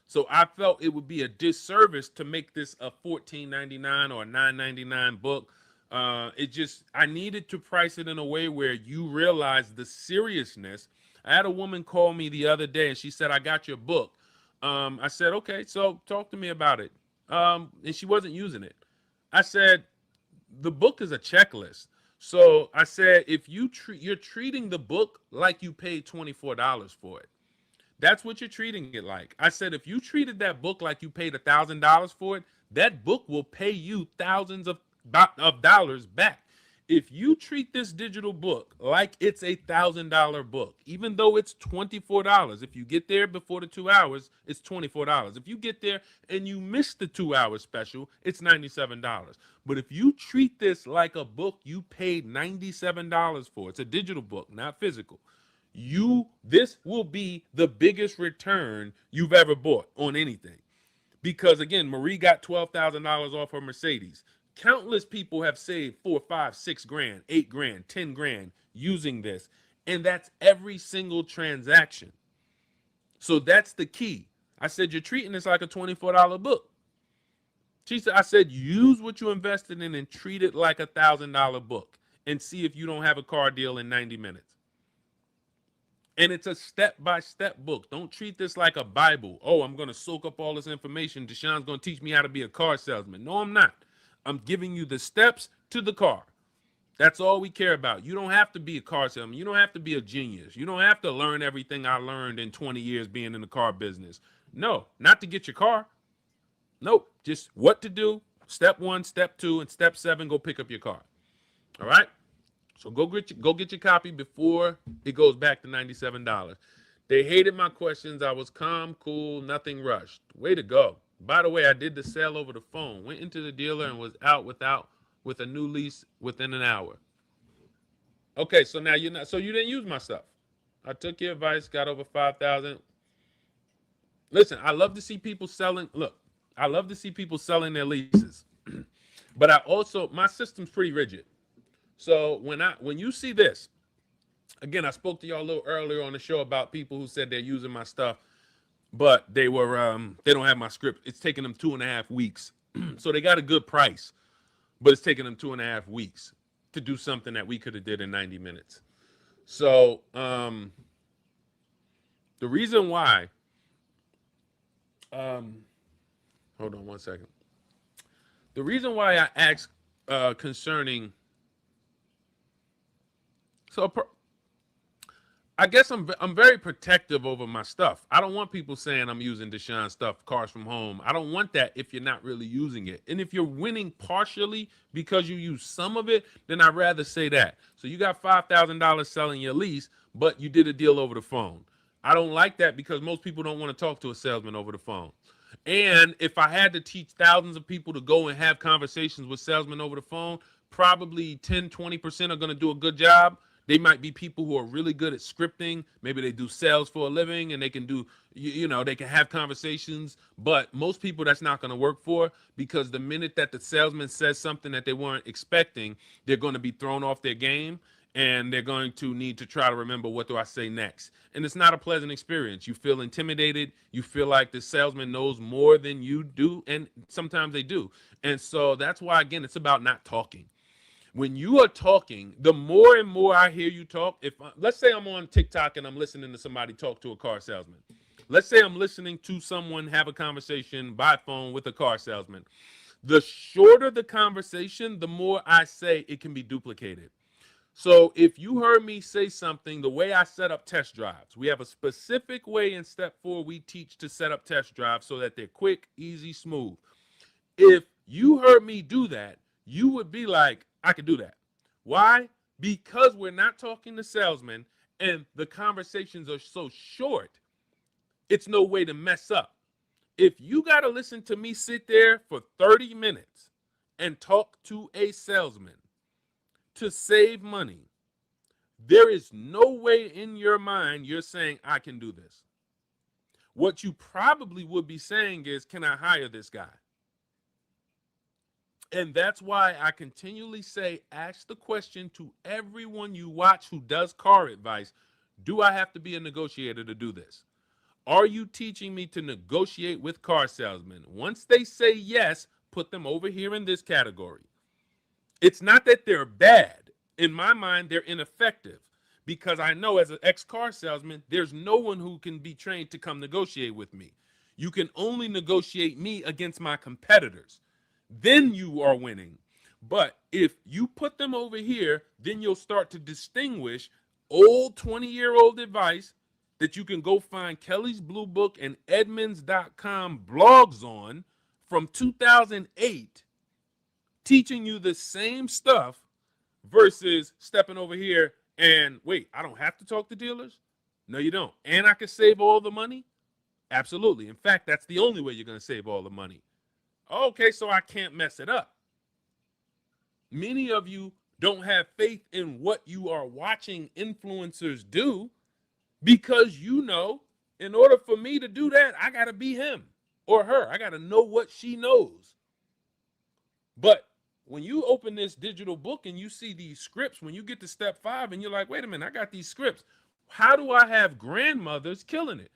So I felt it would be a disservice to make this a $14.99 or a $9.99 book. I needed to price it in a way where you realize the seriousness. I had a woman call me the other day and she said, I got your book. I said, okay, so talk to me about it. And she wasn't using it. I said, the book is a checklist. So I said, if you're treating the book like you paid $24 for it. That's what you're treating it like. I said, if you treated that book like you paid $1,000 for it, that book will pay you thousands of dollars back. If you treat this digital book like it's $1,000 book, even though it's $24, if you get there before the 2 hours, it's $24. If you get there and you miss the 2 hour special, it's $97. But if you treat this like a book you paid $97 for, it's a digital book, not physical. This will be the biggest return you've ever bought on anything. Because again, Marie got $12,000 off her Mercedes. Countless people have saved 4, 5, 6 grand, 8 grand, 10 grand using this. And that's every single transaction. So that's the key. I said, you're treating this like a $24 book. I said, use what you invested in and treat it like a $1,000 book and see if you don't have a car deal in 90 minutes. And it's a step-by-step book. Don't treat this like a Bible. Oh, I'm going to soak up all this information. Deshaun's going to teach me how to be a car salesman. No, I'm not. I'm giving you the steps to the car. That's all we care about. You don't have to be a car salesman. You don't have to be a genius. You don't have to learn everything I learned in 20 years being in the car business. No, not to get your car. Nope, just what to do. Step 1, step 2, and step 7, go pick up your car. All right? So go get your copy before it goes back to $97. They hated my questions. I was calm, cool, nothing rushed. Way to go. By the way, I did the sale over the phone. Went into the dealer and was out with a new lease within an hour. Okay, so now you didn't use my stuff. I took your advice, got over 5,000. Listen, I love to see people selling. Look, I love to see people selling their leases. But my system's pretty rigid. So when you see this, again, I spoke to y'all a little earlier on the show about people who said they're using my stuff, but they don't have my script. It's taking them 2.5 weeks. So they got a good price, but it's taking them 2.5 weeks to do something that we could have did in 90 minutes. So the reason why, hold on one second. The reason why I asked concerning, I guess I'm very protective over my stuff. I don't want people saying I'm using Deshone stuff, cars from home. I don't want that if you're not really using it. And if you're winning partially because you use some of it, then I'd rather say that. So you got $5,000 selling your lease, but you did a deal over the phone. I don't like that because most people don't want to talk to a salesman over the phone. And if I had to teach thousands of people to go and have conversations with salesmen over the phone, probably 10, 20% are going to do a good job. They might be people who are really good at scripting. Maybe they do sales for a living and they can do, they can have conversations. But most people, that's not going to work for, because the minute that the salesman says something that they weren't expecting, they're going to be thrown off their game. and they're going to need to try to remember, what do I say next? And it's not a pleasant experience. You feel intimidated. You feel like the salesman knows more than you do, and sometimes they do. And so that's why, again, it's about not talking. When you are talking, the more and more I hear you talk, let's say I'm on TikTok and I'm listening to somebody talk to a car salesman. Let's say I'm listening to someone have a conversation by phone with a car salesman. The shorter the conversation, the more I say it can be duplicated. So if you heard me say something, the way I set up test drives, we have a specific way in step 4 we teach to set up test drives so that they're quick, easy, smooth. If you heard me do that, you would be like, I could do that. Why? Because we're not talking to salesmen and the conversations are so short, it's no way to mess up. If you got to listen to me sit there for 30 minutes and talk to a salesman to save money, there is no way in your mind you're saying, I can do this. What you probably would be saying is, can I hire this guy? And that's why I continually say, ask the question to everyone you watch who does car advice, do I have to be a negotiator to do this? Are you teaching me to negotiate with car salesmen? Once they say yes, put them over here in this category. It's not that they're bad. In my mind, they're ineffective, because I know as an ex-car salesman, there's no one who can be trained to come negotiate with me. You can only negotiate me against my competitors. Then you are winning. But if you put them over here, then you'll start to distinguish old 20-year-old advice that you can go find Kelly's Blue Book and Edmunds.com blogs on from 2008, teaching you the same stuff versus stepping over here and, wait, I don't have to talk to dealers? No, you don't. And I can save all the money? Absolutely. In fact, that's the only way you're going to save all the money. Okay, so I can't mess it up. Many of you don't have faith in what you are watching influencers do, because you know, in order for me to do that, I got to be him or her. I got to know what she knows. But when you open this digital book and you see these scripts, when you get to step 5 and you're like, wait a minute, I got these scripts. How do I have grandmothers killing it?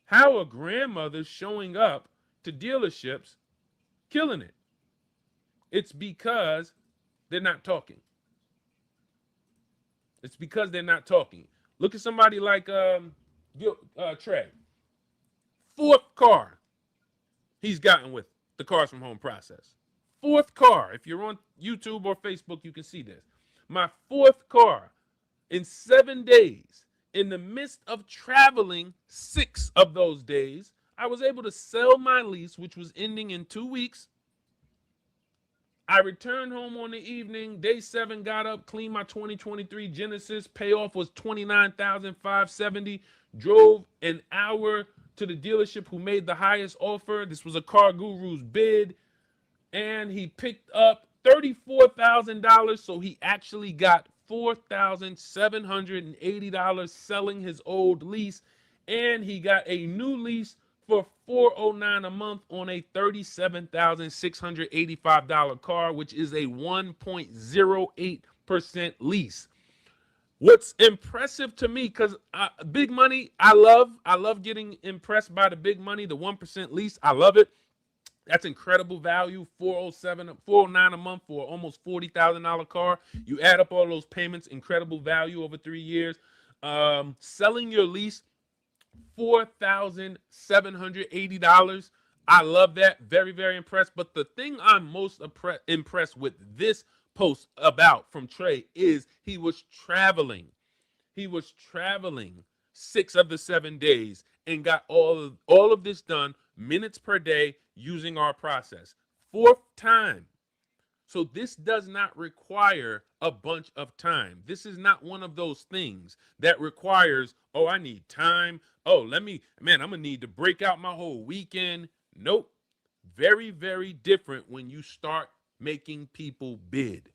How are grandmothers showing up to dealerships killing it? It's because they're not talking. It's because they're not talking. Look at somebody like Trey. 4th car he's gotten with the Cars from Home process. 4th car. If you're on YouTube or Facebook, you can see this. My 4th car in 7 days. In the midst of traveling 6 of those days, I was able to sell my lease, which was ending in 2 weeks. I returned home on the evening. Day 7, got up, cleaned my 2023 Genesis. Payoff was $29,570. Drove an hour to the dealership who made the highest offer. This was a Car Guru's bid. And he picked up $34,000. So he actually got $4,780 selling his old lease. And he got a new lease for $409 a month on a $37,685 car, which is a 1.08% lease. What's impressive to me, because big money, I love getting impressed by the big money, the 1% lease. I love it. That's incredible value. $409 a month for almost $40,000 car. You add up all those payments, incredible value over 3 years. Selling your lease, $4,780. I love that. Very, very impressed. But the thing I'm most impressed with this post about from Trey is he was traveling. He was traveling 6 of the 7 days and got all of this done, minutes per day, using our process. 4th time. So this does not require a bunch of time. This is not one of those things that requires, oh, I need time. Oh, I'm going to need to break out my whole weekend. Nope. Very, very different when you start making people bid.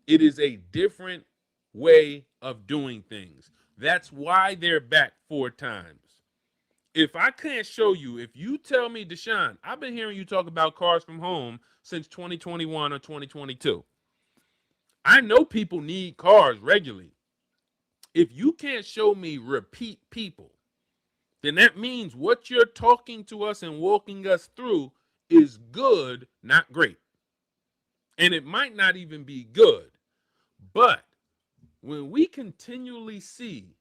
It is a different way of doing things. That's why they're back 4 times. If I can't show you, if you tell me, Deshone, I've been hearing you talk about Cars from Home since 2021 or 2022. I know people need cars regularly. If you can't show me repeat people, then that means what you're talking to us and walking us through is good, not great. And it might not even be good. But when we continually see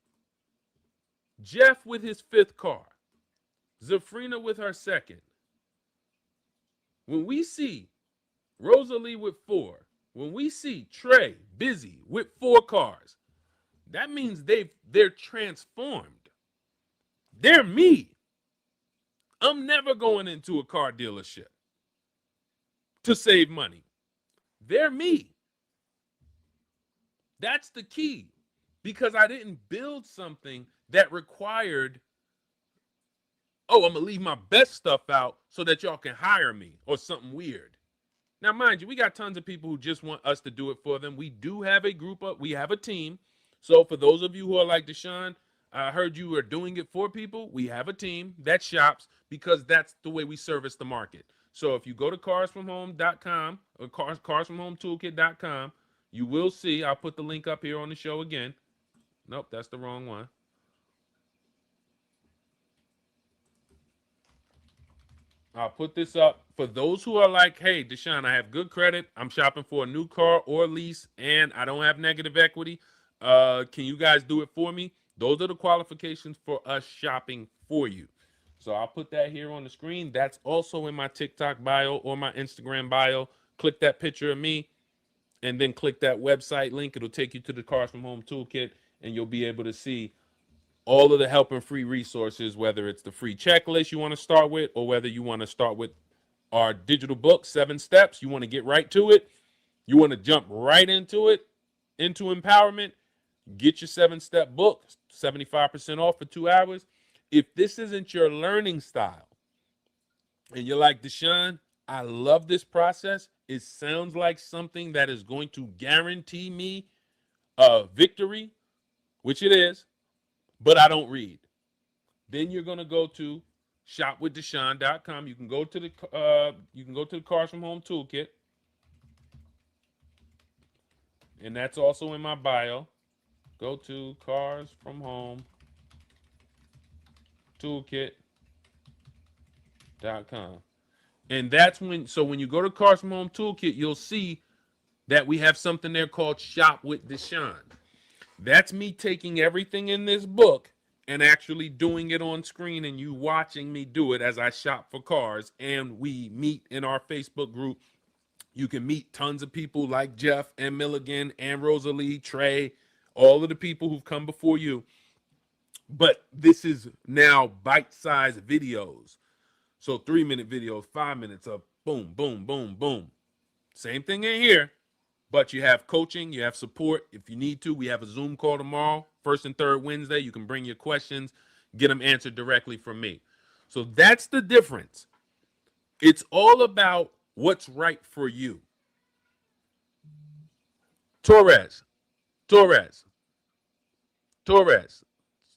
Jeff with his 5th car, Zafrina with her 2nd, when we see Rosalie with 4, when we see Trey busy with 4 cars, that means they're transformed. They're me. I'm never going into a car dealership to save money. They're me. That's the key, because I didn't build something that required, oh, I'm going to leave my best stuff out so that y'all can hire me or something weird. Now, mind you, we got tons of people who just want us to do it for them. We do have a we have a team. So for those of you who are like Deshone, I heard you are doing it for people. We have a team that shops because that's the way we service the market. So if you go to carsfromhome.com or carsfromhometoolkit.com, you will see, I'll put the link up here on the show again. Nope, that's the wrong one. I'll put this up for those who are like, hey, Deshone, I have good credit. I'm shopping for a new car or lease, and I don't have negative equity. Can you guys do it for me? Those are the qualifications for us shopping for you. So I'll put that here on the screen. That's also in my TikTok bio or my Instagram bio. Click that picture of me and then click that website link. It'll take you to the Cars from Home Toolkit, and you'll be able to see all of the help and free resources, whether it's the free checklist you want to start with or whether you want to start with our digital book, 7 Steps. You want to get right to it. You want to jump right into it, into empowerment. Get your 7-step book, 75% off for 2 hours. If this isn't your learning style and you're like, Deshone, I love this process. It sounds like something that is going to guarantee me a victory, which it is, but I don't read. Then you're going to go to shopwithdeshone.com. You can go to the Cars from Home Toolkit, and that's also in my bio. Go to Cars from Home Toolkit.com. And that's when you go to Cars from Home Toolkit, you'll see that we have something there called Shop with Deshone. That's me taking everything in this book and actually doing it on screen and you watching me do it as I shop for cars. And we meet in our Facebook group. You can meet tons of people like Jeff and Milligan and Rosalie, Trey, all of the people who've come before you. But this is now bite-sized videos. So 3-minute videos, 5 minutes of boom, boom, boom, boom. Same thing in here. But you have coaching, you have support. If you need to, we have a Zoom call tomorrow, 1st and 3rd Wednesday. You can bring your questions, get them answered directly from me. So that's the difference. It's all about what's right for you. Torres.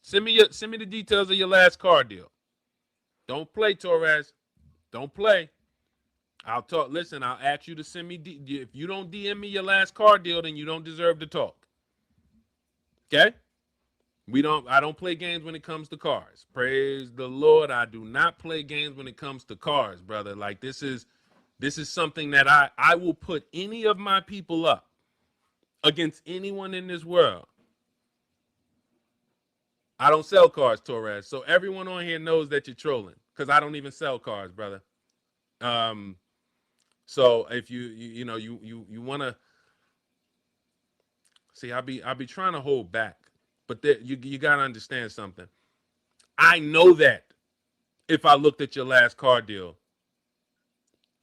Send me the details of your last car deal. Don't play, Torres. Don't play. I'll talk. Listen, I'll ask you to send me. If you don't DM me your last car deal, then you don't deserve to talk. Okay? I don't play games when it comes to cars. Praise the Lord. I do not play games when it comes to cars, brother. Like this is something that I will put any of my people up against anyone in this world. I don't sell cars, Torres. So everyone on here knows that you're trolling because I don't even sell cars, brother. So if you want to see, I'll be trying to hold back, but you got to understand something. I know that if I looked at your last car deal,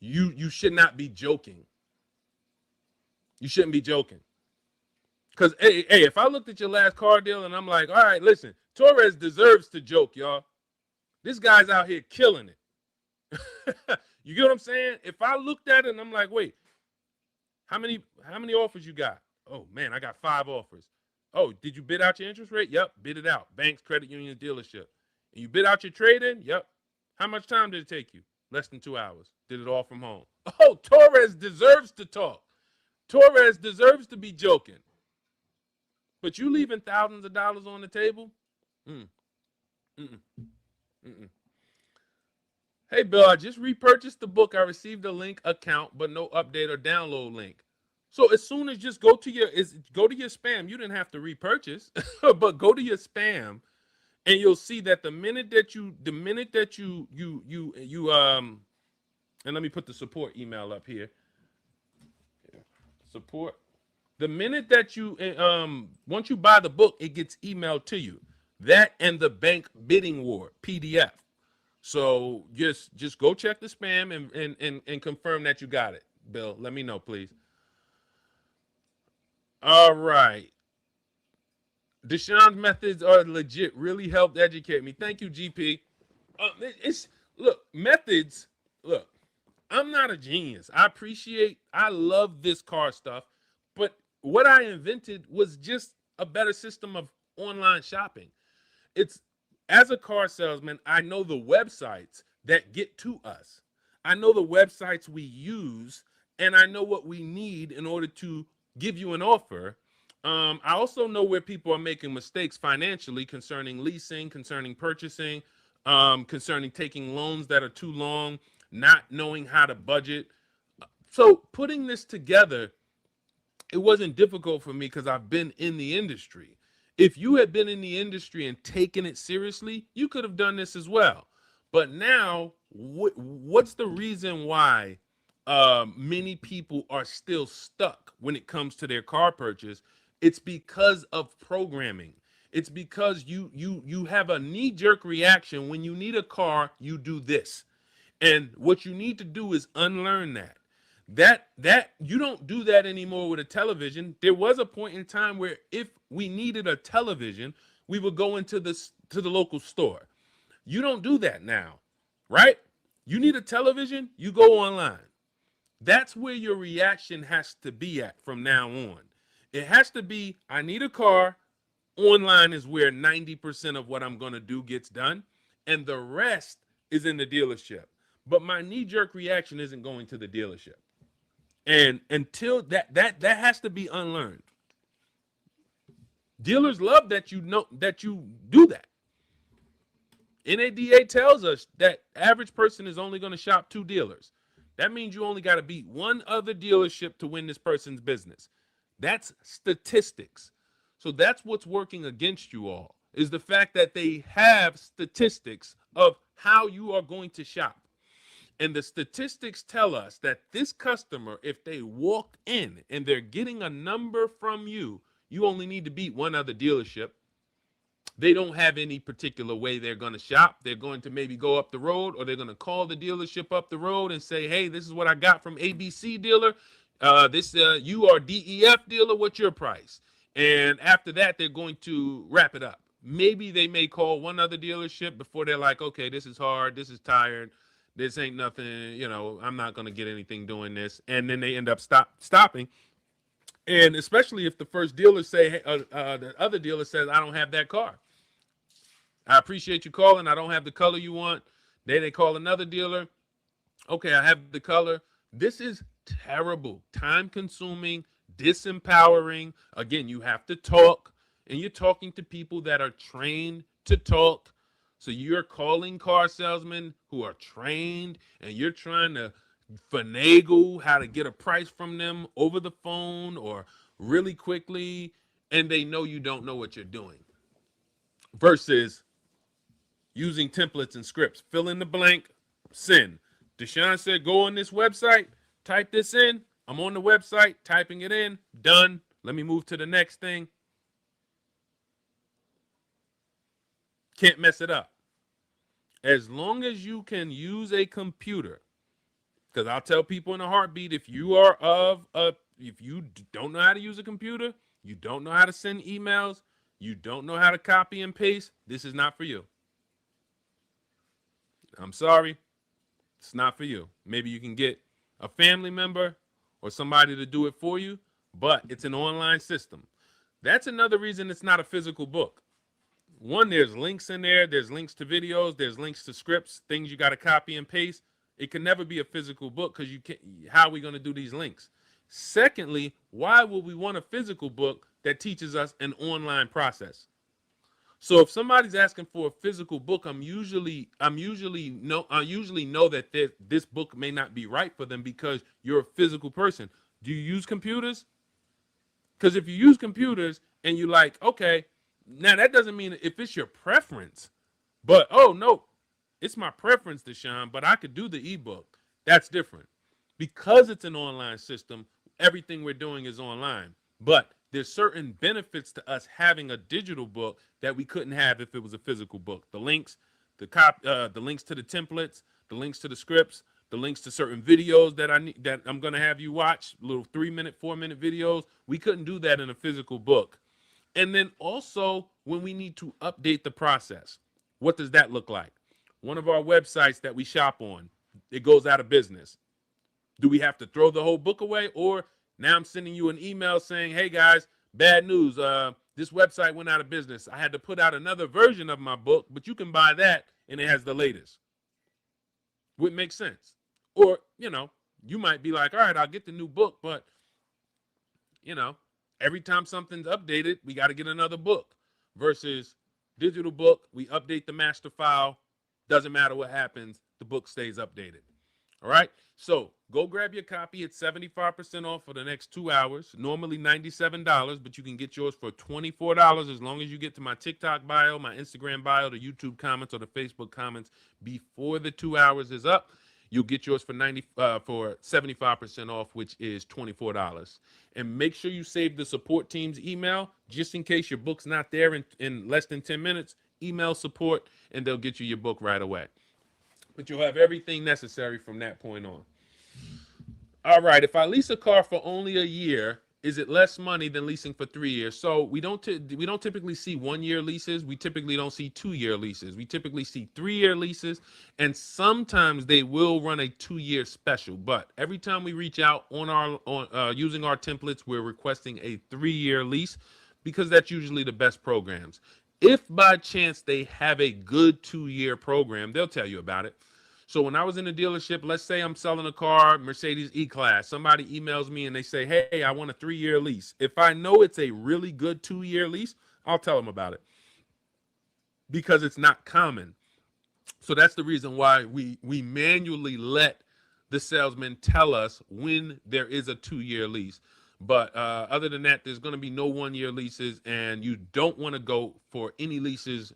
you should not be joking. You shouldn't be joking. Because, hey, if I looked at your last car deal and I'm like, all right, listen, Torres deserves to joke, y'all. This guy's out here killing it. You get what I'm saying? If I looked at it and I'm like, wait, how many offers you got? Oh, man, I got 5 offers. Oh, did you bid out your interest rate? Yep, bid it out. Banks, credit union, dealership. And you bid out your trade-in? Yep. How much time did it take you? Less than 2 hours. Did it all from home. Oh, Torres deserves to talk. Torres deserves to be joking. But you leaving thousands of dollars on the table? Mm, mm-mm, mm-mm. Hey, Bill, I just repurchased the book. I received a link account, but no update or download link. So as soon as just go to your spam. You didn't have to repurchase, but go to your spam, and you'll see that the minute that you and let me put the support email up here. Support. The minute that you once you buy the book, it gets emailed to you. That and the bank bidding war PDF. So just go check the spam and confirm that you got it. Bill, let me know, please. All right. Deshone's methods are legit. Really helped educate me. Thank you, GP. It's look methods. Look, I'm not a genius. I love this car stuff, but what I invented was just a better system of online shopping. It's as a car salesman, I know the websites that get to us. I know the websites we use, and I know what we need in order to give you an offer. I also know where people are making mistakes financially concerning leasing, concerning purchasing, concerning taking loans that are too long, not knowing how to budget. So putting this together, it wasn't difficult for me because I've been in the industry. If you had been in the industry and taken it seriously, you could have done this as well. But now, what's the reason why many people are still stuck when it comes to their car purchase? It's because of programming. It's because you have a knee-jerk reaction. When you need a car, you do this. And what you need to do is unlearn that. That you don't do that anymore with a television. There was a point in time where if we needed a television, we would go into the local store. You don't do that now, right? You need a television, you go online. That's where your reaction has to be at from now on. It has to be, I need a car. Online is where 90% of what I'm going to do gets done, and the rest is in the dealership. But my knee-jerk reaction isn't going to the dealership. And until that has to be unlearned. Dealers love that you do that. NADA tells us that average person is only going to shop 2 dealers. That means you only got to beat one other dealership to win this person's business. That's statistics. So that's what's working against you all, is the fact that they have statistics of how you are going to shop. And the statistics tell us that this customer, if they walk in and they're getting a number from you, you only need to beat one other dealership. They don't have any particular way they're going to shop. They're going to maybe go up the road, or they're going to call the dealership up the road and say, hey, this is what I got from ABC dealer. You are DEF dealer. What's your price? And after that, they're going to wrap it up. Maybe they may call one other dealership before they're like, okay, this is hard. This is tired. This ain't nothing. I'm not going to get anything doing this. And then they end up stopping. And especially if the first dealer the other dealer says, I don't have that car. I appreciate you calling. I don't have the color you want. Then they call another dealer. Okay, I have the color. This is terrible, time consuming, disempowering. Again, you have to talk, and you're talking to people that are trained to talk. So you're calling car salesmen who are trained, and you're trying to finagle how to get a price from them over the phone or really quickly, and they know you don't know what you're doing. Versus using templates and scripts. Fill in the blank, send. Deshone said, go on this website, type this in. I'm on the website, typing it in, done. Let me move to the next thing. Can't mess it up. As long as you can use a computer, because I'll tell people in a heartbeat, if you don't know how to use a computer, you don't know how to send emails, you don't know how to copy and paste, this is not for you. I'm sorry, it's not for you. Maybe you can get a family member or somebody to do it for you, but it's an online system. That's another reason it's not a physical book. One, there's links in there. There's links to videos. There's links to scripts, things you got to copy and paste. It can never be a physical book because you can't. How are we going to do these links? Secondly, why would we want a physical book that teaches us an online process? So if somebody's asking for a physical book, I usually know that this book may not be right for them because you're a physical person. Do you use computers? Because if you use computers and you like, okay, now that doesn't mean if it's your preference, but oh no, it's my preference, Deshaun, but I could do the ebook. That's different. Because it's an online system, everything we're doing is online. But there's certain benefits to us having a digital book that we couldn't have if it was a physical book. The links, the links to the templates, the links to the scripts, the links to certain videos that I'm going to have you watch, little 3-minute, 4-minute videos. We couldn't do that in a physical book. And then also when we need to update the process, what does that look like? One of our websites that we shop on, it goes out of business. Do we have to throw the whole book away? Or now I'm sending you an email saying, hey guys, bad news. This website went out of business. I had to put out another version of my book, but you can buy that and it has the latest. Would make sense. Or, you might be like, all right, I'll get the new book, but, you know, every time something's updated, we got to get another book versus digital book. We update the master file. Doesn't matter what happens. The book stays updated. All right. So go grab your copy. It's 75% off for the next 2 hours. Normally $97, but you can get yours for $24 as long as you get to my TikTok bio, my Instagram bio, the YouTube comments, or the Facebook comments before the 2 hours is up. You'll get yours for 75% off, which is $24. And make sure you save the support team's email just in case your book's not there in less than 10 minutes. Email support, and they'll get you your book right away. But you'll have everything necessary from that point on. All right, if I lease a car for only a year, is it less money than leasing for 3 years? So we don't typically see 1-year leases. We typically don't see 2-year leases. We typically see 3-year leases, and sometimes they will run a 2-year special. But every time we reach out using our templates, we're requesting a 3-year lease because that's usually the best programs. If by chance they have a good 2-year program, they'll tell you about it. So when I was in a dealership, let's say I'm selling a car, Mercedes E-Class. Somebody emails me and they say, hey, I want a 3-year lease. If I know it's a really good 2-year lease, I'll tell them about it because it's not common. So that's the reason why we manually let the salesman tell us when there is a 2-year lease. But other than that, there's going to be no 1-year leases, and you don't want to go for any leases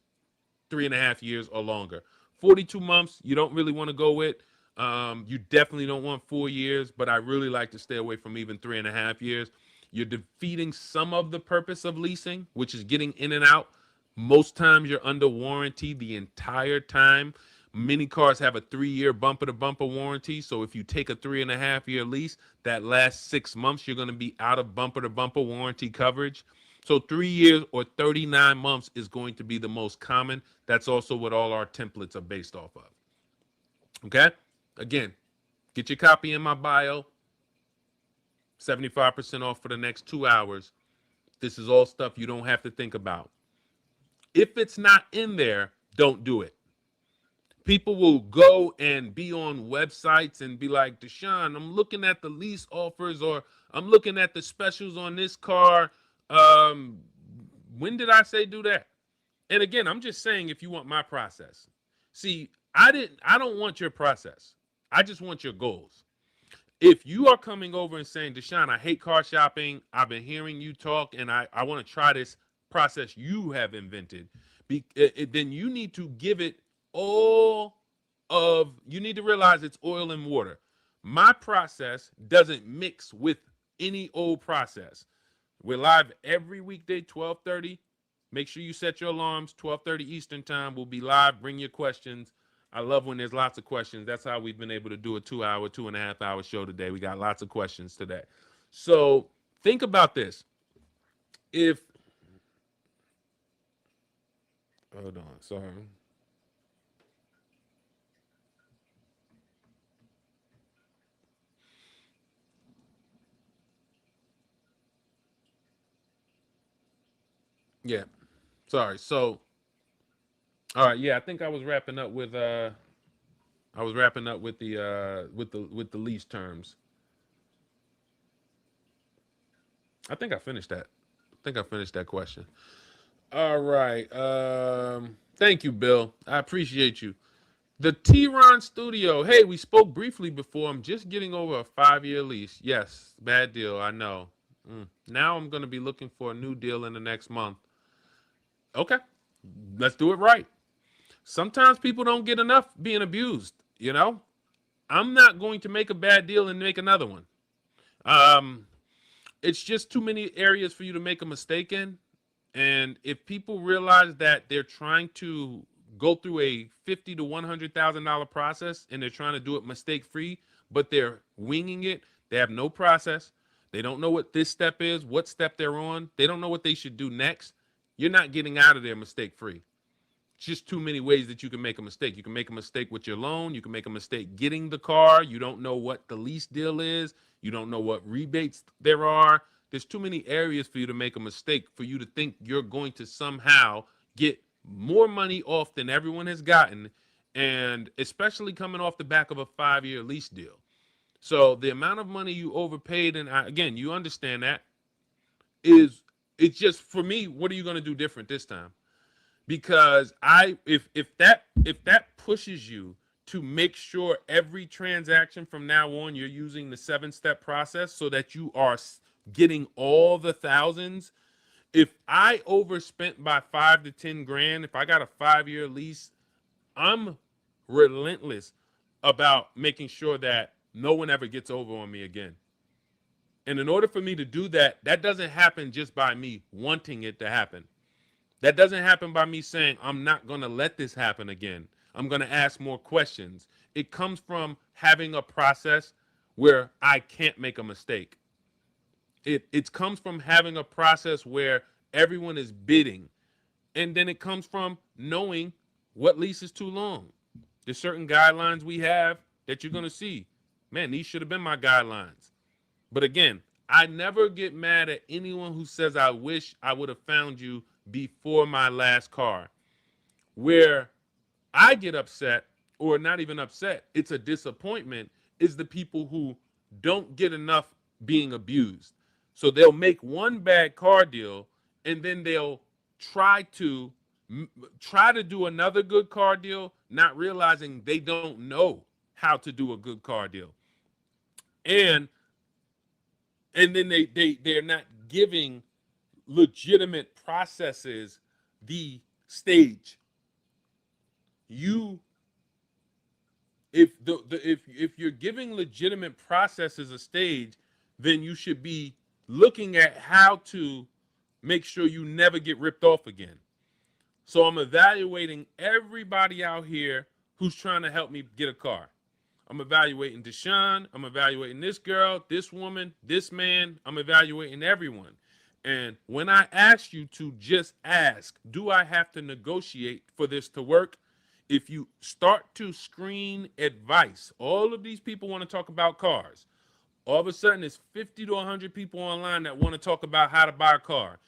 3.5 years or longer. 42 months, you don't really want to go with. You definitely don't want 4 years, but I really like to stay away from even 3.5 years. You're defeating some of the purpose of leasing, which is getting in and out. Most times you're under warranty the entire time. Many cars have a 3-year bumper-to-bumper warranty. So if you take a 3.5-year lease, that last 6 months, you're going to be out of bumper-to-bumper warranty coverage. So 3 years or 39 months is going to be the most common. That's also what all our templates are based off of. Okay? Again, get your copy in my bio. 75% off for the next 2 hours. This is all stuff you don't have to think about. If it's not in there, don't do it. People will go and be on websites and be like, Deshaun, I'm looking at the lease offers or I'm looking at the specials on this car. When did I say do that? And again, I'm just saying if you want my process. See, I don't want your process. I just want your goals. If you are coming over and saying, Deshaun, I hate car shopping, I've been hearing you talk, and I want to try this process you have invented, then you need to give it you need to realize it's oil and water. My process doesn't mix with any old process. We're live every weekday, 12:30. Make sure you set your alarms, 12:30 Eastern time. We'll be live. Bring your questions. I love when there's lots of questions. That's how we've been able to do a 2-hour, 2.5-hour show today. We got lots of questions today. So think about this. Hold on, sorry. Yeah, sorry. So, all right, yeah, I think I was wrapping up with the lease terms. I think I finished that. Question. All right. Thank you, Bill. I appreciate you. The T-Ron Studio. Hey, we spoke briefly before. I'm just getting over a 5-year lease. Yes, bad deal. I know. Now I'm going to be looking for a new deal in the next month. Okay, let's do it right. Sometimes people don't get enough being abused. I'm not going to make a bad deal and make another one. Um, it's just too many areas for you to make a mistake in. And if people realize that they're trying to go through a $50,000 to $100,000 process and they're trying to do it mistake free, but they're winging it, they have no process. They don't know what this step is, what step they're on. They don't know what they should do next. You're not getting out of there mistake free. It's just too many ways that you can make a mistake. You can make a mistake with your loan. You can make a mistake getting the car. You don't know what the lease deal is. You don't know what rebates there are. There's too many areas for you to make a mistake for you to think you're going to somehow get more money off than everyone has gotten, and especially coming off the back of a 5-year lease deal. So the amount of money you overpaid, and again, you understand that, it's just, for me, what are you going to do different this time? Because if that pushes you to make sure every transaction from now on you're using the 7-step process so that you are getting all the thousands. If I overspent by 5 to 10 grand, if I got a 5-year lease, I'm relentless about making sure that no one ever gets over on me again. And in order for me to do that, that doesn't happen just by me wanting it to happen. That doesn't happen by me saying, I'm not going to let this happen again. I'm going to ask more questions. It comes from having a process where I can't make a mistake. It comes from having a process where everyone is bidding. And then it comes from knowing what lease is too long. There's certain guidelines we have that you're going to see. Man, these should have been my guidelines. But again, I never get mad at anyone who says, I wish I would have found you before my last car. Where I get upset, or not even upset, it's a disappointment, is the people who don't get enough being abused. So they'll make one bad car deal and then they'll try to do another good car deal, not realizing they don't know how to do a good car deal. And then they're not giving legitimate processes the stage. If you're giving legitimate processes a stage, then you should be looking at how to make sure you never get ripped off again. So I'm evaluating everybody out here who's trying to help me get a car. I'm evaluating Deshone. I'm evaluating this girl, this woman, this man. I'm evaluating everyone. And when I ask you to just ask, do I have to negotiate for this to work? If you start to screen advice, all of these people want to talk about cars. All of a sudden, there's 50 to 100 people online that want to talk about how to buy a car.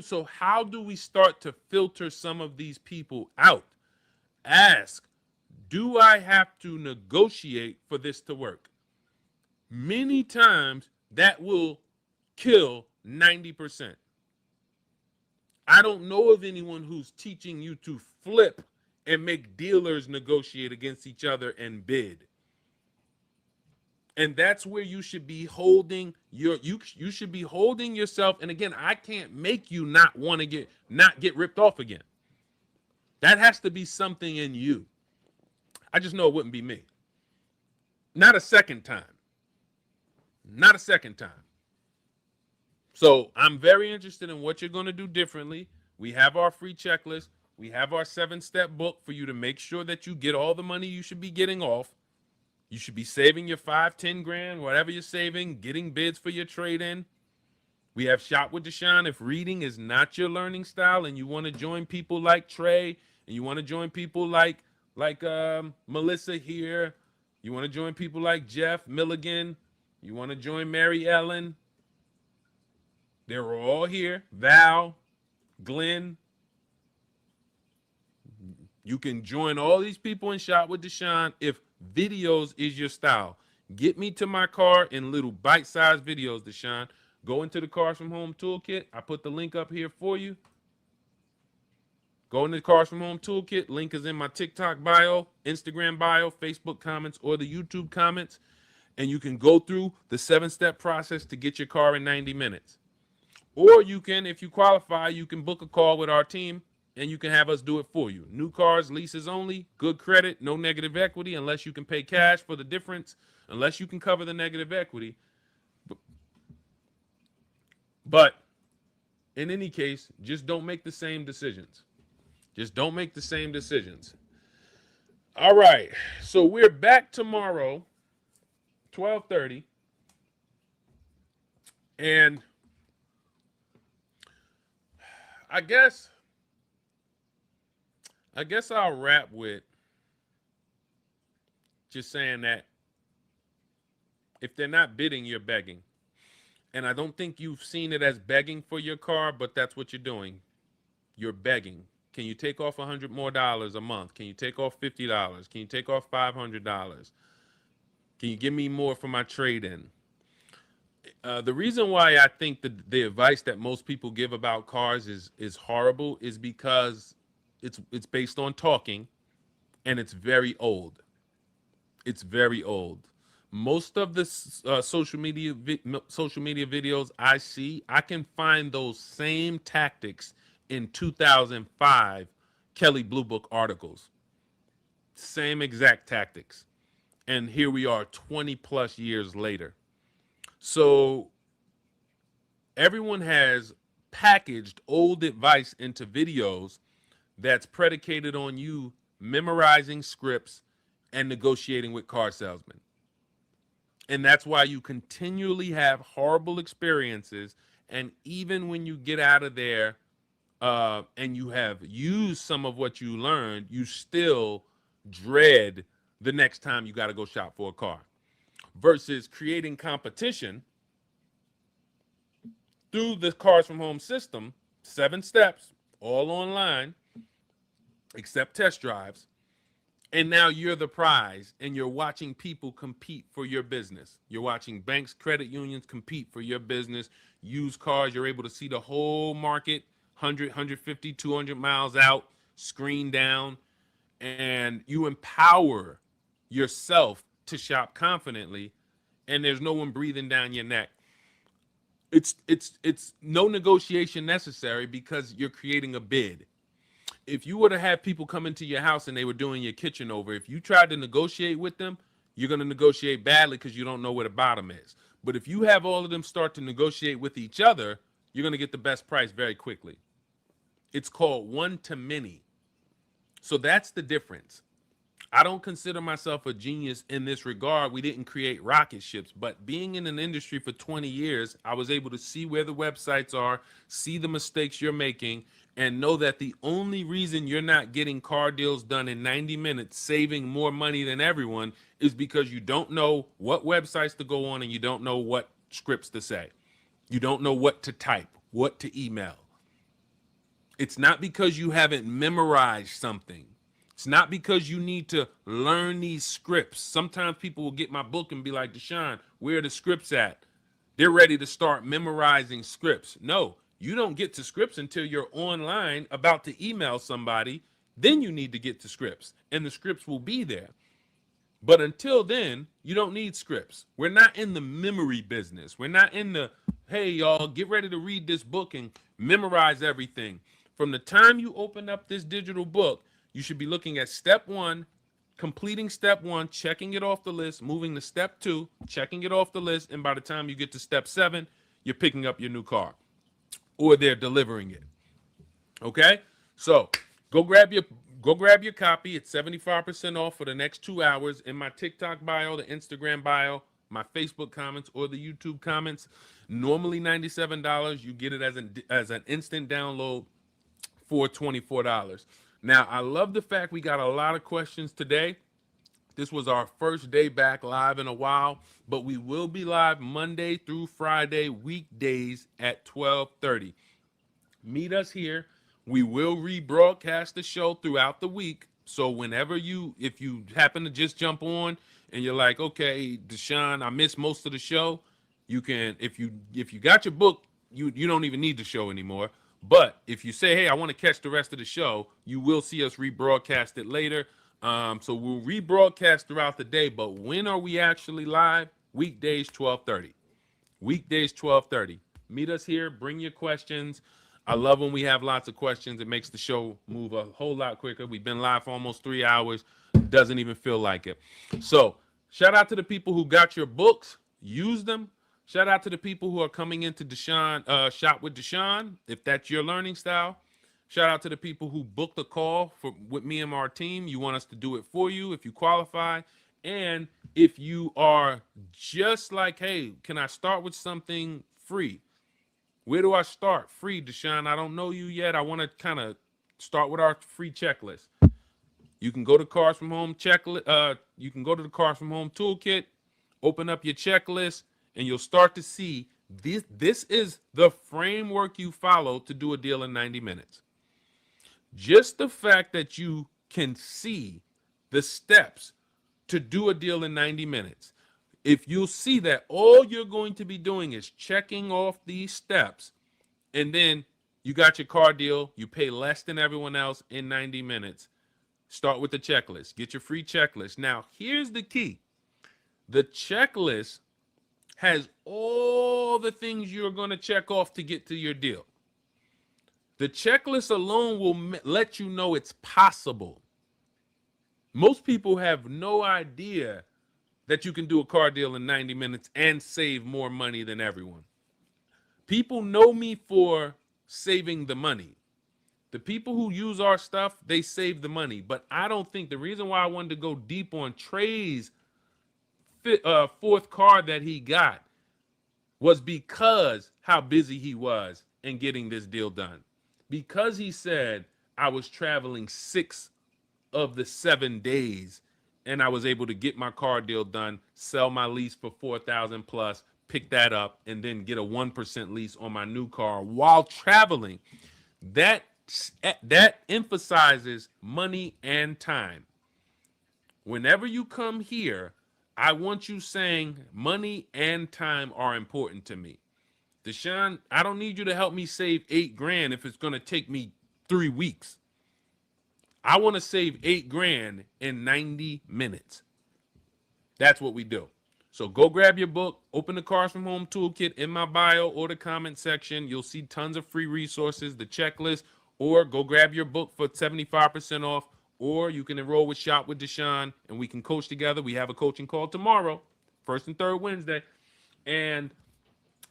So how do we start to filter some of these people out? Ask, do I have to negotiate for this to work? Many times that will kill 90%. I don't know of anyone who's teaching you to flip and make dealers negotiate against each other and bid. And that's where you should be holding you should be holding yourself. And again, I can't make you not get ripped off again. That has to be something in you. I just know it wouldn't be me. Not a second time. Not a second time. So I'm very interested in what you're going to do differently. We have our free checklist. We have our 7-step book for you to make sure that you get all the money you should be getting off. You should be saving your 5, 10 grand, whatever you're saving, getting bids for your trade-in. We have Shop with Deshone. If reading is not your learning style and you want to join people like Trey, and you want to join people like Melissa here, you want to join people like Jeff Milligan, you want to join Mary Ellen, they're all here. Val, Glenn. You can join all these people in Shop with Deshone if videos is your style. Get me to my car in little bite-sized videos, Deshone. Go into the Cars from Home Toolkit. I put the link up here for you. Go into the Cars from Home Toolkit. Link is in my TikTok bio, Instagram bio, Facebook comments, or the YouTube comments. And you can go through the 7-step process to get your car in 90 minutes. Or you can, if you qualify, you can book a call with our team and you can have us do it for you. New cars, leases only, good credit, no negative equity unless you can pay cash for the difference, unless you can cover the negative equity. But in any case, just don't make the same decisions. Just don't make the same decisions. All right. So we're back tomorrow, 12:30. And I guess I'll wrap with just saying that if they're not bidding, you're begging. And I don't think you've seen it as begging for your car, but that's what you're doing. You're begging. Can you take off $100 more a month? Can you take off $50? Can you take off $500? Can you give me more for my trade-in? The reason why I think the advice that most people give about cars is horrible is because it's based on talking, and it's very old. It's very old. Most of the social media videos I see, I can find those same tactics in 2005 Kelley Blue Book articles. Same exact tactics. And here we are 20 plus years later. So everyone has packaged old advice into videos that's predicated on you memorizing scripts and negotiating with car salesmen. And that's why you continually have horrible experiences. And even when you get out of there and you have used some of what you learned, you still dread the next time you got to go shop for a car. Versus creating competition through the Cars from Home system, 7 steps, all online, except test drives. And now you're the prize, and you're watching people compete for your business. You're watching banks, credit unions compete for your business. Used cars, you're able to see the whole market, 100, 150, 200 miles out, screen down, and you empower yourself to shop confidently, and there's no one breathing down your neck. It's no negotiation necessary because you're creating a bid. If you were to have people come into your house and they were doing your kitchen over, if you tried to negotiate with them, you're going to negotiate badly because you don't know where the bottom is. But if you have all of them start to negotiate with each other, you're going to get the best price very quickly. It's called one to many. So that's the difference. I don't consider myself a genius in this regard. We didn't create rocket ships, but being in an industry for 20 years, I was able to see where the websites are, see the mistakes you're making, and know that the only reason you're not getting car deals done in 90 minutes, saving more money than everyone, is because you don't know what websites to go on and you don't know what scripts to say. You don't know what to type, what to email. It's not because you haven't memorized something. It's not because you need to learn these scripts. Sometimes people will get my book and be like, Deshone, where are the scripts at? They're ready to start memorizing scripts. No, you don't get to scripts until you're online about to email somebody. Then you need to get to scripts, and the scripts will be there. But until then, you don't need scripts. We're not in the memory business. We're not in the, hey, y'all, get ready to read this book and memorize everything. From the time you open up this digital book, you should be looking at step 1, completing step 1, checking it off the list, moving to step 2, checking it off the list, and by the time you get to step 7, you're picking up your new car, or they're delivering it. Okay? So go grab your copy. It's 75% off for the next 2 hours in my TikTok bio, the Instagram bio, my Facebook comments, or the YouTube comments. Normally $97. You get it as an instant download for $24. Now, I love the fact we got a lot of questions today. This was our first day back live in a while, but we will be live Monday through Friday, weekdays at 12:30. Meet us here. We will rebroadcast the show throughout the week. So whenever if you happen to just jump on and you're like, okay, Deshone, I missed most of the show, You can, if you got your book, you don't even need the show anymore. But if you say, hey, I want to catch the rest of the show, you will see us rebroadcast it later. So we'll rebroadcast throughout the day. But when are we actually live? Weekdays 12:30. Weekdays 12:30. Meet us here. Bring your questions. I love when we have lots of questions. It makes the show move a whole lot quicker. We've been live for almost 3 hours. Doesn't even feel like it. So shout out to the people who got your books. Use them. Shout out to the people who are coming into Deshone, Shop with Deshone, if that's your learning style. Shout out to the people who booked a call with me and our team. You want us to do it for you if you qualify. And if you are just like, hey, can I start with something free? Where do I start? Free, Deshone. I don't know you yet. I want to kind of start with our free checklist. You can go to Cars from Home checklist. You can go to the Cars from Home toolkit, open up your checklist, and you'll start to see this. This is the framework you follow to do a deal in 90 minutes. Just the fact that you can see the steps to do a deal in 90 minutes. If you'll see that all you're going to be doing is checking off these steps, and then you got your car deal, you pay less than everyone else in 90 minutes. Start with the checklist. Get your free checklist. Now, here's the key. The checklist has all the things you're going to check off to get to your deal. The checklist alone will let you know it's possible. Most people have no idea that you can do a car deal in 90 minutes and save more money than everyone. People know me for saving the money. The people who use our stuff, they save the money. But I don't think the reason why I wanted to go deep on Trey's fourth car that he got was because how busy he was in getting this deal done. Because he said I was traveling 6 of the 7 days and I was able to get my car deal done, sell my lease for $4,000 plus, pick that up, and then get a 1% lease on my new car while traveling. That emphasizes money and time. Whenever you come here, I want you saying money and time are important to me. Deshone, I don't need you to help me save $8,000 if it's going to take me 3 weeks. I want to save $8,000 in 90 minutes. That's what we do. So go grab your book, open the Cars from Home toolkit in my bio or the comment section. You'll see tons of free resources, the checklist, or go grab your book for 75% off, or you can enroll with Shop with Deshone and we can coach together. We have a coaching call tomorrow, first and third Wednesday, and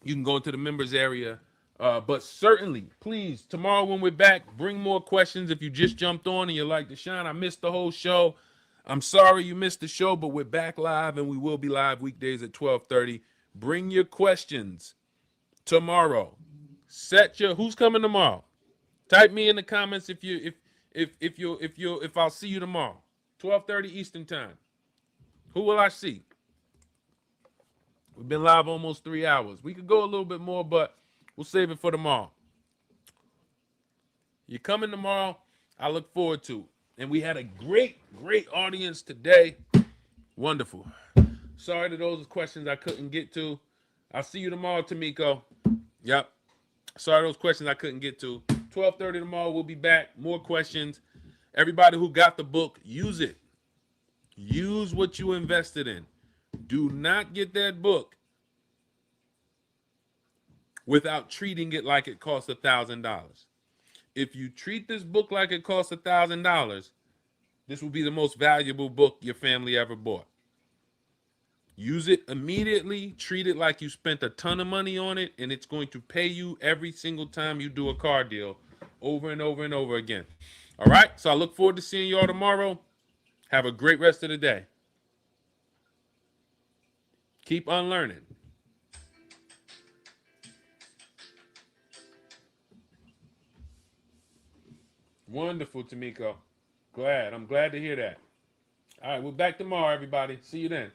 you can go into the members area. But certainly, please, tomorrow when we're back, bring more questions. If you just jumped on and you're like, Deshone, I missed the whole show. I'm sorry you missed the show, but we're back live and we will be live weekdays at 12:30. Bring your questions tomorrow. Who's coming tomorrow? Type me in the comments if I'll see you tomorrow. 12:30 Eastern time. Who will I see? We've been live almost 3 hours. We could go a little bit more, but we'll save it for tomorrow. You're coming tomorrow. I look forward to it. And we had a great audience today. Wonderful. Sorry to those questions I couldn't get to. I'll see you tomorrow, Tamiko. Yep. Sorry those questions I couldn't get to. 12:30 tomorrow, we'll be back. More questions. Everybody who got the book, use it. Use what you invested in. Do not get that book without treating it like it costs $1,000. If you treat this book like it costs $1,000, this will be the most valuable book your family ever bought. Use it immediately. Treat it like you spent a ton of money on it, and it's going to pay you every single time you do a car deal over and over and over again. All right? So I look forward to seeing you all tomorrow. Have a great rest of the day. Keep unlearning. Wonderful, Tamiko. I'm glad to hear that. All right, we're back tomorrow, everybody. See you then.